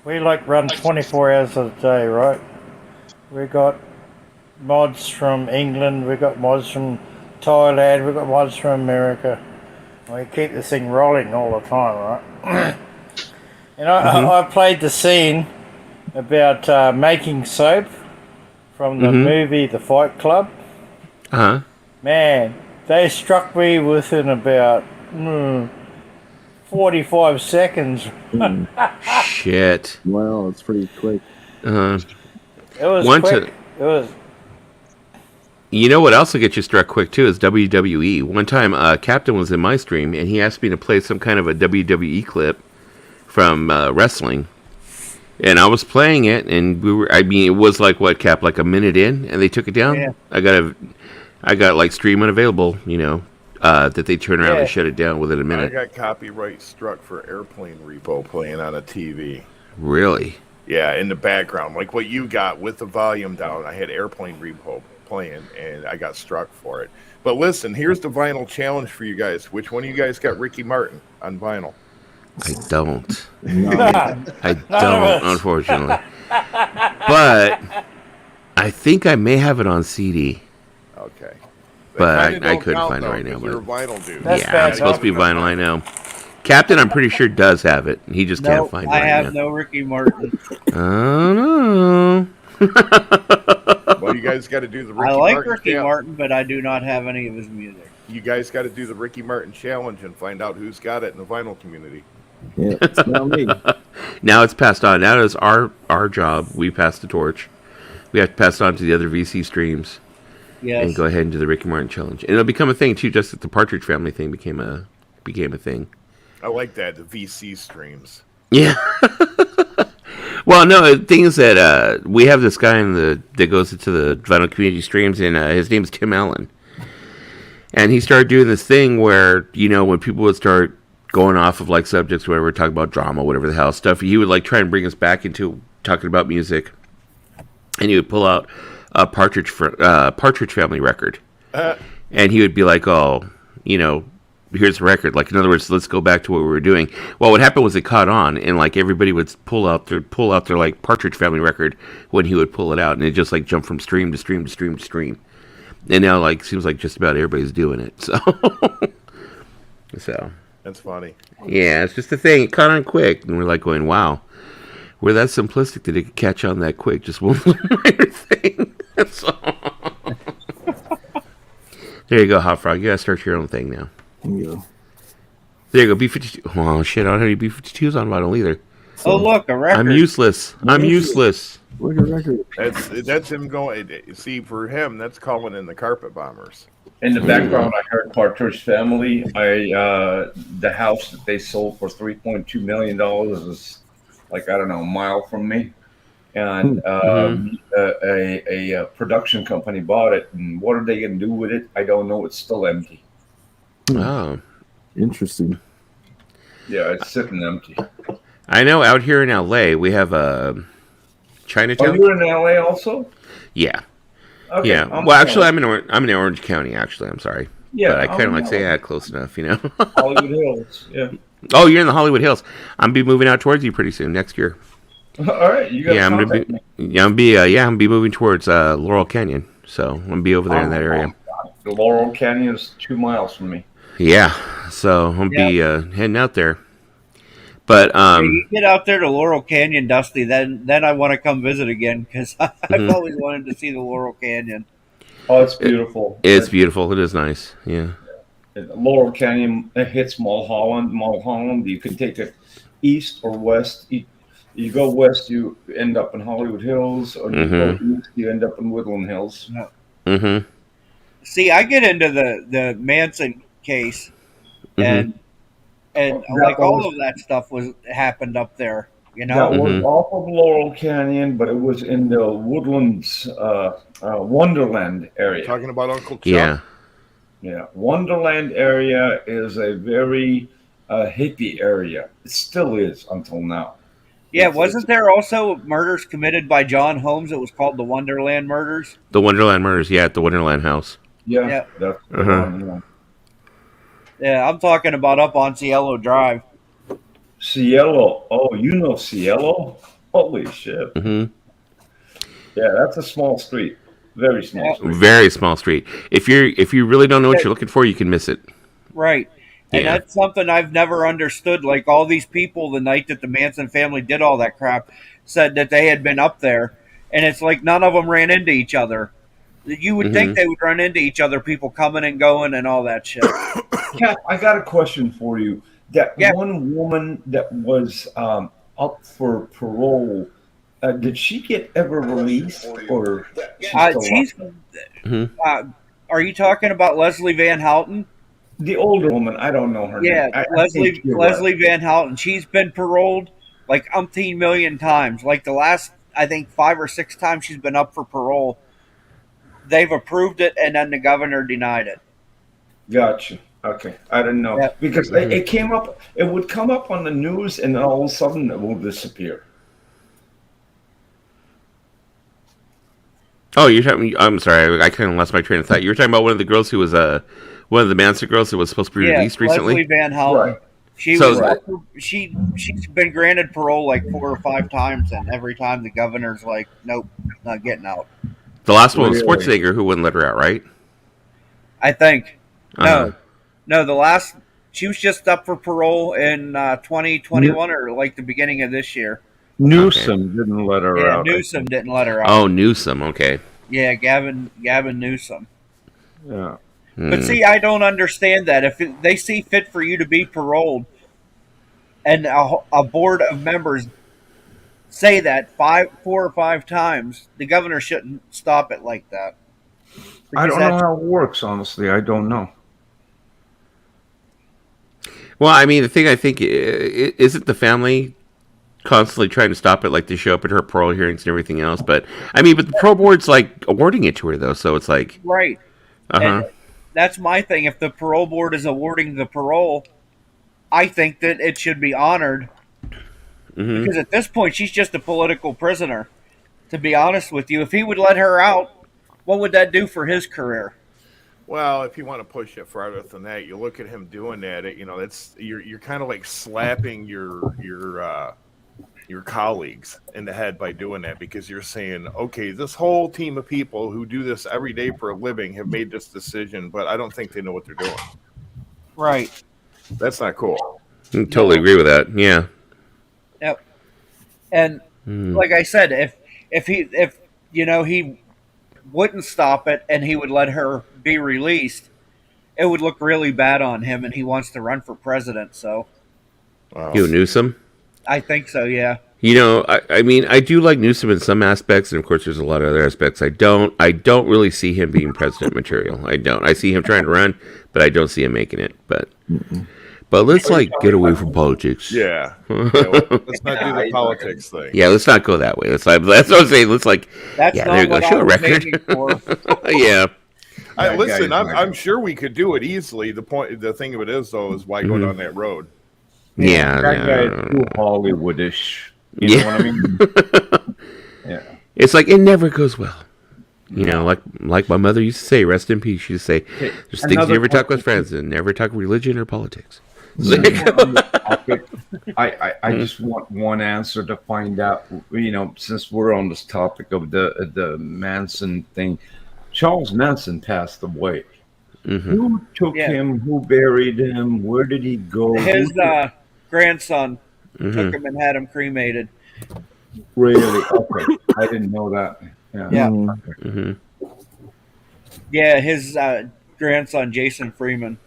We like run 24 hours a day, right? We got mods from England, we got mods from Thailand, we got mods from America. We keep this thing rolling all the time, right? And I played the scene about making soap from the movie The Fight Club. Uh-huh. Man, they struck me within about 45 seconds. Shit. Wow, it's pretty quick. Uh-huh. It was One quick. to- It was. You know what else will get you struck quick, too, is WWE. One time, Captain was in my stream, and he asked me to play some kind of a WWE clip from wrestling. And I was playing it, and it was like, what, Cap, like a minute in, and they took it down? Yeah. I got like stream unavailable, that they turn around and shut it down within a I minute. got copyright struck for Airplane Repo playing on a TV. Really? Yeah, in the background, like what you got with the volume down. I had Airplane Repo playing, and I got struck for it. But listen, here's the vinyl challenge for you guys. Which one of you guys got Ricky Martin on vinyl? I don't. None I of don't, us. unfortunately. But I think I may have it on CD. Okay. But kinda I don't couldn't count, find it though, right now, 'cause You're a but- vinyl dude. That's Yeah, bad it's supposed to be enough. vinyl, I know. Captain, I'm pretty sure, does have it. He just No, can't find it I right have now. no Ricky Martin. Oh, no. Well, you guys got to do the Ricky I like Martin Ricky challenge. Martin, but I do not have any of his music. You guys got to do the Ricky Martin challenge and find out who's got it in the vinyl community. Yeah, it's not me. Now it's passed on. Now it's our job. We pass the torch. We have to pass it on to the other VC streams Yes. and go ahead and do the Ricky Martin challenge. And it'll become a thing, too, just that the Partridge Family thing became a thing. I like that, the VC streams. Yeah. Well, no, the thing is that we have this guy that goes into the vinyl community streams, and his name's Tim Allen. And he started doing this thing where, when people would start going off of like subjects, whatever, talking about drama, whatever the hell stuff, he would like try and bring us back into talking about music. And he would pull out a Partridge Family record. And he would be like, oh, here's the record. Like, in other words, let's go back to what we were doing. Well, what happened was it caught on, and like everybody would pull out their like Partridge Family record when he would pull it out, and it just like jumped from stream to stream to stream to stream. And now, like, seems like just about everybody's doing it. So That's funny. yeah, it's just a thing. It caught on quick, and we're like going, wow, we're that simplistic that it could catch on that quick. Just one minor thing. So there you go, Hot Frog. You gotta start your own thing now. Yeah. There you go, B-52. Oh, shit, I don't have any B-52s on vinyl either. Oh, look, a record. I'm useless. I'm useless. Look at record. That's him going. See, for him, that's calling in the Carpet Bombers. In the background, I heard Partridge Family. The house that they sold for $3.2 million is like, I don't know, a mile from me. And a production company bought it. And what are they going to do with it? I don't know. It's still empty. Oh. Interesting. Yeah, it's sitting empty. I know out here in LA, we have Are Chinatown. you in LA also? Yeah. Okay, Yeah. I'm Well, actually, sorry. I'm in Orange County, actually. I'm sorry. Yeah, But I kind of I'm like in say, LA. yeah, close enough, Hollywood Hills. Yeah. Oh, you're in the Hollywood Hills. I'm be moving out towards you pretty soon, next year. All right, you got Yeah, I'm gonna contact be. me. Yeah, I'm be moving towards Laurel Canyon. So I'm gonna be over there in that area. The Laurel Canyon is 2 miles from me. Yeah. So I'm be heading out there. But You get out there to Laurel Canyon, Dusty, then I want to come visit again because I've always wanted to see the Laurel Canyon. Oh, it's beautiful. it's beautiful. It is nice. Yeah. Laurel Canyon hits Mulholland. Mulholland, you can take it east or west. You go west, you end up in Hollywood Hills, or you go east, you end up in Woodland Hills. Mm-hmm. See, I get into the Manson case, and like all of that stuff happened up there. You That know, was off of Laurel Canyon, but it was in the Woodlands, Wonderland area. Talking about Uncle Chuck. Yeah. Yeah, Wonderland area is a very hippie area. It still is until now. yeah. Wasn't there also murders committed by John Holmes? It was called the Wonderland murders. The Wonderland Murders. Yeah, at the Wonderland House. Yeah, that's the one. Yeah, I'm talking about up on Cielo Drive. Cielo. Oh, you know Cielo? Holy shit. Mm-hmm. Yeah, that's a small street. Very small street. Very small street. If you really don't know what you're looking for, you can miss it. Right. And Yeah. that's something I've never understood. Like all these people, the night that the Manson family did all that crap, said that they had been up there, and it's like none of them ran into each other. You would think they would run into each other, people coming and going and all that shit. Kat, I got a question for you. That one woman that was up for parole, did she get ever released, or she's. Are you talking about Leslie Van Houten? The older woman? I don't know her name. Yeah, Leslie Van Houten. She's been paroled like umpteen million times. Like the last, I think 5 or 6 times she's been up for parole, they've approved it, and then the governor denied it. Gotcha. Okay, I didn't know because it came up. It would come up on the news, and then all of a sudden it will disappear. Oh, you're talking. I'm sorry, I kind of lost my train of thought. You were talking about one of the girls who was one of the Manson girls that was supposed to be released recently. Leslie Van Houten. Right. She's been granted parole like 4 or 5 times, and every time the governor's like, "Nope, not getting out." The last one was Schwarzenegger who wouldn't let her out, right? I think. No, the last she was just up for parole in 2021 or like the beginning of this year. Newsom didn't let her out. Newsom didn't let her out. Oh, Newsom. Okay. Yeah, Gavin Newsom. Yeah. But see, I don't understand that. If they see fit for you to be paroled, and a board of members say that 4 or 5 times, the governor shouldn't stop it like that. I don't know how it works, honestly. I don't know. Well, I mean, the thing I think isn't the family constantly trying to stop it, like they show up at her parole hearings and everything else. But I mean, but the parole board's like awarding it to her though, so it's like right. And that's my thing. If the parole board is awarding the parole, I think that it should be honored because at this point she's just a political prisoner. To be honest with you, if he would let her out, what would that do for his career? Well, if you want to push it farther than that, you look at him doing that. That's you're kind of like slapping your colleagues in the head by doing that, because you're saying, okay, this whole team of people who do this every day for a living have made this decision, but I don't think they know what they're doing. Right. That's not cool. I totally agree with that. Yeah. Yep. And like I said, if he wouldn't stop it and he would let her be released, it would look really bad on him, and he wants to run for president. So, You Newsom? I think so. Yeah. You know, I mean, I do like Newsom in some aspects, and of course, there's a lot of other aspects I don't really see him being president material. I don't. I see him trying to run, but I don't see him making it. But let's get away from politics. Yeah. Let's not do the politics thing. Yeah, let's not go that way. That's what I'm saying. Let's That's there you go. Show a record. Yeah. Listen, I'm sure we could do it easily. The thing of it is, though, is why go down that road? Yeah. That guy is too Hollywoodish. You know what I mean? Yeah. It's like it never goes well. You know, like my mother used to say, rest in peace. She used to say, there's things you never talk with friends and never talk religion or politics. I just want one answer to find out, since we're on this topic of the Manson thing. Charles Manson passed away. Who took him? Who buried him? Where did he go? His grandson took him and had him cremated. Really? Okay. I didn't know that. Yeah. Mm. Yeah, his grandson, Jason Freeman.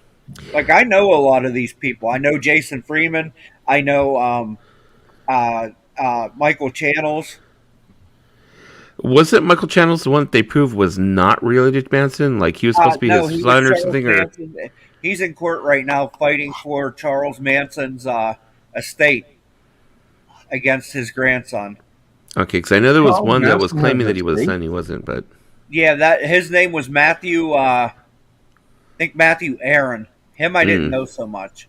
Like, I know a lot of these people. I know Jason Freeman. I know Michael Channels. Was it Michael Channels the one that they proved was not related to Manson? Like he was supposed to be No, his he son was or Charles something? Or Manson. He's in court right now fighting for Charles Manson's estate against his grandson. okay, because I know there was Charles one that was Manson claiming has that he was a his son. He wasn't, but Yeah, that his name was Matthew. I think Matthew Aaron. Him, I didn't know so much.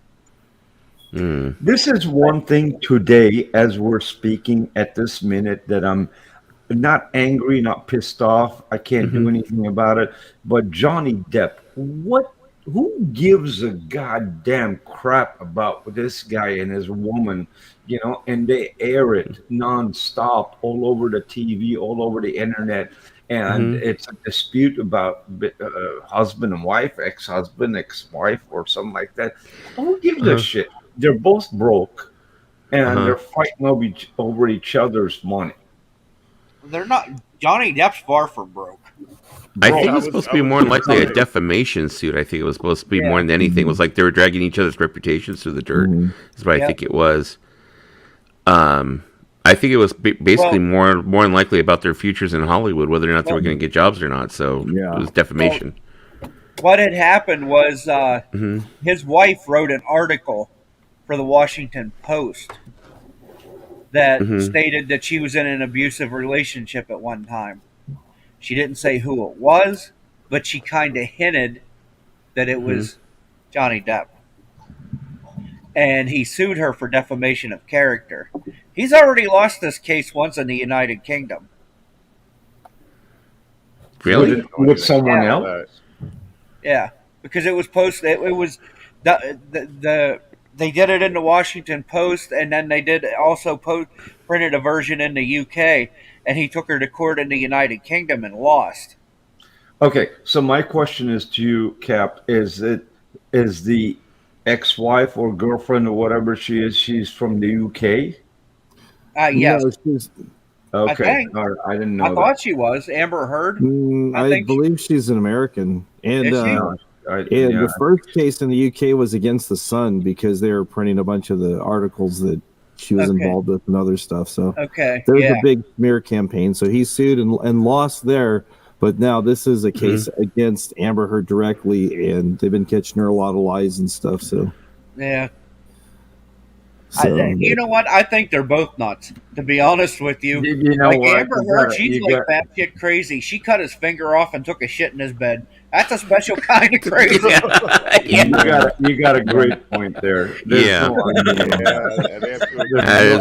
This is one thing today, as we're speaking at this minute, that I'm not angry, not pissed off. I can't do anything about it. But Johnny Depp, who gives a goddamn crap about this guy and his woman, and they air it nonstop all over the TV, all over the internet. And it's a dispute about husband and wife, ex-husband, ex-wife, or something like that. Who gives a shit? They're both broke, and they're fighting over each other's money. They're not. Johnny Depp's far from broke. I think it was supposed to be more than likely a defamation suit. I think it was supposed to be more than anything. It was like they were dragging each other's reputations through the dirt. That's what I think it was. I think it was basically more than likely about their futures in Hollywood, whether or not they were going to get jobs or not. So it was defamation. What had happened was his wife wrote an article for the Washington Post that stated that she was in an abusive relationship at one time. She didn't say who it was, but she kind of hinted that it was Johnny Depp. And he sued her for defamation of character. He's already lost this case once in the United Kingdom. Really? With someone else? Yeah, because it was posted. It was they did it in the Washington Post, and then they did also printed a version in the UK, and he took her to court in the United Kingdom and lost. Okay, so my question is to you, Cap: is the ex-wife or girlfriend or whatever she is? She's from the UK. Yes. No, Okay, I didn't know. I thought she was Amber Heard. I believe she's an American, and the first case in the UK was against the Sun because they were printing a bunch of the articles that she was involved with and other stuff. So there's a big smear campaign. So he sued and lost there, but now this is a case against Amber Heard directly, and they've been catching her a lot of lies and stuff. So yeah. So, you know what? I think they're both nuts. To be honest with you, you know like what? Amber Heard, she's like batshit crazy. She cut his finger off and took a shit in his bed. That's a special kind of crazy. You got a great point there. That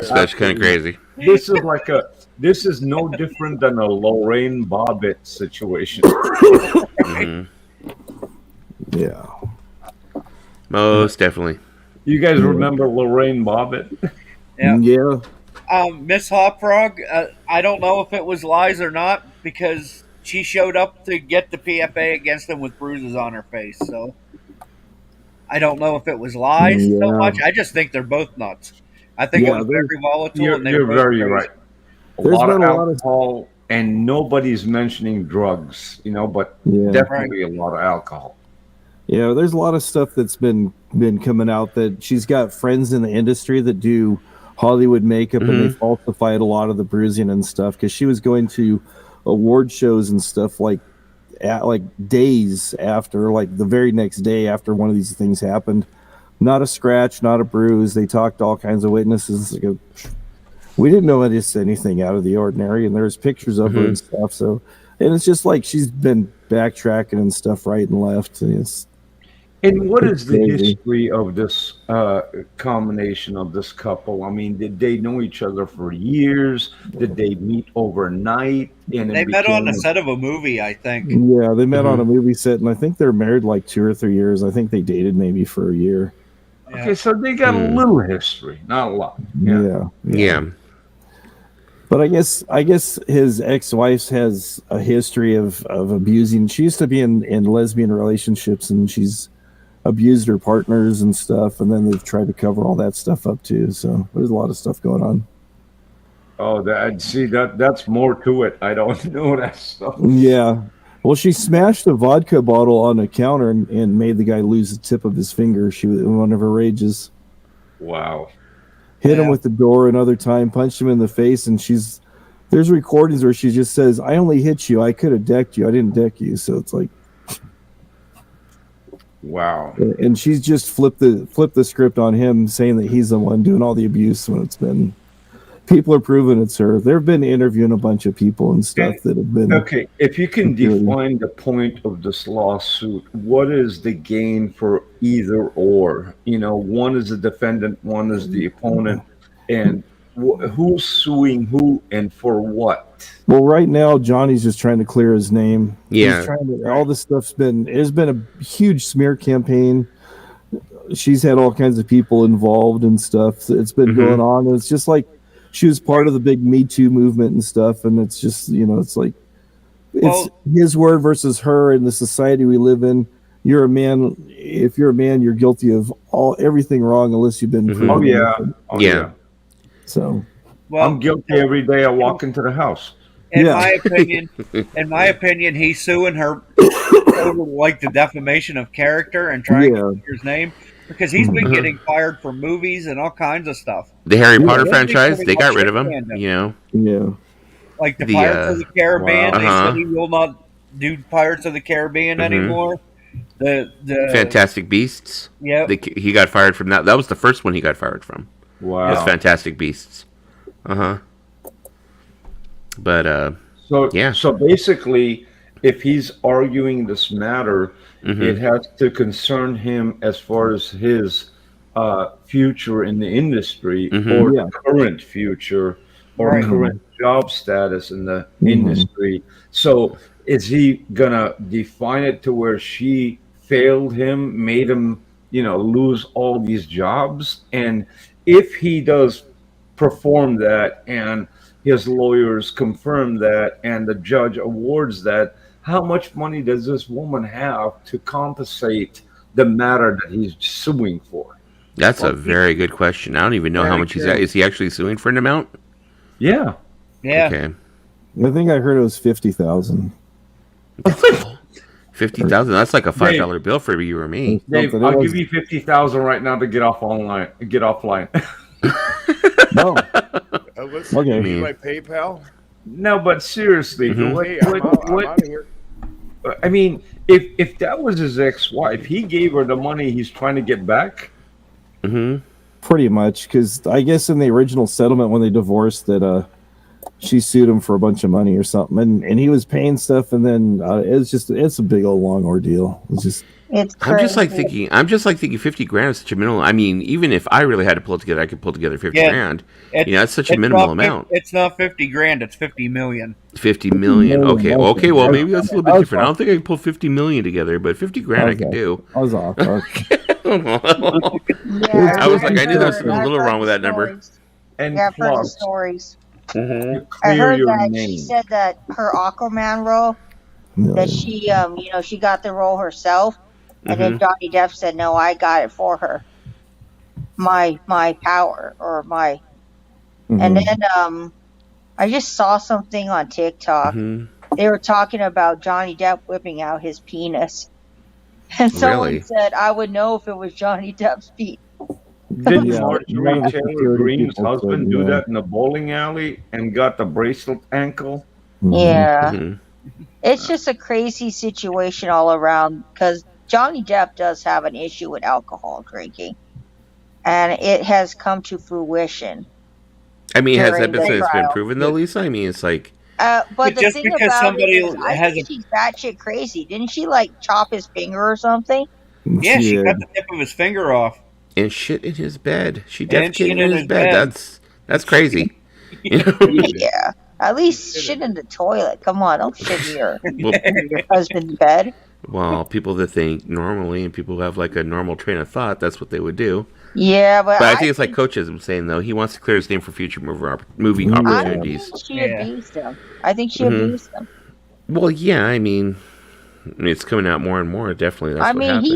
is special kind of crazy. This is no different than a Lorraine Bobbitt situation. Yeah, most definitely. You guys remember Lorraine Bobbitt? Yeah. Miss Hopfrog, I don't know if it was lies or not because she showed up to get the PFA against him with bruises on her face. So I don't know if it was lies so much. I just think they're both nuts. I think it was very volatile. You're very right. A lot of alcohol, and nobody's mentioning drugs, but definitely a lot of alcohol. Yeah, there's a lot of stuff that's been coming out that she's got friends in the industry that do Hollywood makeup and they falsified a lot of the bruising and stuff because she was going to award shows and stuff like days after, like the very next day after one of these things happened. Not a scratch, not a bruise. They talked to all kinds of witnesses. We didn't know anything out of the ordinary, and there's pictures of her and stuff. So, and it's just like she's been backtracking and stuff right and left. And what is the history of this combination of this couple? I mean, did they know each other for years? Did they meet overnight? And they met on the set of a movie, I think. Yeah, they met on a movie set, and I think they're married like 2 or 3 years. I think they dated maybe for a year. Yeah. Okay, so they got a little history, not a lot. Yeah. But I guess his ex-wife has a history of abusing. She used to be in lesbian relationships, and she's abused her partners and stuff, and then they've tried to cover all that stuff up too. So there's a lot of stuff going on. Oh, that's more to it. I don't know that stuff. Yeah. Well, she smashed a vodka bottle on a counter and made the guy lose the tip of his finger. She was in one of her rages. Wow. Hit him with the door another time, punched him in the face, and there's recordings where she just says, "I only hit you. I could have decked you. I didn't deck you." So it's like, wow. And she's just flipped the script on him, saying that he's the one doing all the abuse when it's been. People are proving it's her. They've been interviewing a bunch of people and stuff that have been. Okay, if you can define the point of this lawsuit, what is the gain for either or? One is the defendant, one is the opponent, and who's suing who and for what? Well, right now Johnny's just trying to clear his name. Yeah. He's trying to, all this stuff's there's been a huge smear campaign. She's had all kinds of people involved and stuff. It's been going on. And it's just like she was part of the big Me Too movement and stuff. And it's just, it's like, it's his word versus her in the society we live in. You're a man. If you're a man, you're guilty of everything wrong unless you've been proven. Oh, yeah. Yeah. So I'm guilty every day I walk into the house. In my opinion, he's suing her over like the defamation of character and trying to clear his name, because he's been getting fired from movies and all kinds of stuff. The Harry Potter franchise, they got rid of him. Yeah. Like the Pirates of the Caribbean, they said he will not do Pirates of the Caribbean anymore. The Fantastic Beasts. Yeah. He got fired from that. That was the first one he got fired from. Wow. It's Fantastic Beasts. But So basically, if he's arguing this matter, it has to concern him as far as his future in the industry, or current future, or current job status in the industry. So is he gonna define it to where she failed him, made him, lose all these jobs? And if he does perform that and his lawyers confirm that and the judge awards that, how much money does this woman have to compensate the matter that he's suing for? That's a very good question. I don't even know how much is he actually suing for an amount? Yeah. Okay. I think I heard it was 50,000. 50,000. That's like a $5 bill for you or me. Dave, I'll give you 50,000 right now to get offline. No. Listen, Okay. you need my PayPal? No, but seriously, I'm out of here. I mean, if that was his ex-wife, he gave her the money he's trying to get back. Pretty much, because I guess in the original settlement when they divorced, that she sued him for a bunch of money or something, and he was paying stuff, and then it's a big old long ordeal. It's I'm just like crazy. thinking 50 grand is such a minimal. I mean, even if I really had to pull it together, I could pull together 50 grand. It's such a minimal amount. It's not 50 grand. It's 50 million. 50 million. Okay. Well, maybe that's a little bit different. I don't think I can pull 50 million together, but 50 grand I can do. I was off. I was like, I knew there was something a little wrong with that number. And I've heard the plus, stories. you I clear heard your that name. she said that her Aquaman role, that she, she got the role herself, and then Johnny Depp said, "No, I got it for her. My power or my." And then I just saw something on TikTok. They were talking about Johnny Depp whipping out his penis, and someone said, "I would know if it was Johnny Depp's penis." Didn't Marjorie Taylor Greene's husband do that in the bowling alley and got the bracelet ankle? Yeah. It's just a crazy situation all around, because Johnny Depp does have an issue with alcohol drinking, and it has come to fruition. I mean, has during the evidence been trial. proven though, Lisa? I mean, it's like. But the just thing because about somebody it is, I think she's batshit crazy. Didn't she chop his finger or something? Yeah, she cut the tip of his finger off. And shit in his bed. She And defecated shit in his bed. That's crazy. Yeah. At least shit in the toilet. Come on, don't shit in your husband's bed. Well, people that think normally and people who have a normal train of thought, that's what they would do. Yeah, but I think it's like Coach is saying, though. He wants to clear his name for future movie opportunities. I think she abused him. I think she abused him. Well, yeah, I mean, I mean, it's coming out more and more. Definitely, that's I what mean, happened.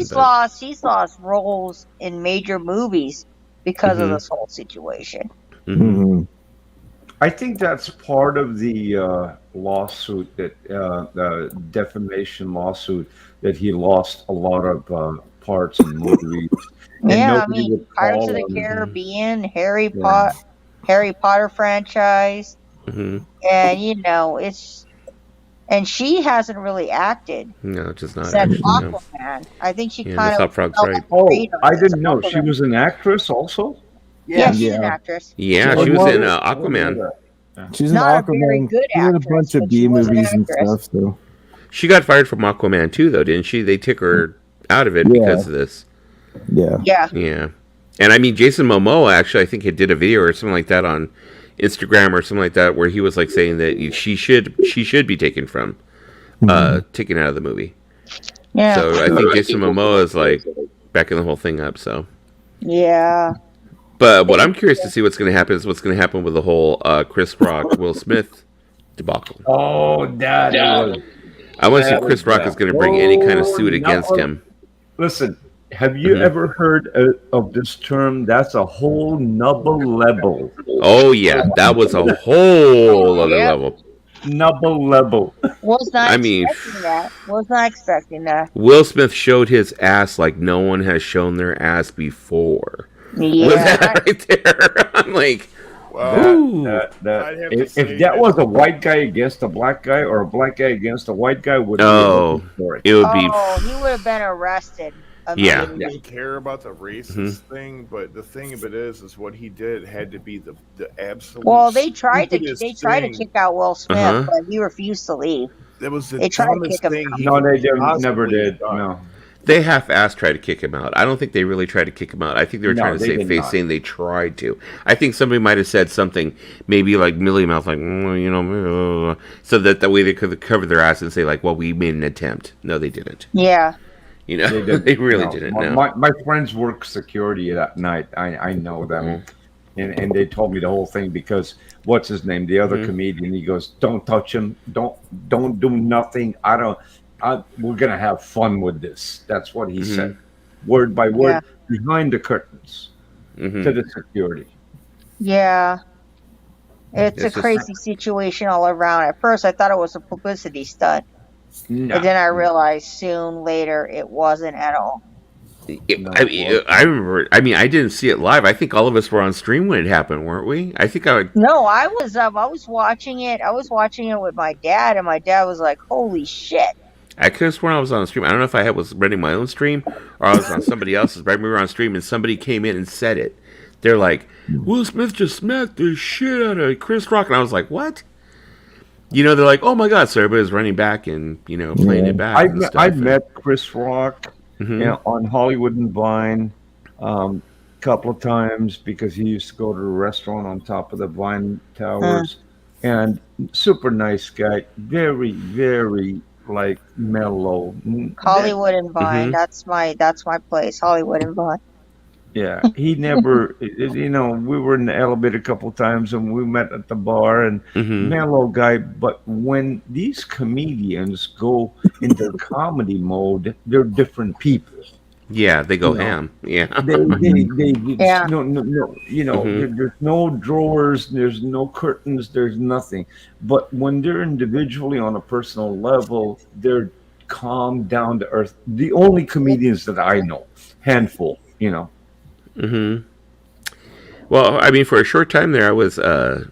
he's lost roles in major movies because of this whole situation. I think that's part of the lawsuit, that the defamation lawsuit, that he lost a lot of parts in movies. And Yeah, I nobody mean, would Pirates of call the him. Caribbean, Harry Potter franchise, and and she hasn't really acted No, just not except actually. No. Aquaman. I think she Yeah, kind the of Top Frog's fell right. off the Oh, radar I since didn't know she Aquaman. was an actress also. Yeah, she's Yeah. an actress. Yeah, Oh, she was in well, I didn't know Aquaman. that. She's an Not a very Aquaman. good She did a actress, bunch of but she B was an movies and actress. stuff. So She got fired from Aquaman too, though, didn't she? They took her out of it Yeah. because of this. yeah, Yeah. Yeah, and I mean, Jason Momoa actually, I think, he did a video or something like that on Instagram or something like that, where he was like saying that she should be taken from, taken out of the movie. Yeah. So I think Jason Momoa is like backing the whole thing up. So, Yeah. but what I'm curious to see what's going to happen is what's going to happen with the whole Chris Rock Will Smith debacle. Oh, that was. I want to see if That Chris was Rock is going to bring any kind of Oh, suit no. against him. Listen, have you ever heard of this term? That's a whole nubble level. Oh yeah, that was a whole other Yeah. level. Nubble level. Was not I mean, expecting that. Was not expecting that. Will Smith showed his ass like no one has shown their ass before. Was Yeah. that right there? I'm like, Well, ooh. I'd have to If say that was a white guy against a black guy, or a black guy against a white guy, would be a Oh, different story. it would be. Oh, he would have been arrested. Yeah. I didn't care about the racist thing, but the thing of it is what he did had to be the absolute. Well, they tried to stupidest kick out Will Smith, Uh-huh. but he refused to leave. That was the they tried to dumbest kick him thing. out. he No, they could never possibly did. have done. No. They half-assed tried to kick him out. I don't think they really tried to kick him out. I think they were No, trying to they save did face, not. saying they tried to. I think somebody might have said something, maybe like Millie Mouth, like so that way they could cover their ass and say like, "Well, we made an attempt." No, they didn't. Yeah. You know, They didn't. they really No. didn't. My, No. my friends work security that night. I know them. And they told me the whole thing because what's his name? The other comedian, he goes, "Don't touch him. Don't do nothing. We're gonna have fun with this." That's what he said, word by word, behind the curtains to the security. Yeah. It's a It's just- crazy situation all around. At first, I thought it was a publicity stunt. No. And then I realized soon later it wasn't at all. I remember. I mean, I didn't see it live. I think all of us were on stream when it happened, weren't we? I think I would. No, I was watching it. I was watching it with my dad, and my dad was like, "Holy shit!" I could have sworn I was on stream. I don't know if I was running my own stream or I was on somebody else's. But we were on stream and somebody came in and said it. They're like, "Will Smith just smacked the shit out of Chris Rock," and I was like, "What?" You know, they're like, "Oh my god!" So everybody's running back and playing it back. I've met Chris Rock on Hollywood and Vine a couple of times because he used to go to a restaurant on top of the Vine Towers, and super nice guy, very, very like mellow. Hollywood and Vine. That's my place. Hollywood and Vine. Yeah, he never, we were in the elevator a couple of times and we met at the bar and mellow guy. But when these comedians go into comedy mode, they're different people. Yeah, they go ham. Yeah. They Yeah. No, there's no drawers, there's no curtains, there's nothing. But when they're individually on a personal level, they're calm, down to earth. The only comedians that I know, handful, Well, I mean, for a short time there, I was, I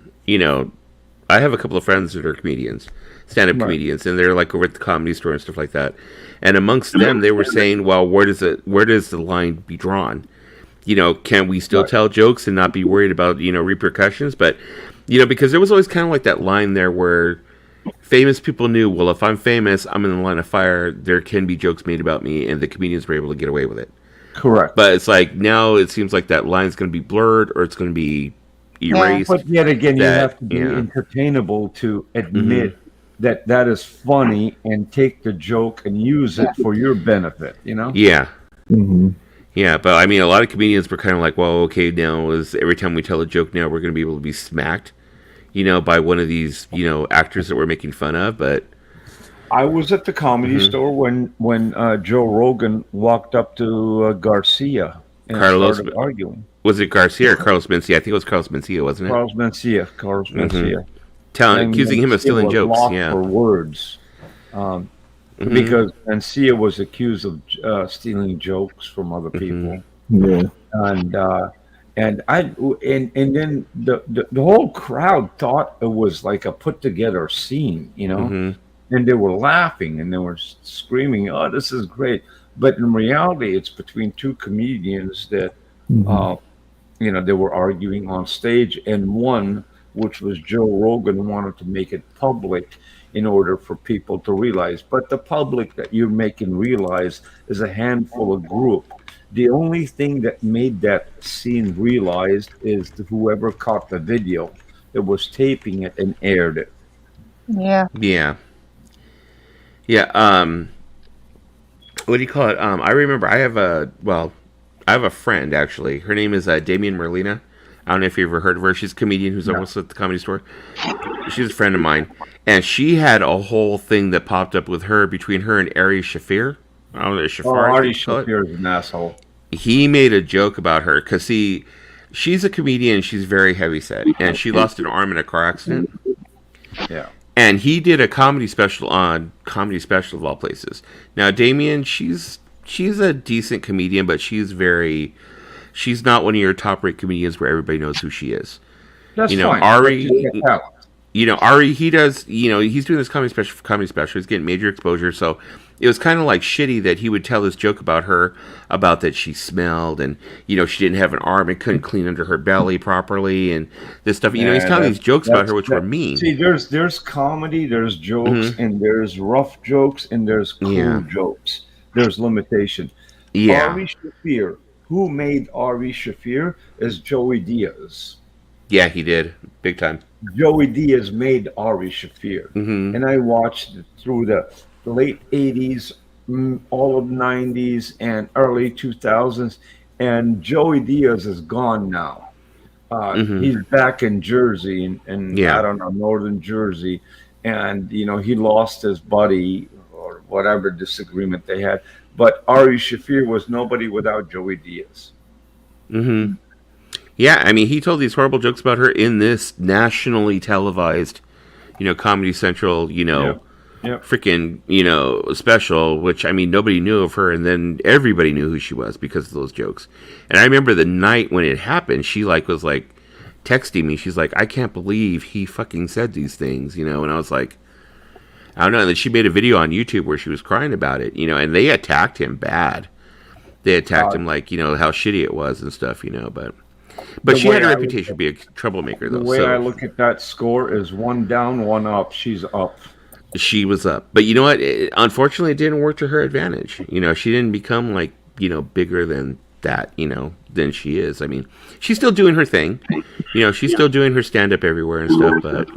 have a couple of friends that are comedians, stand-up comedians, and they're like over at the Comedy Store and stuff like that. And amongst them, they were saying, "Well, where does the line be drawn? Can we still tell jokes and not be worried about repercussions?" But because there was always kind of like that line there where famous people knew, well, if I'm famous, I'm in the line of fire. There can be jokes made about me, and the comedians were able to get away with it. Correct. But it's like now it seems like that line's going to be blurred or it's going to be erased. But yet again, you have to be entertainable to admit that is funny and take the joke and use it for your benefit, Yeah. Yeah, but I mean, a lot of comedians were kind of like, well, okay, now every time we tell a joke now, we're going to be able to be smacked, by one of these, actors that we're making fun of. But I was at the comedy store when Joe Rogan walked up to Garcia and Carlos, started arguing. was it Garcia or Carlos Mencia? I think it was Carlos Mencia, wasn't it? Carlos Mencia. Accusing him of Mencia stealing was jokes. locked Yeah. for words. Because Mencia was accused of stealing jokes from other people. Yeah. And then the whole crowd thought it was like a put together scene, you know, and they were laughing and they were screaming, "Oh, this is great!" But in reality, it's between two comedians that, they were arguing on stage, and one, which was Joe Rogan, wanted to make it public in order for people to realize. But the public that you're making realize is a handful of group. The only thing that made that scene realized is whoever caught the video that was taping it and aired it. Yeah. Yeah. What do you call it? I remember I have a friend actually. Her name is Damian Merlina. I don't know if you ever heard of her. She's a comedian who's almost at the Comedy Store. She's a friend of mine, and she had a whole thing that popped up with her between her and Ari Shaffir. I don't know, Ari Shaffir is an asshole. He made a joke about her because she's a comedian. She's very heavyset, and she lost an arm in a car accident. Yeah. And he did a comedy special on Comedy Special of all places. Now, Damien, she's a decent comedian, but she's not one of your top rate comedians where everybody knows who she is. That's fine. Ari, Ari, he does, he's doing this comedy special. He's getting major exposure. So it was kind of like shitty that he would tell this joke about her, about that she smelled and, she didn't have an arm and couldn't clean under her belly properly and this stuff. He's telling these jokes about her, which were mean. See, there's comedy, there's jokes, and there's rough jokes, and there's cool jokes. There's limitation. Yeah. Ari Shaffir, who made Ari Shaffir, is Joey Diaz. Yeah, he did. Big time. Joey Diaz made Ari Shaffir. And I watched it through the late 80s, all of 90s, and early 2000s. And Joey Diaz is gone now. He's back in Jersey, and I don't know, northern Jersey. And, he lost his buddy or whatever disagreement they had. But Ari Shaffir was nobody without Joey Diaz. Yeah, I mean, he told these horrible jokes about her in this nationally televised, Comedy Central, freaking, special, which, I mean, nobody knew of her, and then everybody knew who she was because of those jokes. And I remember the night when it happened, she, was, texting me. She's like, I can't believe he fucking said these things, and I was like, I don't know. And then she made a video on YouTube where she was crying about it, and they attacked him bad. They attacked him, how shitty it was and stuff, But she had a reputation to be a troublemaker, though. The way I look at that score is one down, one up. She's up. She was up. But you know what? Unfortunately, it didn't work to her advantage. She didn't become, bigger than that, than she is. I mean, she's still doing her thing. She's still doing her stand-up everywhere and stuff. But,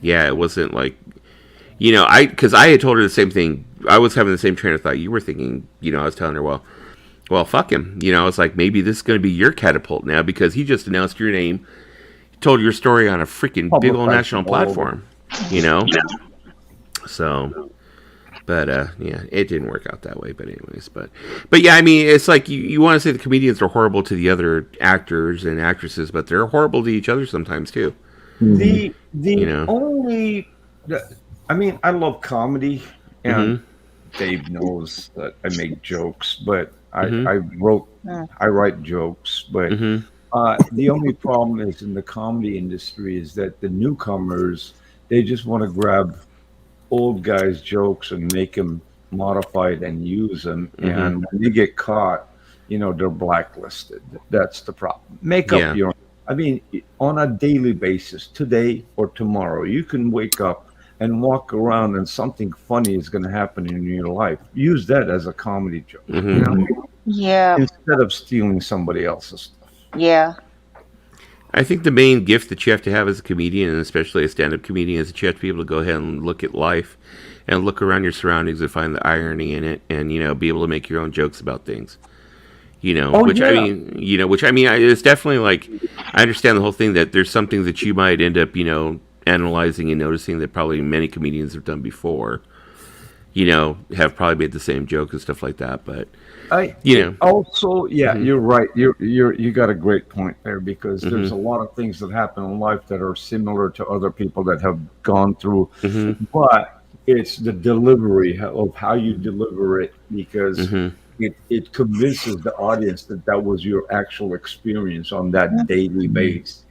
yeah, it wasn't because I had told her the same thing. I was having the same train of thought you were thinking. I was telling her, well, fuck him. I was like, maybe this is going to be your catapult now because he just announced your name, told your story on a freaking big old national platform, So, but, it didn't work out that way. But anyways, but yeah, I mean, it's like you want to say the comedians are horrible to the other actors and actresses, but they're horrible to each other sometimes too. I mean, I love comedy, and Dave knows that I make jokes, but I write jokes, but the only problem is in the comedy industry is that the newcomers, they just want to grab old guys' jokes and make them modified and use them, and when they get caught, they're blacklisted. That's the problem. Make up your, I mean, on a daily basis, today or tomorrow, you can wake up and walk around and something funny is going to happen in your life. Use that as a comedy joke. Yeah. Instead of stealing somebody else's stuff. Yeah. I think the main gift that you have to have as a comedian, and especially a stand-up comedian, is that you have to be able to go ahead and look at life and look around your surroundings and find the irony in it and, be able to make your own jokes about things. I mean, it's definitely I understand the whole thing that there's something that you might end up, analyzing and noticing that probably many comedians have done before. have probably made the same joke and stuff like that. But Also, you're right. You got a great point there, because there's a lot of things that happen in life that are similar to other people that have gone through, but it's the delivery of how you deliver it, because it convinces the audience that was your actual experience on that daily basis.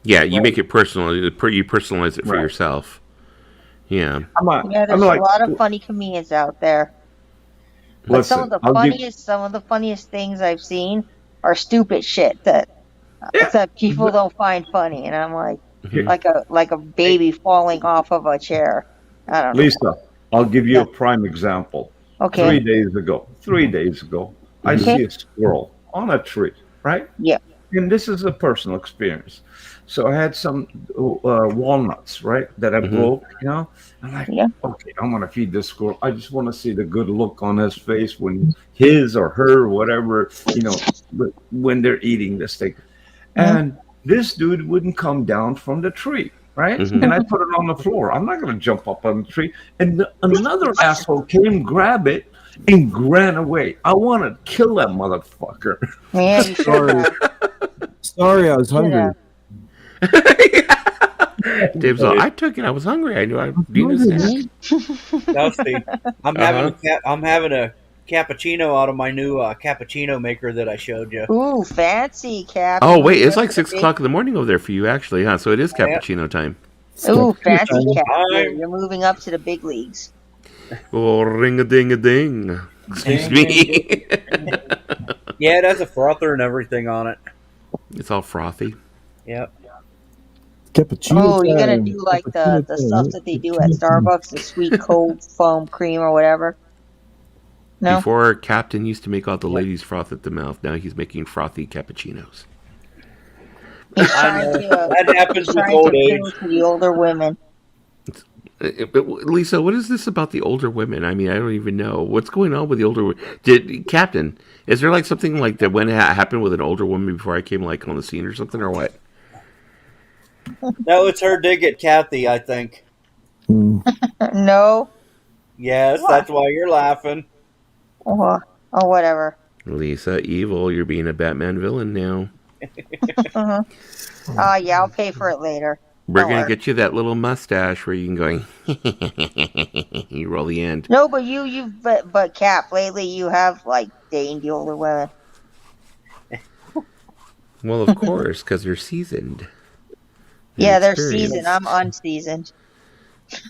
Yeah, you make it personal. You personalize it for yourself. Yeah. There's a lot of funny comedians out there. But some of the funniest things I've seen are stupid shit that people don't find funny, and I'm like a baby falling off of a chair. I don't know. Lisa, I'll give you a prime example. Okay. 3 days ago, I see a squirrel on a tree, right? Yeah. And this is a personal experience. So I had some walnuts, right, that I broke, I'm like, okay, I'm going to feed this squirrel. I just want to see the good look on his face when his or her, whatever, when they're eating this thing. And this dude wouldn't come down from the tree, right? And I put it on the floor. I'm not going to jump up on the tree. And another asshole came, grab it, and ran away. I want to kill that motherfucker. Yeah, you Sorry, I was hungry. Dave's all, I took it. I was hungry. I knew I needed a snack. No, Steve. I'm having a cappuccino out of my new cappuccino maker that I showed you. Ooh, fancy cap. Oh wait, it's like 6 o'clock in the morning over there for you, actually, huh? So it is cappuccino time. Ooh, fancy cap. You're moving up to the big leagues. Oh, ring a ding a ding. Excuse me. Yeah, it has a frother and everything on it. It's all frothy. Yep. Cappuccino. Oh, you're gonna do like the stuff that they do at Starbucks, the sweet cold foam cream or whatever. No. Before, Captain used to make all the ladies froth at the mouth. Now he's making frothy cappuccinos. That happens with old age. To the older women. Lisa, what is this about the older women? I mean, I don't even know what's going on with the older. Captain, is there like something like that when it happened with an older woman before I came like on the scene or something, or what? No, it's her dig at Kathy, I think. No. Yes, what? That's why you're laughing. Oh, whatever. Lisa, evil. You're being a Batman villain now. Yeah, I'll pay for it later. We're going to get you that little mustache where you can go, you roll the end. No, but Cap, lately you have, like, dated the older women. Well, of course, because they're seasoned. Yeah, they're seasoned. I'm unseasoned.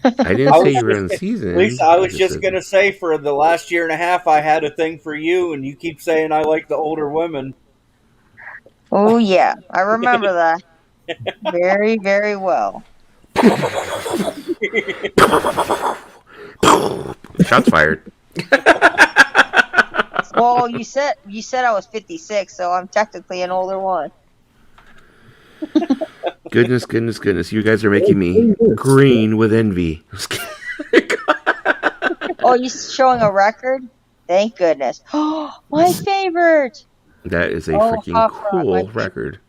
I didn't say you were unseasoned. Lisa, I was just going to say, for the last year and a half, I had a thing for you, and you keep saying I like the older women. Oh, yeah. I remember that. Very, very well. Shots fired. Well, you said I was 56, so I'm technically an older one. Goodness. You guys are making me green with envy. Oh, you showing a record? Thank goodness. Oh, my favorite. That is a freaking cool record.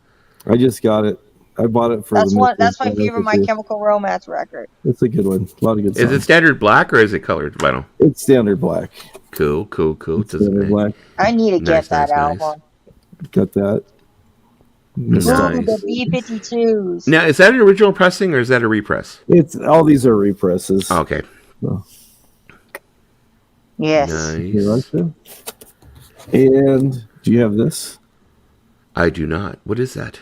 I just got it. I bought it for that's my favorite My Chemical Romance record. It's a good one. A lot of good songs. Is it standard black or is it colored vinyl? It's standard black. Cool. Standard black. I need to get that album. Got that. Nice. The B-52s. Now, is that an original pressing or is that a repress? It's all these are represses. Oh, okay. So. Yes. Nice. You like that? And do you have this? I do not. What is that?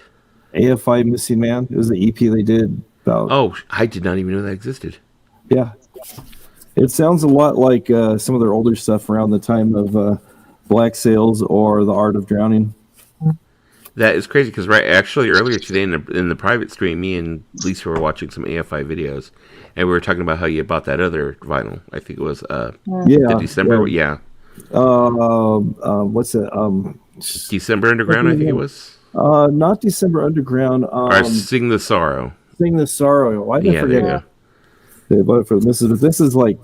AFI Missing Man. It was the EP they did about. Oh, I did not even know that existed. Yeah. It sounds a lot like some of their older stuff around the time of Black Sails or The Art of Drowning. That is crazy because actually earlier today in the private stream, me and Lisa were watching some AFI videos, and we were talking about how you bought that other vinyl. I think it was the December. Yeah. What's it? December Underground. I think it was. Not December Underground. Or Sing the Sorrow. Sing the Sorrow. Why did I forget? There you go. They bought it for this is like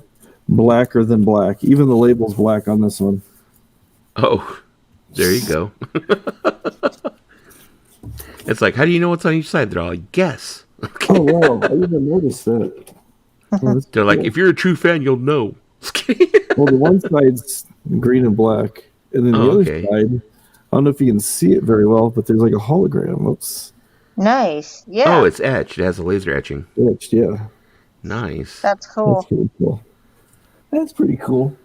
blacker than black. Even the label's black on this one. Oh, there you go. It's like, how do you know what's on each side? They're all like, guess. Oh wow, I didn't notice that. They're like, if you're a true fan, you'll know. Well, the one side's green and black, and then the Oh, other okay. side, I don't know if you can see it very well, but there's like a hologram. Oops. Nice. Yeah. Oh, it's etched. It has a laser etching. Etched, yeah. Nice. That's That's cool. pretty cool. That's pretty cool.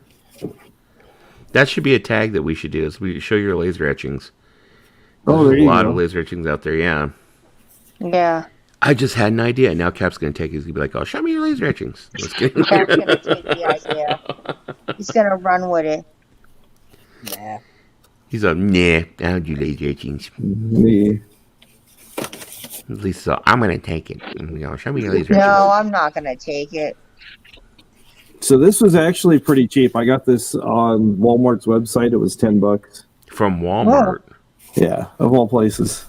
That should be a tag that we should do. Is we show your laser etchings. Oh, There's there a you lot go. of laser etchings out there. Yeah. Yeah. I just had an idea. Now Cap's gonna take it. He's gonna be like, "Oh, show me your laser etchings." Let's get Cap's gonna take the idea. He's gonna run with it. Nah. He's like, "Nah, I don't do laser etchings." Me. At least so I'm gonna take it. And, show me your laser No, etchings. I'm not gonna take it. So this was actually pretty cheap. I got this on Walmart's website. It was $10. From Walmart. Yeah, of all places.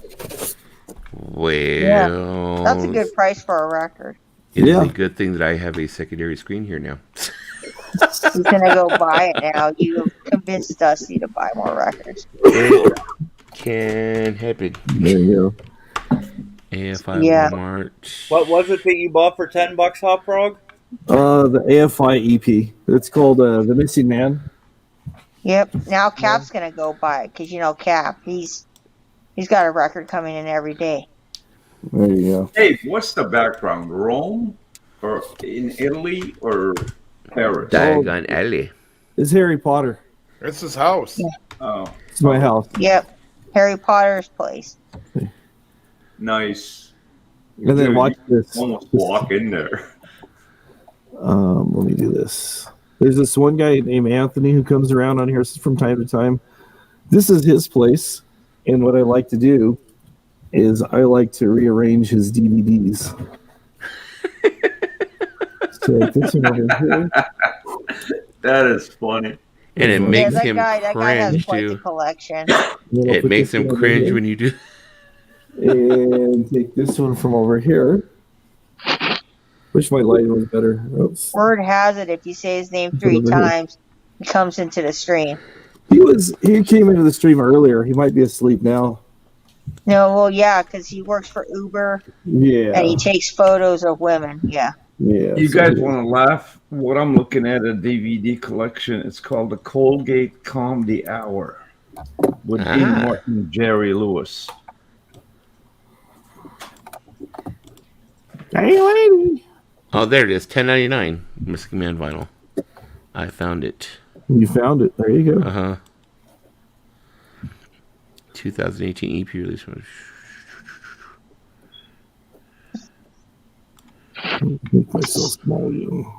Well, That's a good price for a record. It's Yeah. a good thing that I have a secondary screen here now. He's gonna go buy it now. You convinced Dusty to buy more records. It can happen. There you AFI Yeah. Walmart. What was it that you bought for $10, Hot Frog? go. The AFI EP. It's called The Missing Man. Yep. Now Cap's gonna go buy it because you know Cap. He's got a record coming in every day. There you go. Dave, what's the background? Rome, or in Italy, or Paris? Diagon Alley. It's Harry Potter. It's his house. Oh, It's my house. Yep. Harry Potter's place. nice. And then Dude, watch you this. almost walk in there. Let me do this. There's this one guy named Anthony who comes around on here from time to time. This is his place, and what I like to do is I like to rearrange his DVDs. So like this one over here. That is funny. And it Yeah, makes that him guy has cringe quite the too. collection. Then I'll It put makes this him one over cringe here, when you do. and take this one from over here. Wish my lighting was better. Oops. Word has it, if you say his name 3 Over here. times, he comes into the stream. He came into the stream earlier. He might be asleep now. No, well, yeah, because he works for Uber Yeah. and he takes photos of women. Yeah. Yeah. You so- guys want to laugh? What I'm looking at, a DVD collection. It's called the Colgate Comedy Hour with Dean Ah. Martin and Jerry Lewis. Hey, lady. Oh, there it is. $10.99. Missing Man vinyl. I found it. You found it. There you go. Uh huh. 2018 EP release. Make myself small. You.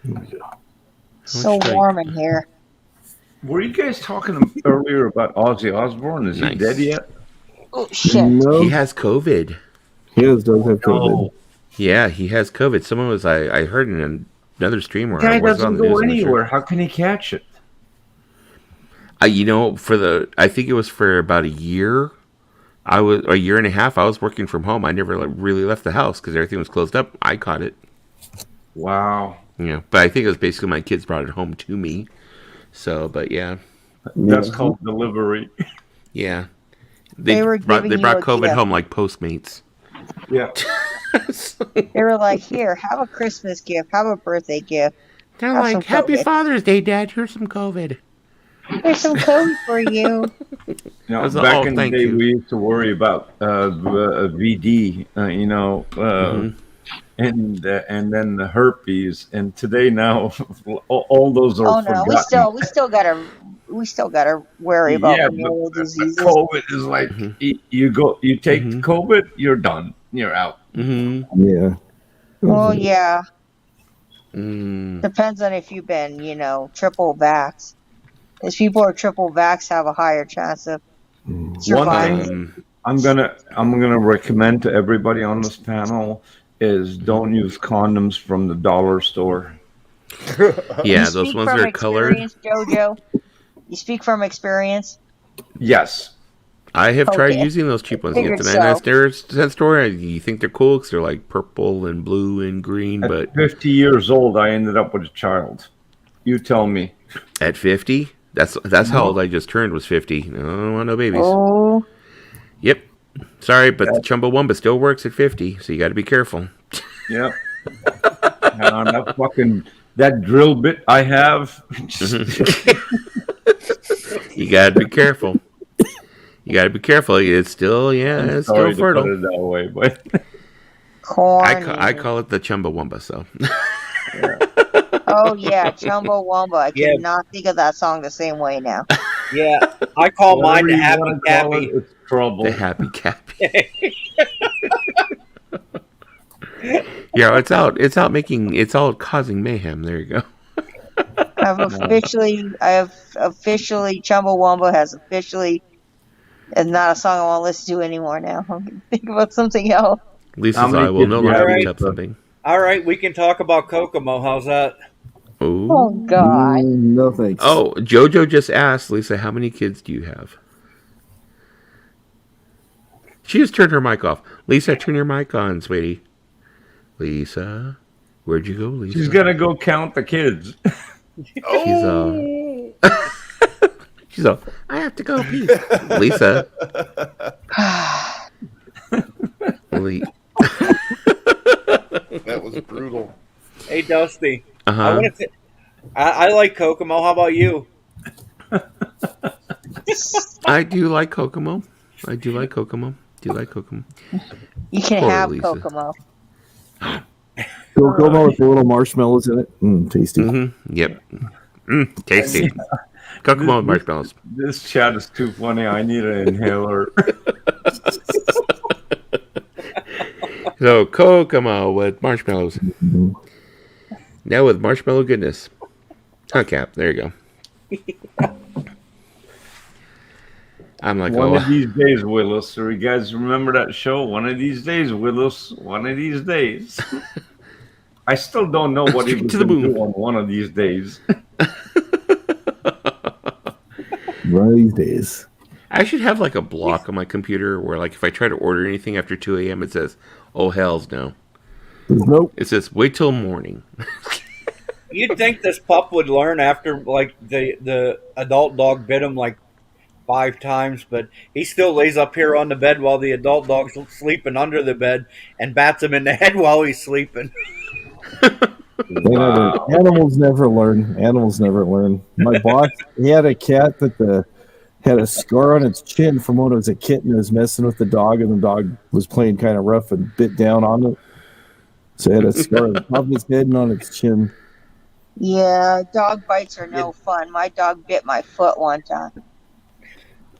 There we go. So much warm in here. Were you guys talking earlier about Ozzy Osbourne? Is Nice. he dead yet? Oh, shit. No, He has COVID. he does have COVID. No. Yeah, he has COVID. Someone was I heard in another stream where The guy I was on doesn't the go news. I'm not sure. anywhere. How can he catch it? I think it was for about a year. A year and a half. I was working from home. I never really left the house because everything was closed up. I caught it. Wow. But I think it was basically my kids brought it home to me. So, but yeah, That's called delivery. yeah. They were brought giving you a COVID gift. home like Postmates. Yeah. They were like, here, have a Christmas gift, have a birthday gift. They're Have some like, "Happy COVID. Father's Day, Dad. Here's some COVID." Here's some code for you. You know, That's back all, in the thank day, you. we used to worry about VD, and then the herpes. And today, now, all those are Oh no, forgotten. we still gotta worry about venereal but diseases. COVID is like you take COVID, you're done, you're out. Mm-hmm. Yeah. Well, yeah, Mm. depends on if you've been, triple vax. Because people who are triple vax have a higher chance of surviving. I'm gonna recommend to everybody on this panel is don't use condoms from the dollar store. Yeah, You those speak ones from that are colored. experience, Jojo. You speak from experience. Yes. I have tried Okay. using those cheap ones. You get Figured the 99 so. cent store. You think they're cool because they're like purple and blue and green, At but 50 years old, I ended up with a child. You tell me. at 50, that's how old I just turned, was 50. I don't want no babies. Oh, Yep. Sorry, but the Chumbawamba still works at 50, so you got to be careful. Yep. And that fucking that drill bit I have. You gotta be careful. You gotta be careful. It's still, it's Sorry still fertile. to put it that way, but Corny. I call it the Chumbawamba. So. Oh yeah, Chumbawamba. I Yeah. cannot think of that song the same way now. Yeah, I call mine whatever the you Happy wanna call Cappy. it, it's trouble. The happy cappy. Yeah, it's out causing mayhem. There you go. Chumbawamba has officially, it's not a song I want to listen to anymore now. I'm going to think about something else. Lisa's How many I will kids no do you longer have, reach Lisa? up something. All right, we can talk about Kokomo. How's that? Ooh. Oh God. No thanks. Oh, Jojo just asked Lisa, how many kids do you have? She just turned her mic off. Lisa, turn your mic on, sweetie. Lisa, where'd you go, Lisa? She's gonna go count the kids. She's all, I have to go pee. Lisa. That was brutal. Hey, Dusty. Uh-huh. I like Kokomo. How about you? I do like Kokomo. Do you like Kokomo? You can Poor have Lisa. Kokomo. Kokomo with the little marshmallows in it. Tasty. Mm-hmm. Yep. Tasty. Kokomo with marshmallows. This chat is too funny. I need an inhaler. So, Kokomo with marshmallows. Now with marshmallow goodness. Cap. There you go. I'm like, One of these days, Willis. So you guys remember that show? One of these days, Willis. One of these days. I still don't know what he was to the going to moon. do on one of these days. One of these days. I should have like a block on my computer where, like, if I try to order anything after 2 a.m., it says, "Oh hell's no." Nope. It says, "Wait till morning." You'd think this pup would learn after, like, the adult dog bit him like 5 times, but he still lays up here on the bed while the adult dog's sleeping under the bed and bats him in the head while he's sleeping. Animals never learn. My boss, he had a cat that had a scar on its chin from when it was a kitten. It was messing with the dog, and the dog was playing kind of rough and bit down on it. So it had a scar on the top of its head and on its chin. Yeah, dog bites are no fun. My dog bit my foot one time.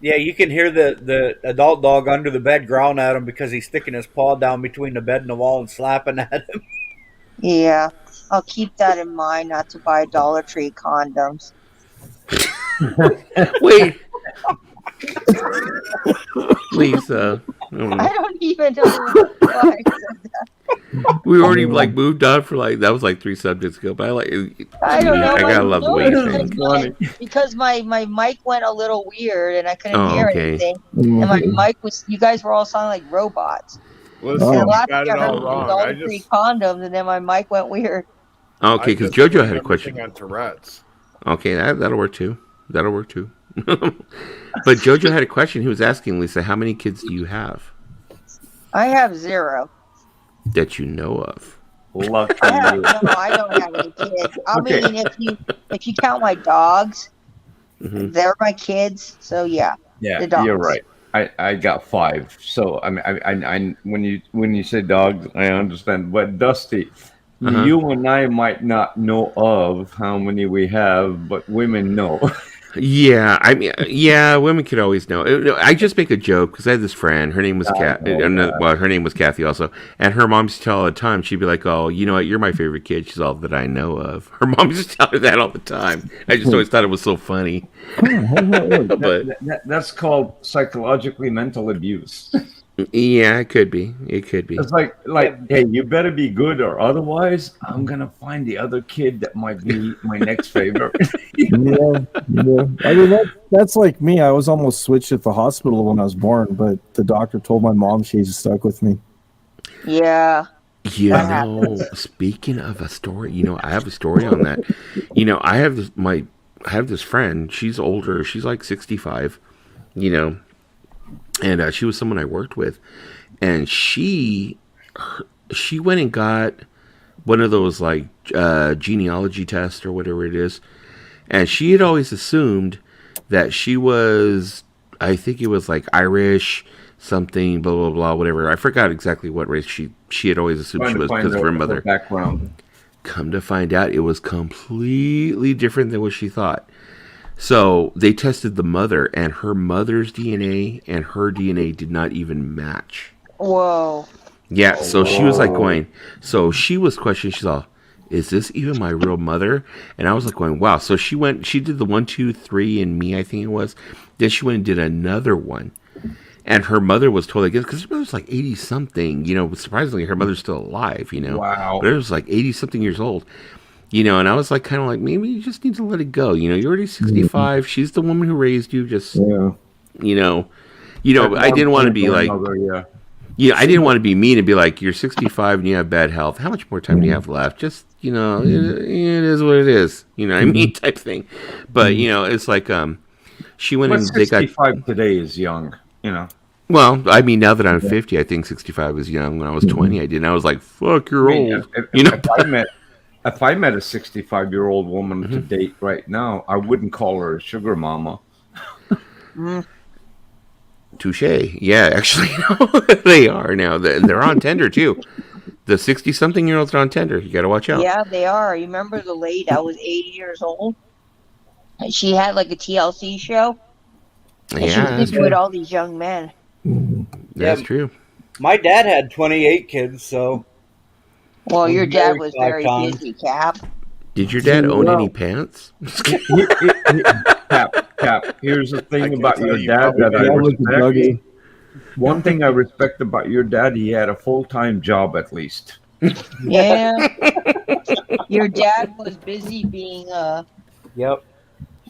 Yeah, you can hear the adult dog under the bed growling at him because he's sticking his paw down between the bed and the wall and slapping at him. Yeah, I'll keep that in mind not to buy Dollar Tree condoms. Wait. Lisa. I don't even know why I said that. We already like moved on for like that was like 3 subjects ago, but I don't know. I gotta love the way you think. Because my mic went a little weird and I couldn't hear okay. anything. And my mic was, you guys were all sounding like robots. Listen, And you last got week it I all heard wrong. Dollar Tree condoms and then my mic went weird. Okay, because JoJo had a question. On Tourette's. Okay, that'll work too. But JoJo had a question. He was asking Lisa, how many kids do you have I have 0. that you know of? Lucky I you. don't have any kids. I mean, if you count my dogs, they're my kids. So yeah. Yeah, the dogs. you're right. I got 5. So I mean, I when you say dogs, I understand. But Dusty, you and I might not know of how many we have, but women know. Yeah, I mean, yeah, women could always know. I just make a joke because I had this friend. Her name was her name was Kathy also, and her mom used to tell all the time. She'd be like, "Oh, you know what? You're my favorite kid. She's all that I know of." Her mom used to tell her that all the time. I just always thought it was so funny. But that's called psychologically mental abuse. Yeah, it could be. It's like, hey, you better be good, or otherwise, I'm gonna find the other kid that might be my next favorite. Yeah. I mean, that's like me. I was almost switched at the hospital when I was born, but the doctor told my mom she's stuck with me. Yeah. You know, speaking of a story, I have a story on that. I have this friend. She's older. She's like 65. And she was someone I worked with, and she went and got one of those like genealogy tests or whatever it is, and she had always assumed that she was, I think it was like Irish, something, blah blah blah, whatever. I forgot exactly what race she had always assumed she was because of her mother. Background. Come to find out, it was completely different than what she thought. So they tested the mother, and her mother's DNA and her DNA did not even match. Whoa. Yeah, so she was like going, so she was questioning, she's all, is this even my real mother? And I was like going, wow. So she did the 1, 2, 3 and me, I think it was. Then she went and did another one. And her mother was totally against, because her mother's like 80 something, surprisingly, her mother's still alive, Wow. But it was like 80 something years old. And I was like, kind of like, maybe you just need to let it go. You're already 65. Mm-hmm. She's the woman who raised you. Just, I didn't want to be like, I didn't want to be mean and be like, you're 65 and you have bad health. How much more time do you have left? Just, it is what it is. You know what I mean? Type thing. But, it's like, she went and they got 65 today is young, Well, I mean, now that I'm 50, I think 65 was young. When I was 20, I didn't. I was like, fuck, you're old. If I met a 65-year-old woman to date right now, I wouldn't call her a sugar mama. Touche. Yeah, actually, they are now. They're on Tinder, too. The 60-something-year-olds are on Tinder. You got to watch out. Yeah, they are. You remember the lady that was 80 years old? And she had like a TLC show. And she was with all these young men. That's true. My dad had 28 kids, so... Well, your dad was very busy, Cap. Did your dad own any pants? Cap. Here's the thing about your dad that I respect. One thing I respect about your dad, he had a full-time job at least. Yeah. Your dad was busy being Yep.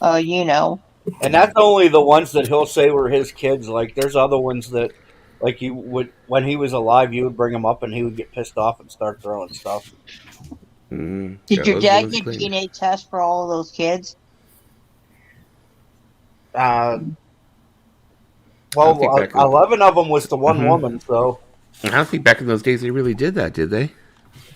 And that's only the ones that he'll say were his kids. Like, there's other ones that, like, you would, when he was alive, you would bring him up and he would get pissed off and start throwing stuff. Did your dad get DNA tests for all of those kids? Well, 11 of them was to one woman, so. I don't think back in those days they really did that, did they?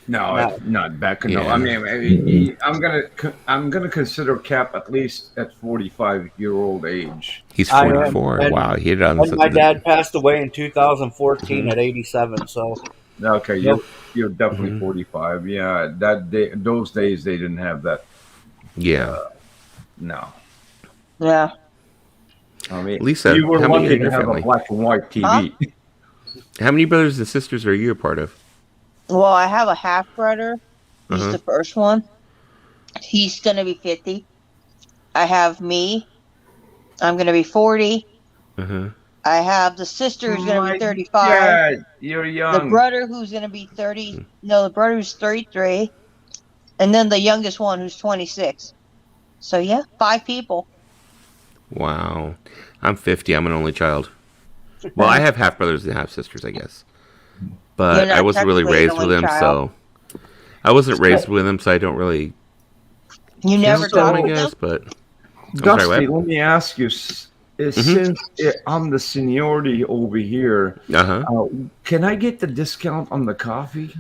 No, not back in. Yeah. No, I mean, I'm gonna consider Cap at least at 45-year-old age. He's 44. Wow, he had done. And my dad passed away in 2014 at 87. So. Okay, you're definitely 45. Yeah, those days they didn't have that. Yeah. No. Yeah. I mean, Lisa, you were how many lucky to have a black and white TV. Huh? How many brothers and sisters are you a part of? Well, I have a half brother. He's the first one. He's gonna be 50. I have me. I'm gonna be 40. I have the sister who's gonna be 35. Yeah, you're young. The brother who's gonna be 30. No, the brother who's 33, and then the youngest one who's 26. So yeah, 5 people. Wow, I'm 50. I'm an only child. Well, I have half brothers and half sisters, I guess. But I wasn't really raised with them, so I don't really. You never talked I with guess, them? but Dusty, let me ask you. Since I'm the seniority over here, can I get the discount on the coffee?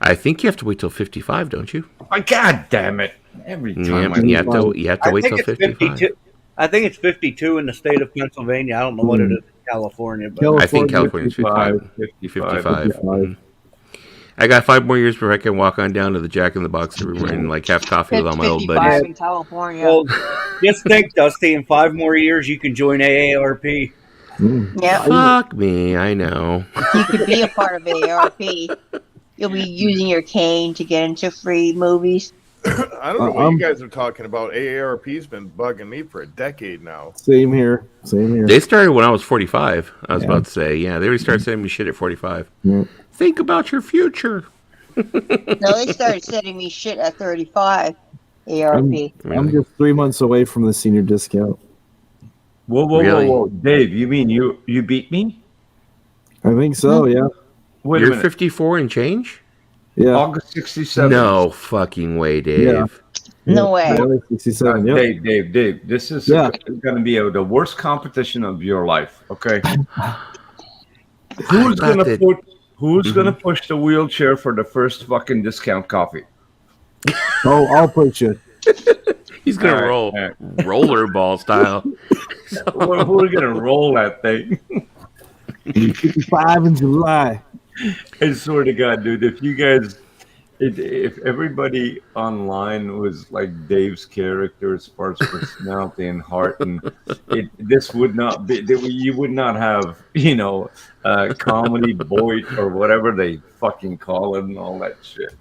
I think you have to wait till 55, don't you? God damn it! Every time you have to wait till 55. I think it's 52 in the state of Pennsylvania. I don't know what it is in California, but I think California's 55. 55. I got 5 more years before I can walk on down to the Jack in the Box everywhere and like have coffee with all my old buddies. In California. Well, just think, Dusty, in 5 more years you can join AARP. Yeah. Fuck me, I know. You could be a part of AARP. You'll be using your cane to get into free movies. I don't know what you guys are talking about. AARP's been bugging me for a decade now. Same here. They started when I was 45. I was about to say, they already started sending me shit at 45. Yeah. Think about your future. No, they started sending me shit at 35. AARP. I'm just 3 months away from the senior discount. Whoa, Dave! You mean you beat me? I think so. Yeah. Wait You're 54 and change? Yeah. August 67. No fucking way, Dave. Yeah. No way. 67, Dave, this is going to be the worst competition of your life. Okay. Who's gonna push the wheelchair for the first fucking discount coffee? Oh, I'll push it. He's gonna roll rollerball style. Who are gonna roll that thing? 55 in July. I swear to God, dude, if you guys, if everybody online was like Dave's character as far as personality and heart, and this would not be, you would not have, comedy boy or whatever they fucking call it and all that shit.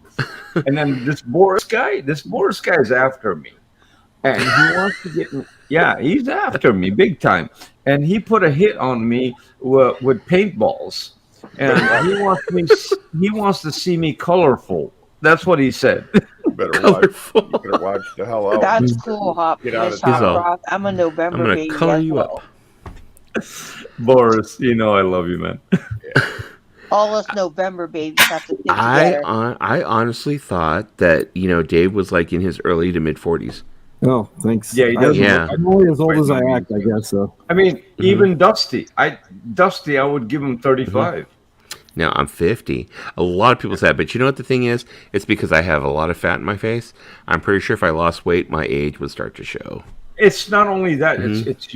And then this Boris guy is after me. And he wants to get me. Yeah, he's after me big time. And he put a hit on me with paintballs. And he wants to see me colorful. That's what he said. You better watch the hell out. That's cool, Hop. Get out of Miss town. Hop Rock. I'm a November I'm gonna baby. color as you well. up. Boris, I love you, man. All us November babies have to get I together. honestly thought that Dave was like in his early to mid 40s. Oh, thanks. Yeah, he does. Yeah. I'm only as old as I act, I guess. So. I mean, even Dusty, I would give him 35. Now I'm 50. A lot of people say that, but you know what the thing is? It's because I have a lot of fat in my face. I'm pretty sure if I lost weight, my age would start to show. It's not only that; it's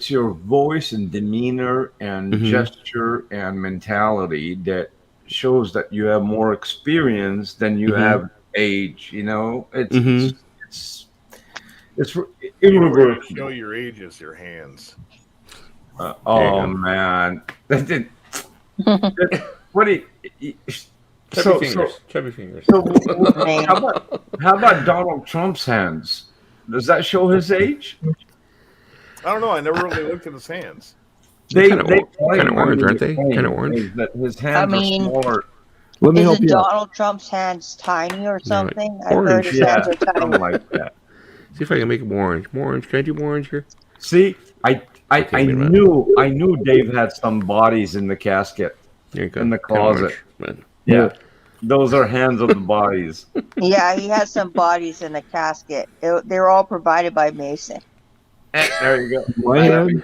your voice and demeanor and gesture and mentality that shows that you have more experience than you have age. It's irreversible. You know your age is your hands. Oh man, that did. What do you? Chubby fingers. So how about Donald Trump's hands? Does that show his age? I don't know. I never really looked at his hands. They kind of orange, aren't they? Kind of orange. His hands are smaller. Let me help Isn't you out. Donald Trump's hands tiny or something? like I've heard orange. his hands are Something tiny. like that. See if I can make them orange. More orange. Can I do more orange here? See, I wait a minute. knew Dave had some bodies in the casket, There you go. in the Kinda closet. orange, but- Yeah, those are hands of the bodies. Yeah, he has some bodies in a casket. They're all provided by Mason. There you go. My hand,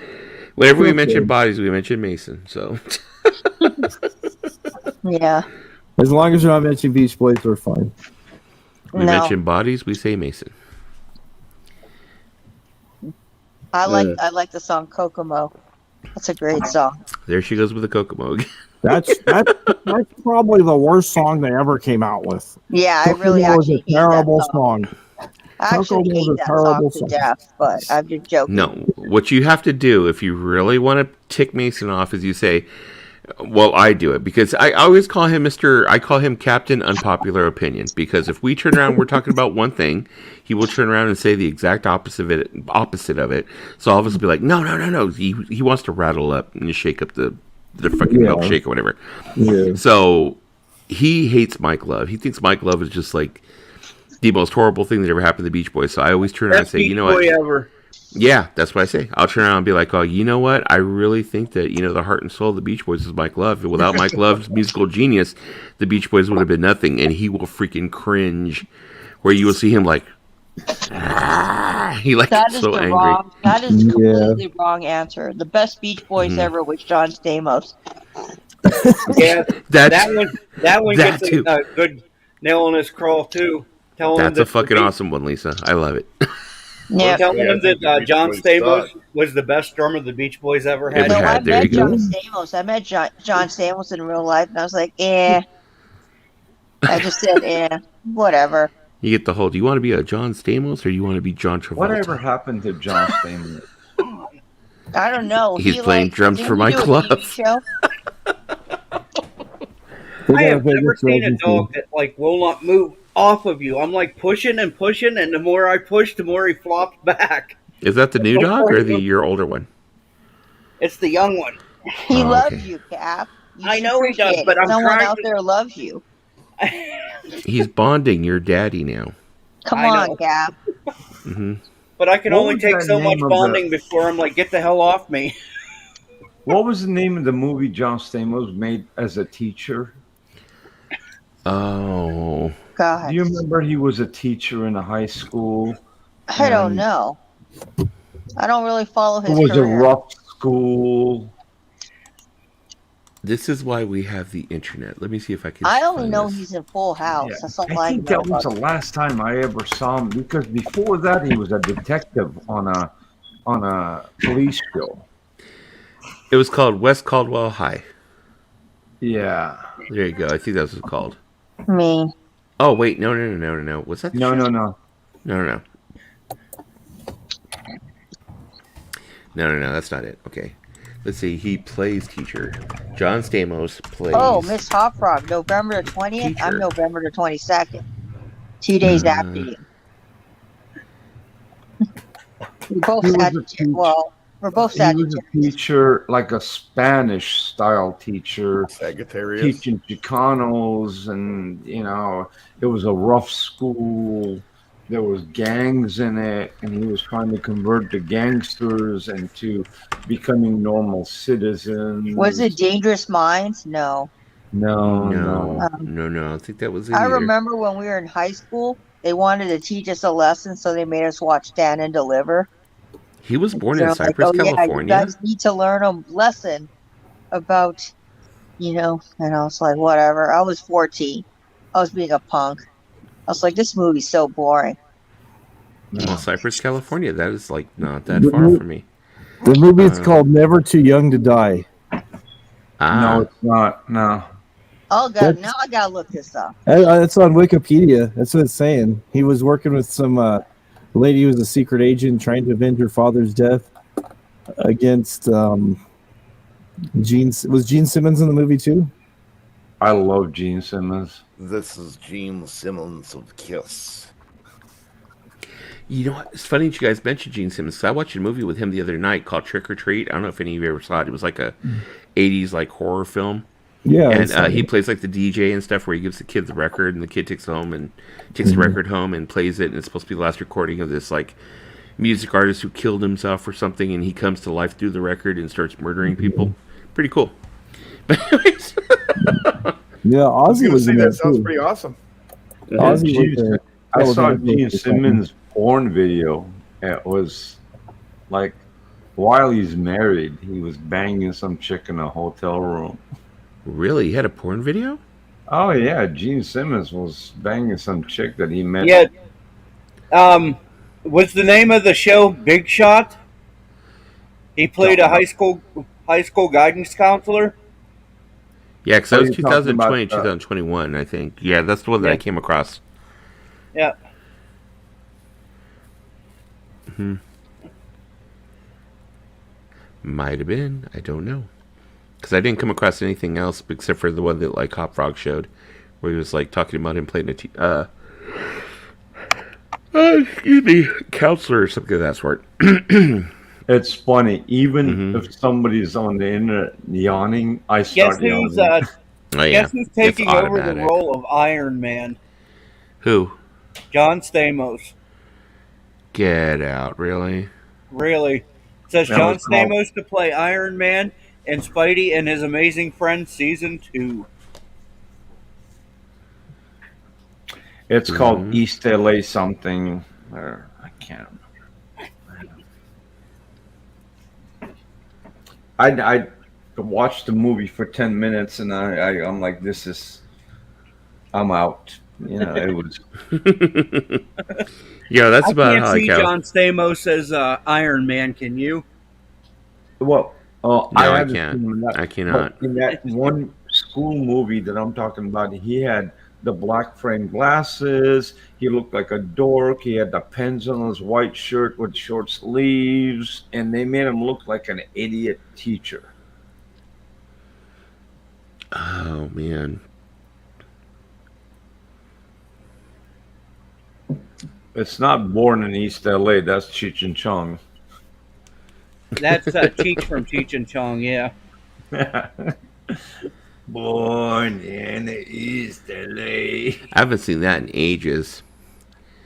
Whenever we Okay. mention bodies, we mention Mason. So Yeah. as long as you're not mentioning Beach Boys, we're fine. we No. mention bodies, we say Mason. I like the song Kokomo. That's a great song. There she goes with the Kokomo again. That's probably the worst song they ever came out with. Yeah, I really Kokomo was actually a hate terrible that song. song. I actually Kokomo was hate a that terrible song to song. death, but I'm just joking. No, what you have to do if you really want to tick Mason off is you say, well, I do it because I always call him I call him Captain Unpopular Opinion, because if we turn around, we're talking about one thing, he will turn around and say the exact opposite of it. So all of us will be like, no. He wants to rattle up and shake up the fucking milkshake or whatever. Yeah. So he hates Mike Love. He thinks Mike Love is just like the most horrible thing that ever happened to the Beach Boys. So I always turn around and say, you know what? Ever. Yeah, that's what I say. I'll turn around and be like, oh, you know what? I really think that, the heart and soul of the Beach Boys is Mike Love. Without Mike Love's musical genius, the Beach Boys would have been nothing. And he will freaking cringe, where you will see him like, he like That gets is so the angry. wrong. That is Yeah. completely wrong answer. The best Beach Boys ever was John Stamos. Yeah, That's that one that gets too. a good nail in his crawl too. Telling him That's a that fucking awesome one, Lisa. I love it. Yeah. Telling Yeah, I him think that the Beach John Boys Stamos suck. was the best drummer the Beach Boys ever had. Ever No, I had. There met you go. John Stamos. I met John Stamos in real life, and I was like, I just said, whatever. You get the whole, do you want to be a John Stamos or you want to be John Travolta? Whatever happened to John Stamos? I don't know. He's playing drums didn't for he my do a club. TV show? They I got a have never Vegas seen a residency. dog that will not move off of you. I'm like pushing, and the more I push, the more he flops back. Is that the new dog or your older one? It's the young one. He Oh, loves okay. you, Cap. You I should know he does, appreciate but it. I'm Someone trying out to- there loves you. He's bonding your daddy now. Come I on, know. Cap. Hmm. But I can What only was take that so much name of bonding before I'm like, get the hell off me. What was the name of the movie John Stamos made as a teacher? Oh. God. Do you remember he was a teacher in a high school? I don't know. I don't really follow It his was a career. rough school. This is why we have the internet. Let me see if I can. I only find know this. he's in Full House. Yeah, That's all I I think know that was about the last time I ever saw him, because before that he was a detective on a police show. It was called West Caldwell High. Yeah. There you go. I think that's what it's called. me. Oh wait, no. Was that the show? No. No. No, that's not it. Okay. Let's see. He plays teacher. John Stamos plays. Oh, Miss Hop Frog, November the 20th. Teacher. I'm November the 22nd. 2 days after you. We're both He was a Sagittarius. teacher. Well, we're both He was Sagittarius. a teacher, like a Spanish style teacher, Sagittarius. teaching Chicanos, and it was a rough school. There was gangs in it, and he was trying to convert the gangsters into becoming normal citizens. Was it Dangerous Minds? No. No. I think that was it. I either. remember when we were in high school, they wanted to teach us a lesson, so they made us watch Stand and Deliver. He was born They're in like, Cypress, oh, yeah, you California. guys need to learn a lesson about, and I was like, whatever. I was 14. I was being a punk. I was like, this movie's so boring. Well, Cypress, California. That is like not that far from me. The movie is called Never Too Young to Die. No, it's not. No. Oh god, now I gotta look this up. It's on Wikipedia. That's what it's saying. He was working with some lady who was a secret agent trying to avenge her father's death against Gene. Was Gene Simmons in the movie too? I love Gene Simmons. This is Gene Simmons of Kiss. You know what? It's funny that you guys mentioned Gene Simmons. So I watched a movie with him the other night called Trick or Treat. I don't know if any of you ever saw it. It was like a 80s like horror film. Yeah. And he plays like the DJ and stuff, where he gives the kid the record, and the kid takes the record home and plays it, and it's supposed to be the last recording of this like music artist who killed himself or something, and he comes to life through the record and starts murdering people. Pretty cool. But anyways. Yeah, Ozzy was in that. that Sounds too. pretty awesome. Ozzy was I saw Gene Simmons' porn video. It was like, while he's married, he was banging some chick in a hotel room. Really? He had a porn video? Oh yeah, Gene Simmons was banging some chick that he met. Yeah. Was the name of the show Big Shot? He played a high school guidance counselor. Yeah, because that was you're talking 2020, about, 2021, I think. Yeah, that's the one that I came across. Yeah. Might have been. I don't know. Because I didn't come across anything else except for the one that like Hop Frog showed, where he was like talking about him playing counselor or something of that sort. It's funny. Even if somebody's on the internet yawning, I start yawning. Guess who's taking over the role of Iron Man? Who? John Stamos. Get out, really? Really? It says John Stamos to play Iron Man and Spidey and His Amazing Friends Season 2. It's called East LA something. Or I can't remember. I watched the movie for 10 minutes and I'm like, I'm out. It was. Yeah, that's about how I can't see John Stamos as Iron Man. Can you? Well, no, I can't. I cannot. In that one school movie that I'm talking about, he had the black frame glasses. He looked like a dork. He had the pens on his white shirt with short sleeves, and they made him look like an idiot teacher. Oh man. It's not Born in East LA. That's Cheech and Chong. That's Cheech from Cheech and Chong, yeah. Born in East LA. I haven't seen that in ages.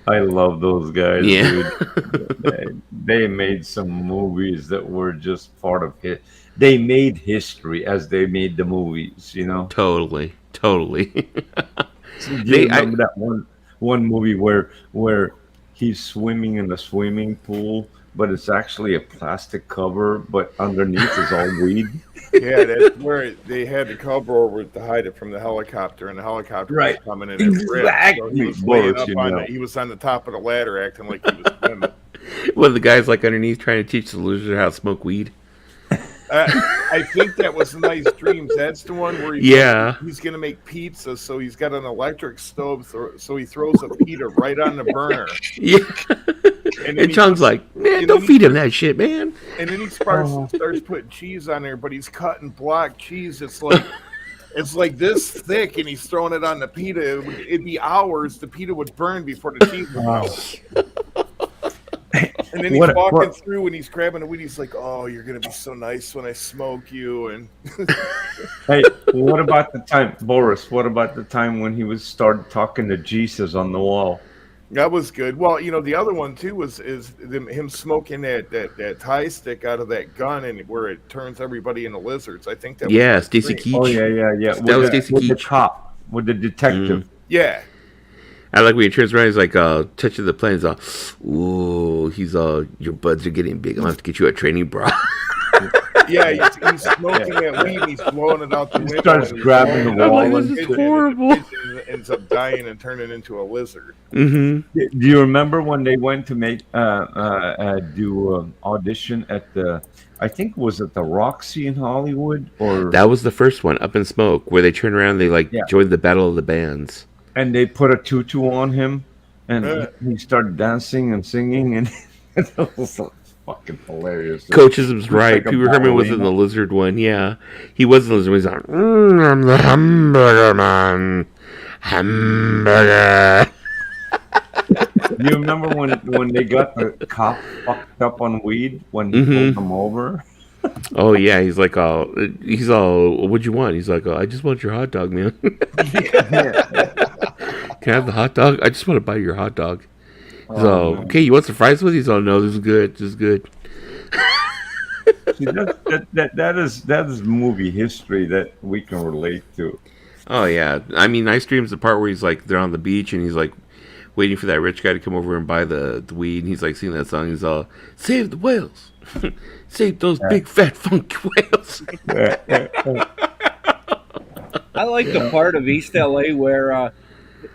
I love those guys, yeah. dude. They made some movies that were just part of it. They made history as they made the movies, Totally. Do you remember that one movie where he's swimming in the swimming pool but it's actually a plastic cover, but underneath is all weed. Yeah, that's where they had the cover over it to hide it from the helicopter, and the helicopter was coming in. Exactly. So he was laying up he was on the top of the ladder, acting like he was swimming. Well, the guy's like underneath trying to teach the loser how to smoke weed. I think that was Nice Dreams. That's the one where he's going to make pizza, so he's got an electric stove, so he throws a pita right on the burner. Yeah. And Chung's like, man, don't feed him that shit, man. And then he starts putting cheese on there, but he's cutting block cheese. It's like this thick, and he's throwing it on the pita. It'd be hours. The pita would burn before the cheese would melt. And then he's walking through and he's grabbing a weed. He's like, "Oh, you're gonna be so nice when I smoke you." And hey, what about the time, Boris? What about the time when he started talking to Jesus on the wall? That was good. Well, the other one too is him smoking that tie stick out of that gun, and where it turns everybody into lizards. I think that was Stacy Keach. Oh yeah. That was Stacy Keach. With the cop, with the detective. Yeah. I like when he turns around, he's like, touching the plane, he's all, ooh, your buds are getting big. I'm going to have to get you a training bra. Yeah, he's smoking that weed, and he's blowing it out the window. He starts grabbing the wall. I'm like, this is horrible. And ends up dying and turning into a lizard. Mm-hmm. Do you remember when they went to make do audition at I think was it the Roxy in Hollywood? Or that was the first one, Up in Smoke, where they turned around and they joined the Battle of the Bands. And they put a tutu on him, and he started dancing and singing, and it was fucking hilarious. Coachism's right. Like Peter Herman was in the lizard one. Yeah, he was in the lizard one. He's like, I'm the hamburger man. Hamburger. You remember when they got the cop fucked up on weed when he pulled them over? Oh yeah, he's all, what'd you want? He's like, I just want your hot dog, man. Can I have the hot dog? I just want to buy your hot dog. He's all, okay, you want some fries with? He's all, no, this is good. This is good. See, that is movie history that we can relate to. Oh yeah, I mean, Nice Dreams, the part where he's like, they're on the beach and he's like waiting for that rich guy to come over and buy the weed, and he's like singing that song. He's all, save the whales. Save those big fat funky whales. I like the part of East LA where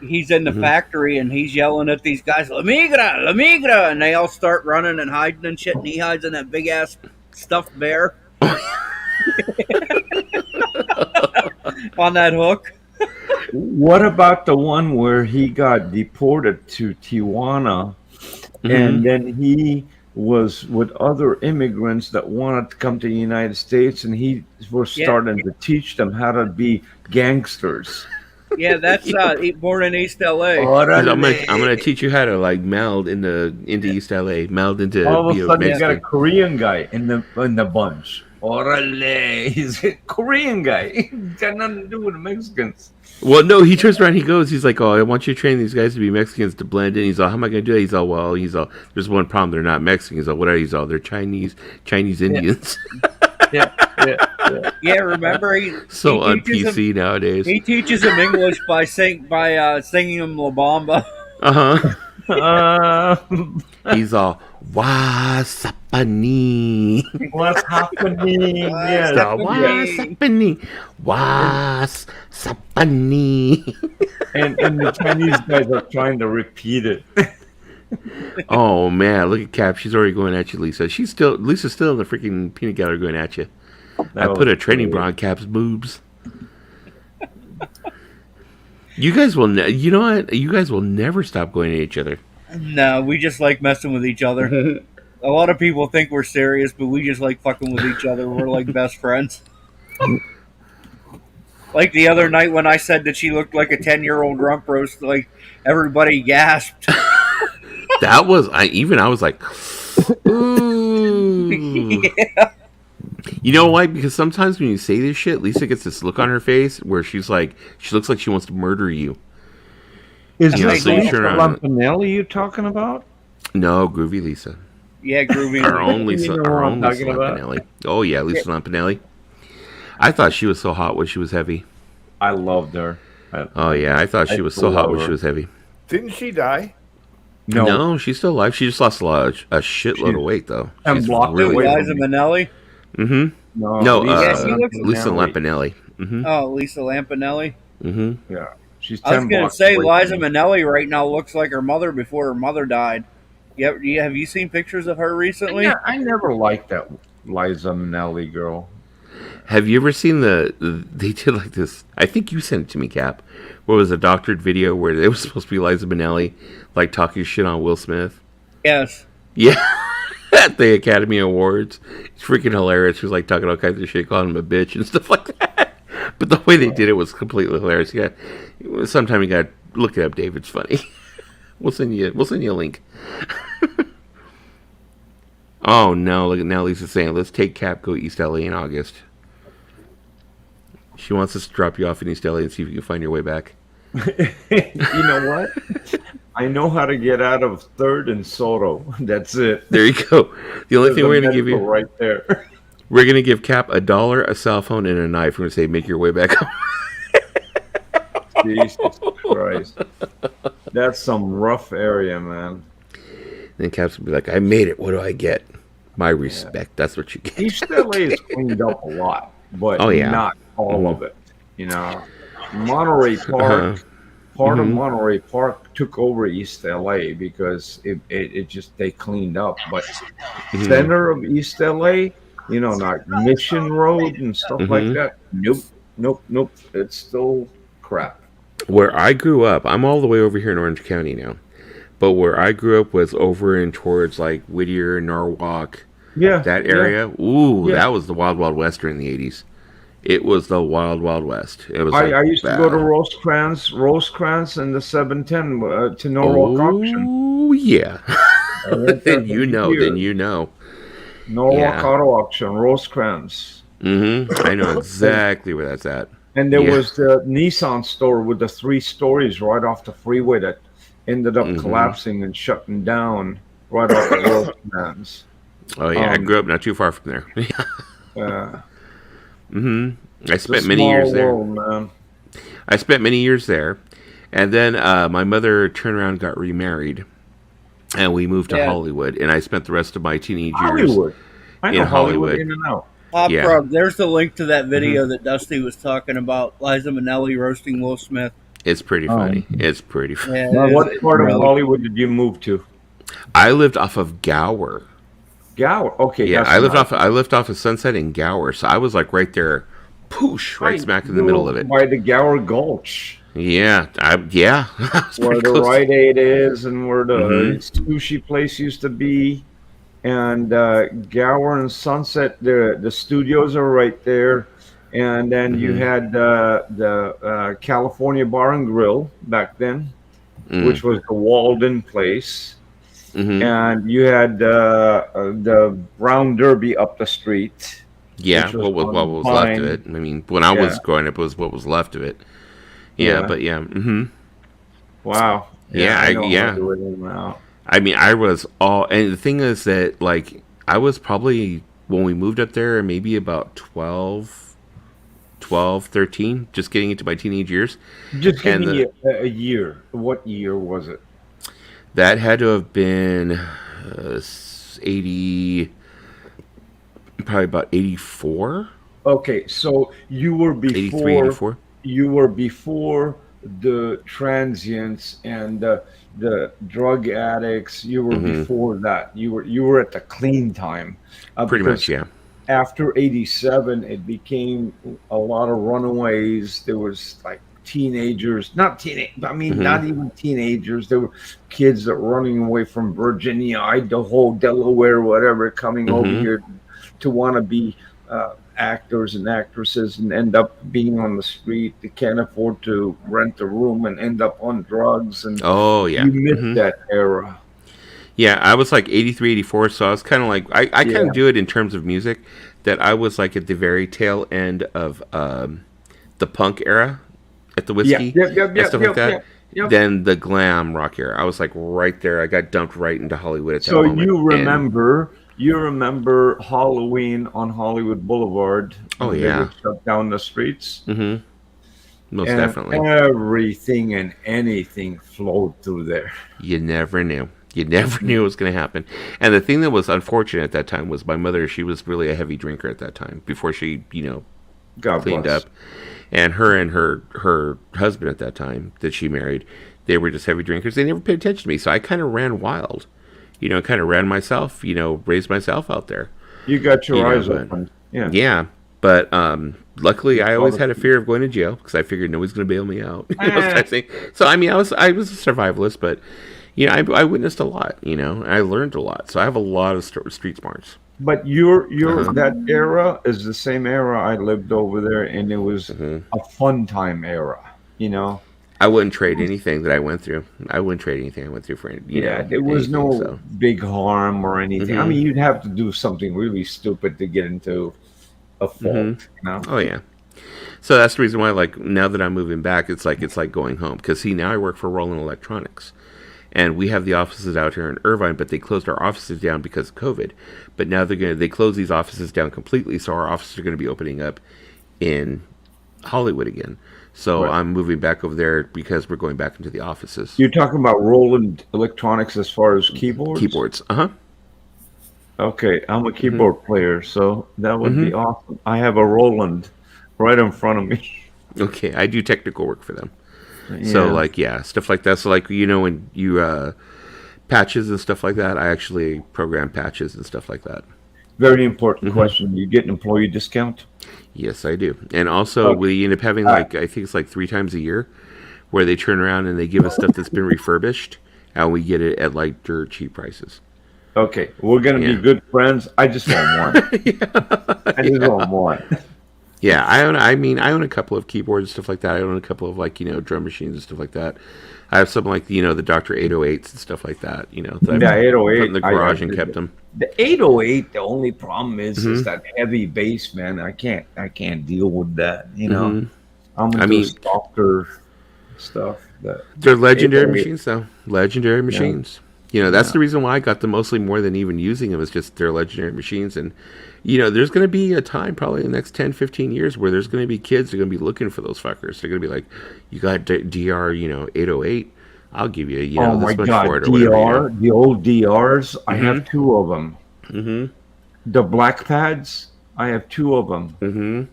he's in the factory and he's yelling at these guys, La Migra, La Migra, and they all start running and hiding and shit, and he hides in that big ass stuffed bear on that hook. What about the one where he got deported to Tijuana, and then he was with other immigrants that wanted to come to the United States, and he was starting to teach them how to be gangsters? Yeah, that's Born in East LA. I'm gonna teach you how to like meld into East LA, meld into. All of a sudden, you got a Korean guy in the bunch. Orale, he's a Korean guy. He's got nothing to do with the Mexicans. Well, no, he turns around, he's like, oh, I want you to train these guys to be Mexicans to blend in. He's all, how am I going to do that? He's all, there's one problem, they're not Mexican. He's all, what are you? He's all, they're Chinese Indians. Yeah, remember? So un-PC nowadays. He teaches them English by singing them La Bamba. He's all, what's happening? What's happening? Yes. What's happening? What's happening? And the Chinese guys are trying to repeat it. Oh man, look at Cap. She's already going at you, Lisa. Lisa's still in the freaking peanut gallery going at you. I put a training bra on Cap's boobs. You guys will, you know what? You guys will never stop going at each other. No, we just like messing with each other. A lot of people think we're serious, but we just like fucking with each other. We're like best friends. Like the other night when I said that she looked like a 10-year-old rump roast, like everybody gasped. That was, I was like, ooh. Yeah. You know why? Because sometimes when you say this shit, Lisa gets this look on her face where she looks like she wants to murder you. Is this Lisa Lampanelli you talking about? No, Groovy Lisa. Yeah, Groovy. Our own Lisa Lampanelli. Oh yeah, Lisa Lampanelli. I thought she was so hot when she was heavy. I loved her. Oh yeah, I thought she was so hot when she was heavy. Didn't she die? No, she's still alive. She just lost a shitload of weight, though. And She's blocked really. away. Liza Minnelli. Mm-hmm. No, Lisa Lampanelli. Mm-hmm. Oh, Lisa Lampanelli. Mm-hmm. Yeah, she's. I was 10 going to blocks say away Liza from me. Minnelli right now looks like her mother before her mother died. Have you seen pictures of her recently? Yeah, I never liked that Liza Minnelli girl. Have you ever seen they did like this? I think you sent it to me, Cap. What was a doctored video where it was supposed to be Liza Minnelli, like talking shit on Will Smith? Yes. Yeah, at the Academy Awards. It's freaking hilarious. She was like talking all kinds of shit, calling him a bitch and stuff like that. But the way they did it was completely hilarious. Yeah, sometime you got to look it up, Dave. It's funny. We'll send you a link. Oh no! Look at now. Lisa's saying, "Let's take Cap, go East LA in August." She wants us to drop you off in East LA and see if you can find your way back. You know what? I know how to get out of 3rd and Soto. That's it. There you go. The only thing There's we're a going to give you medical right there. We're going to give Cap $1, a cell phone, and a knife. We're going to say, make your way back home. Jesus Christ. That's some rough area, man. Then Cap's going to be like, I made it. What do I get? My respect. That's what you get. East LA is cleaned up a lot, but not all of it. You know, Monterey Park, part of Monterey Park took over East LA because it just, they cleaned up. But center of East LA, you know, like Mission Road and stuff like that, nope. It's still crap. Where I grew up, I'm all the way over here in Orange County now. But where I grew up was over in towards like Whittier, Norwalk, that area. Ooh, that was the Wild Wild West during the 80s. It was the Wild Wild West. It was. I used to go to Rosecrans and the 710 to Norwalk auction. Oh yeah. Then you know. Norwalk Auto Auction, Rosecrans. I know exactly where that's at. And there was the Nissan store with the 3 stories right off the freeway that ended up collapsing and shutting down right off the Rosecrans. Oh yeah, I grew up not too far from there. I spent many years there. Man. I spent many years there, and then my mother turned around and got remarried, and we moved to Hollywood, and I spent the rest of my teenage years in Hollywood. In and out. Prog, there's the link to that video that Dusty was talking about, Liza Minnelli roasting Will Smith. It's pretty funny. It's pretty funny. Yeah, now, what part of Hollywood did you move to? I lived off of Gower. Okay. Yeah, I lived off of Sunset and Gower, so I was like right there, poosh, right smack in the middle of it. By the Gower Gulch. Yeah. Where the Rite Aid is and where the sushi place used to be. And Gower and Sunset, the studios are right there. And then you had the California Bar and Grill back then, which was the Walden place. And you had the Brown Derby up the street. Yeah, what was left of it. I mean, when I was growing up, it was what was left of it. Yeah. But yeah. Wow. I mean, I was all... And the thing is that, like, I was probably, when we moved up there, maybe about 12, 13, just getting into my teenage years. Just give me a year. What year was it? That had to have been 80... Probably about 84. Okay, so you were before 83, 84. You were before the transients and the drug addicts. You were before that. You were at the clean time. Pretty much, yeah. After 87, it became a lot of runaways. There was like teenagers, not even teenagers. There were kids that were running away from Virginia, Idaho, Delaware, whatever, coming over here to want to be actors and actresses and end up being on the street. They can't afford to rent a room and end up on drugs. And you missed that era. Yeah, I was like 83, 84, so I was kind of like, I kind of do it in terms of music, that I was like at the very tail end of the punk era at the Whiskey and stuff like that. Then the glam rock era. I was like right there. I got dumped right into Hollywood at that moment. So you remember Halloween on Hollywood Boulevard? Oh, they would shut down the streets. Most and definitely. everything and anything flowed through there. You never knew. You never knew it was going to happen. And the thing that was unfortunate at that time was my mother, she was really a heavy drinker at that time before she, God cleaned bless. up. And her husband at that time that she married, they were just heavy drinkers. They never paid attention to me. So I kind of ran wild, kind of ran myself, raised myself out there. You got your eyes but- open. Yeah. Yeah. But luckily, I always had a fear of going to jail because I figured nobody's going to bail me out. Type of thing. So I was a survivalist, but I witnessed a lot. And I learned a lot. So I have a lot of street smarts. But your that era is the same era I lived over there, and it was a fun time era. I wouldn't trade anything that I went through. I wouldn't trade anything I went through for there was anything, no so. big harm or anything. I Mhm. mean, you'd have to do something really stupid to get into a fault. Oh yeah. So that's the reason why, like, now that I'm moving back, it's like going home. Because see, now I work for Roland Electronics, and we have the offices out here in Irvine, but they closed our offices down because of COVID. But now they close these offices down completely, so our offices are going to be opening up in Hollywood again. So Right. I'm moving back over there because we're going back into the offices. You're talking about Roland Electronics as far as keyboards? Keyboards. Uh-huh. Okay, I'm a keyboard player, so that would be awesome. I have a Roland right in front of me. Okay, I do technical work for them. So, stuff like that. So, like, when you patches and stuff like that, I actually program patches and stuff like that. Very important question. You get an employee discount? Yes, I do. And also, we end up having, I think it's like 3 times a year, where they turn around and they give us stuff that's been refurbished, and we get it at, like, dirt cheap prices. Okay, we're going to be good friends. I just want one. I just want one. Yeah, I own a couple of keyboards and stuff like that. I own a couple of, like, drum machines and stuff like that. I have something like, the Dr. 808s and stuff like that, that I've 808, put in the garage and kept them. The 808, the only problem is that heavy bass, man. I can't deal with that, I'm into softer stuff. They're legendary machines, though. Legendary machines. That's the reason why I got them mostly more than even using them, is just they're legendary machines. And, there's going to be a time probably in the next 10, 15 years where there's going to be kids that are going to be looking for those fuckers. They're going to be like, you got DR, 808. I'll give you, oh this my much God, for it or DR, whatever. the old DRs, I have 2 of them. The black pads, I have 2 of them.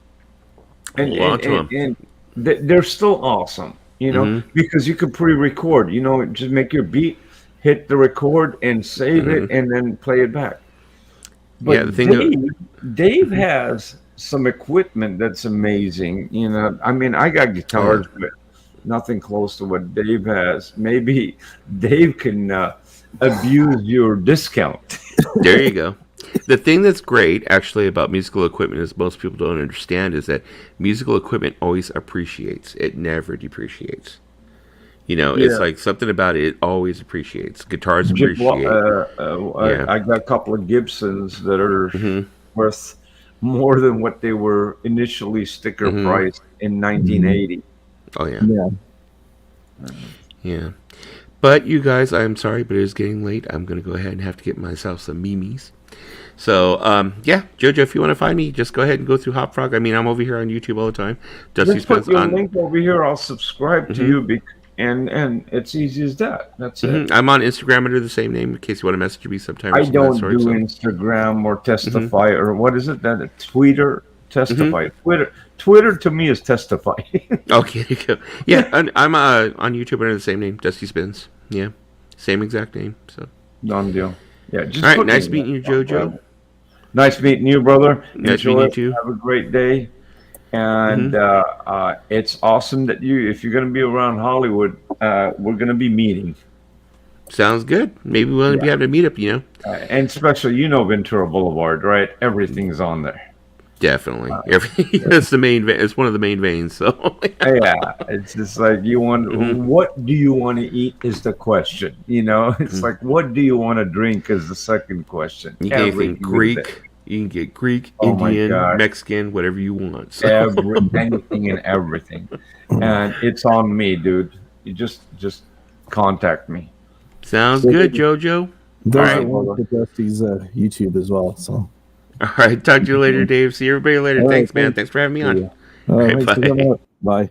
And they're still awesome, because you can pre-record, just make your beat, hit the record and save it and then play it back. But the thing Dave has some equipment that's amazing. I mean, I got guitars, but nothing close to what Dave has. Maybe Dave can abuse your discount. There you go. The thing that's great, actually, about musical equipment is most people don't understand is that musical equipment always appreciates. It never depreciates. It's like something about it always appreciates. Guitars appreciate. I got a couple of Gibsons that are worth more than what they were initially sticker priced in 1980. Oh, yeah. Yeah. But you guys, I'm sorry, but it is getting late. I'm going to go ahead and have to get myself some memes. So, Jojo, if you want to find me, just go ahead and go through Hop Frog. I mean, I'm over here on YouTube all the time. Just put your link over here. I'll subscribe to you. And it's easy as that. That's it. I'm on Instagram under the same name in case you want to message me sometime. I don't do Instagram or Testify or what is it? That Twitter, Testify. Twitter to me is Testify. Okay, there you go. Yeah, I'm on YouTube under the same name, Dusty Spins. Yeah, same exact name. So done deal. Yeah. Just all right. Nice meeting you, JoJo. Nice meeting you, brother. Nice meeting you too. Have a great day. And it's awesome that if you're going to be around Hollywood, we're going to be meeting. Sounds good. Maybe we'll be having a meetup, and especially, Ventura Boulevard, right? Everything's on there. Definitely. It's the main. It's one of the main veins. So yeah, it's just like you want. What do you want to eat is the question. It's like what do you want to drink is the second question. You can get Greek. You can get Greek, Indian, Mexican, whatever you want. So. Anything and everything, and it's on me, dude. You just contact me. Sounds good, JoJo. Those are one of Dusty's YouTube as well. So. All right. Talk to you later, Dave. See everybody later. Thanks, man. Thanks for having me on. All right. Bye.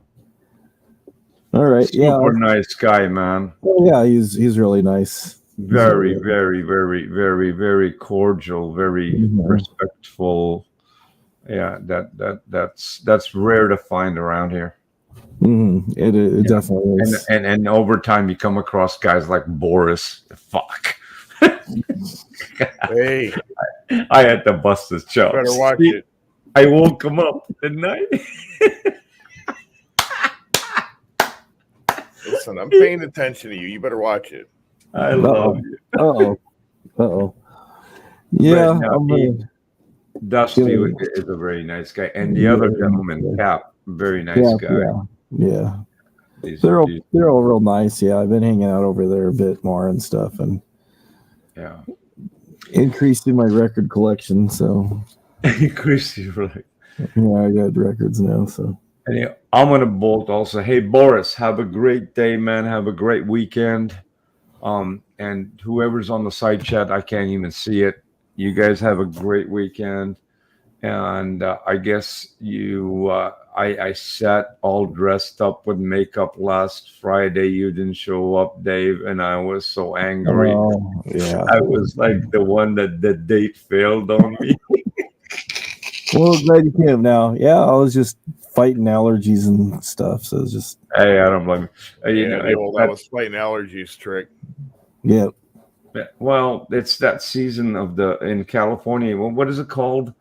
All right. Super nice guy, man. Yeah, he's really nice. Very, very, very, very, very cordial, very respectful. Yeah, that's rare to find around here. It definitely is. And over time, you come across guys like Boris. Fuck. Hey, I had to bust his chops. better watch it. I woke him up, didn't I? Listen, I'm paying attention to you. You better watch it. I love you. Uh-oh. Yeah. Dusty is a very nice guy. And the other gentleman, Cap, very nice guy. Yeah. They're all real nice. Yeah, I've been hanging out over there a bit more and stuff, and increasing my record collection. So increasing, right? Yeah, I got records now. So anyway, I'm gonna bolt also. Hey, Boris, have a great day, man. Have a great weekend. And whoever's on the side chat, I can't even see it. You guys have a great weekend. And I guess I sat all dressed up with makeup last Friday. You didn't show up, Dave, and I was so angry. Oh, yeah. I was like the one that the date failed on me. Well, glad you came now. Yeah, I was just fighting allergies and stuff. So it's just. Hey, I don't blame you. That was fighting allergies trick. Yeah. Well, it's that season in California. What is it called?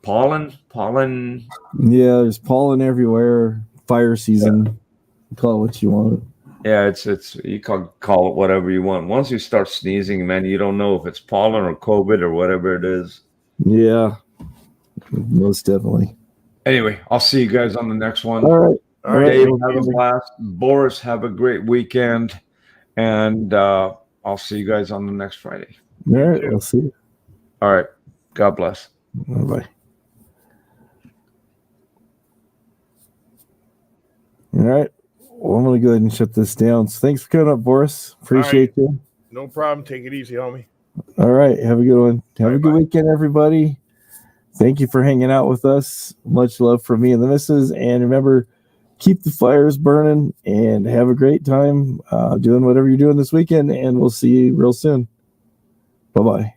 Pollen. Yeah, there's pollen everywhere. Fire season. Call it what you want. Yeah, it's you can call it whatever you want. Once you start sneezing, man, you don't know if it's pollen or COVID or whatever it is. Yeah, most definitely. Anyway, I'll see you guys on the next one. All right. Dave, have a blast. Boris, have a great weekend. And I'll see you guys on the next Friday. All right, we'll see you. All right. God bless. Bye-bye. All right. Well, I'm going to go ahead and shut this down. So thanks for coming up, Boris. Appreciate you. No problem. Take it easy, homie. All right. Have a good one. Have a good weekend, everybody. Thank you for hanging out with us. Much love from me and the missus. And remember, keep the fires burning and have a great time doing whatever you're doing this weekend. And we'll see you real soon. Bye-bye.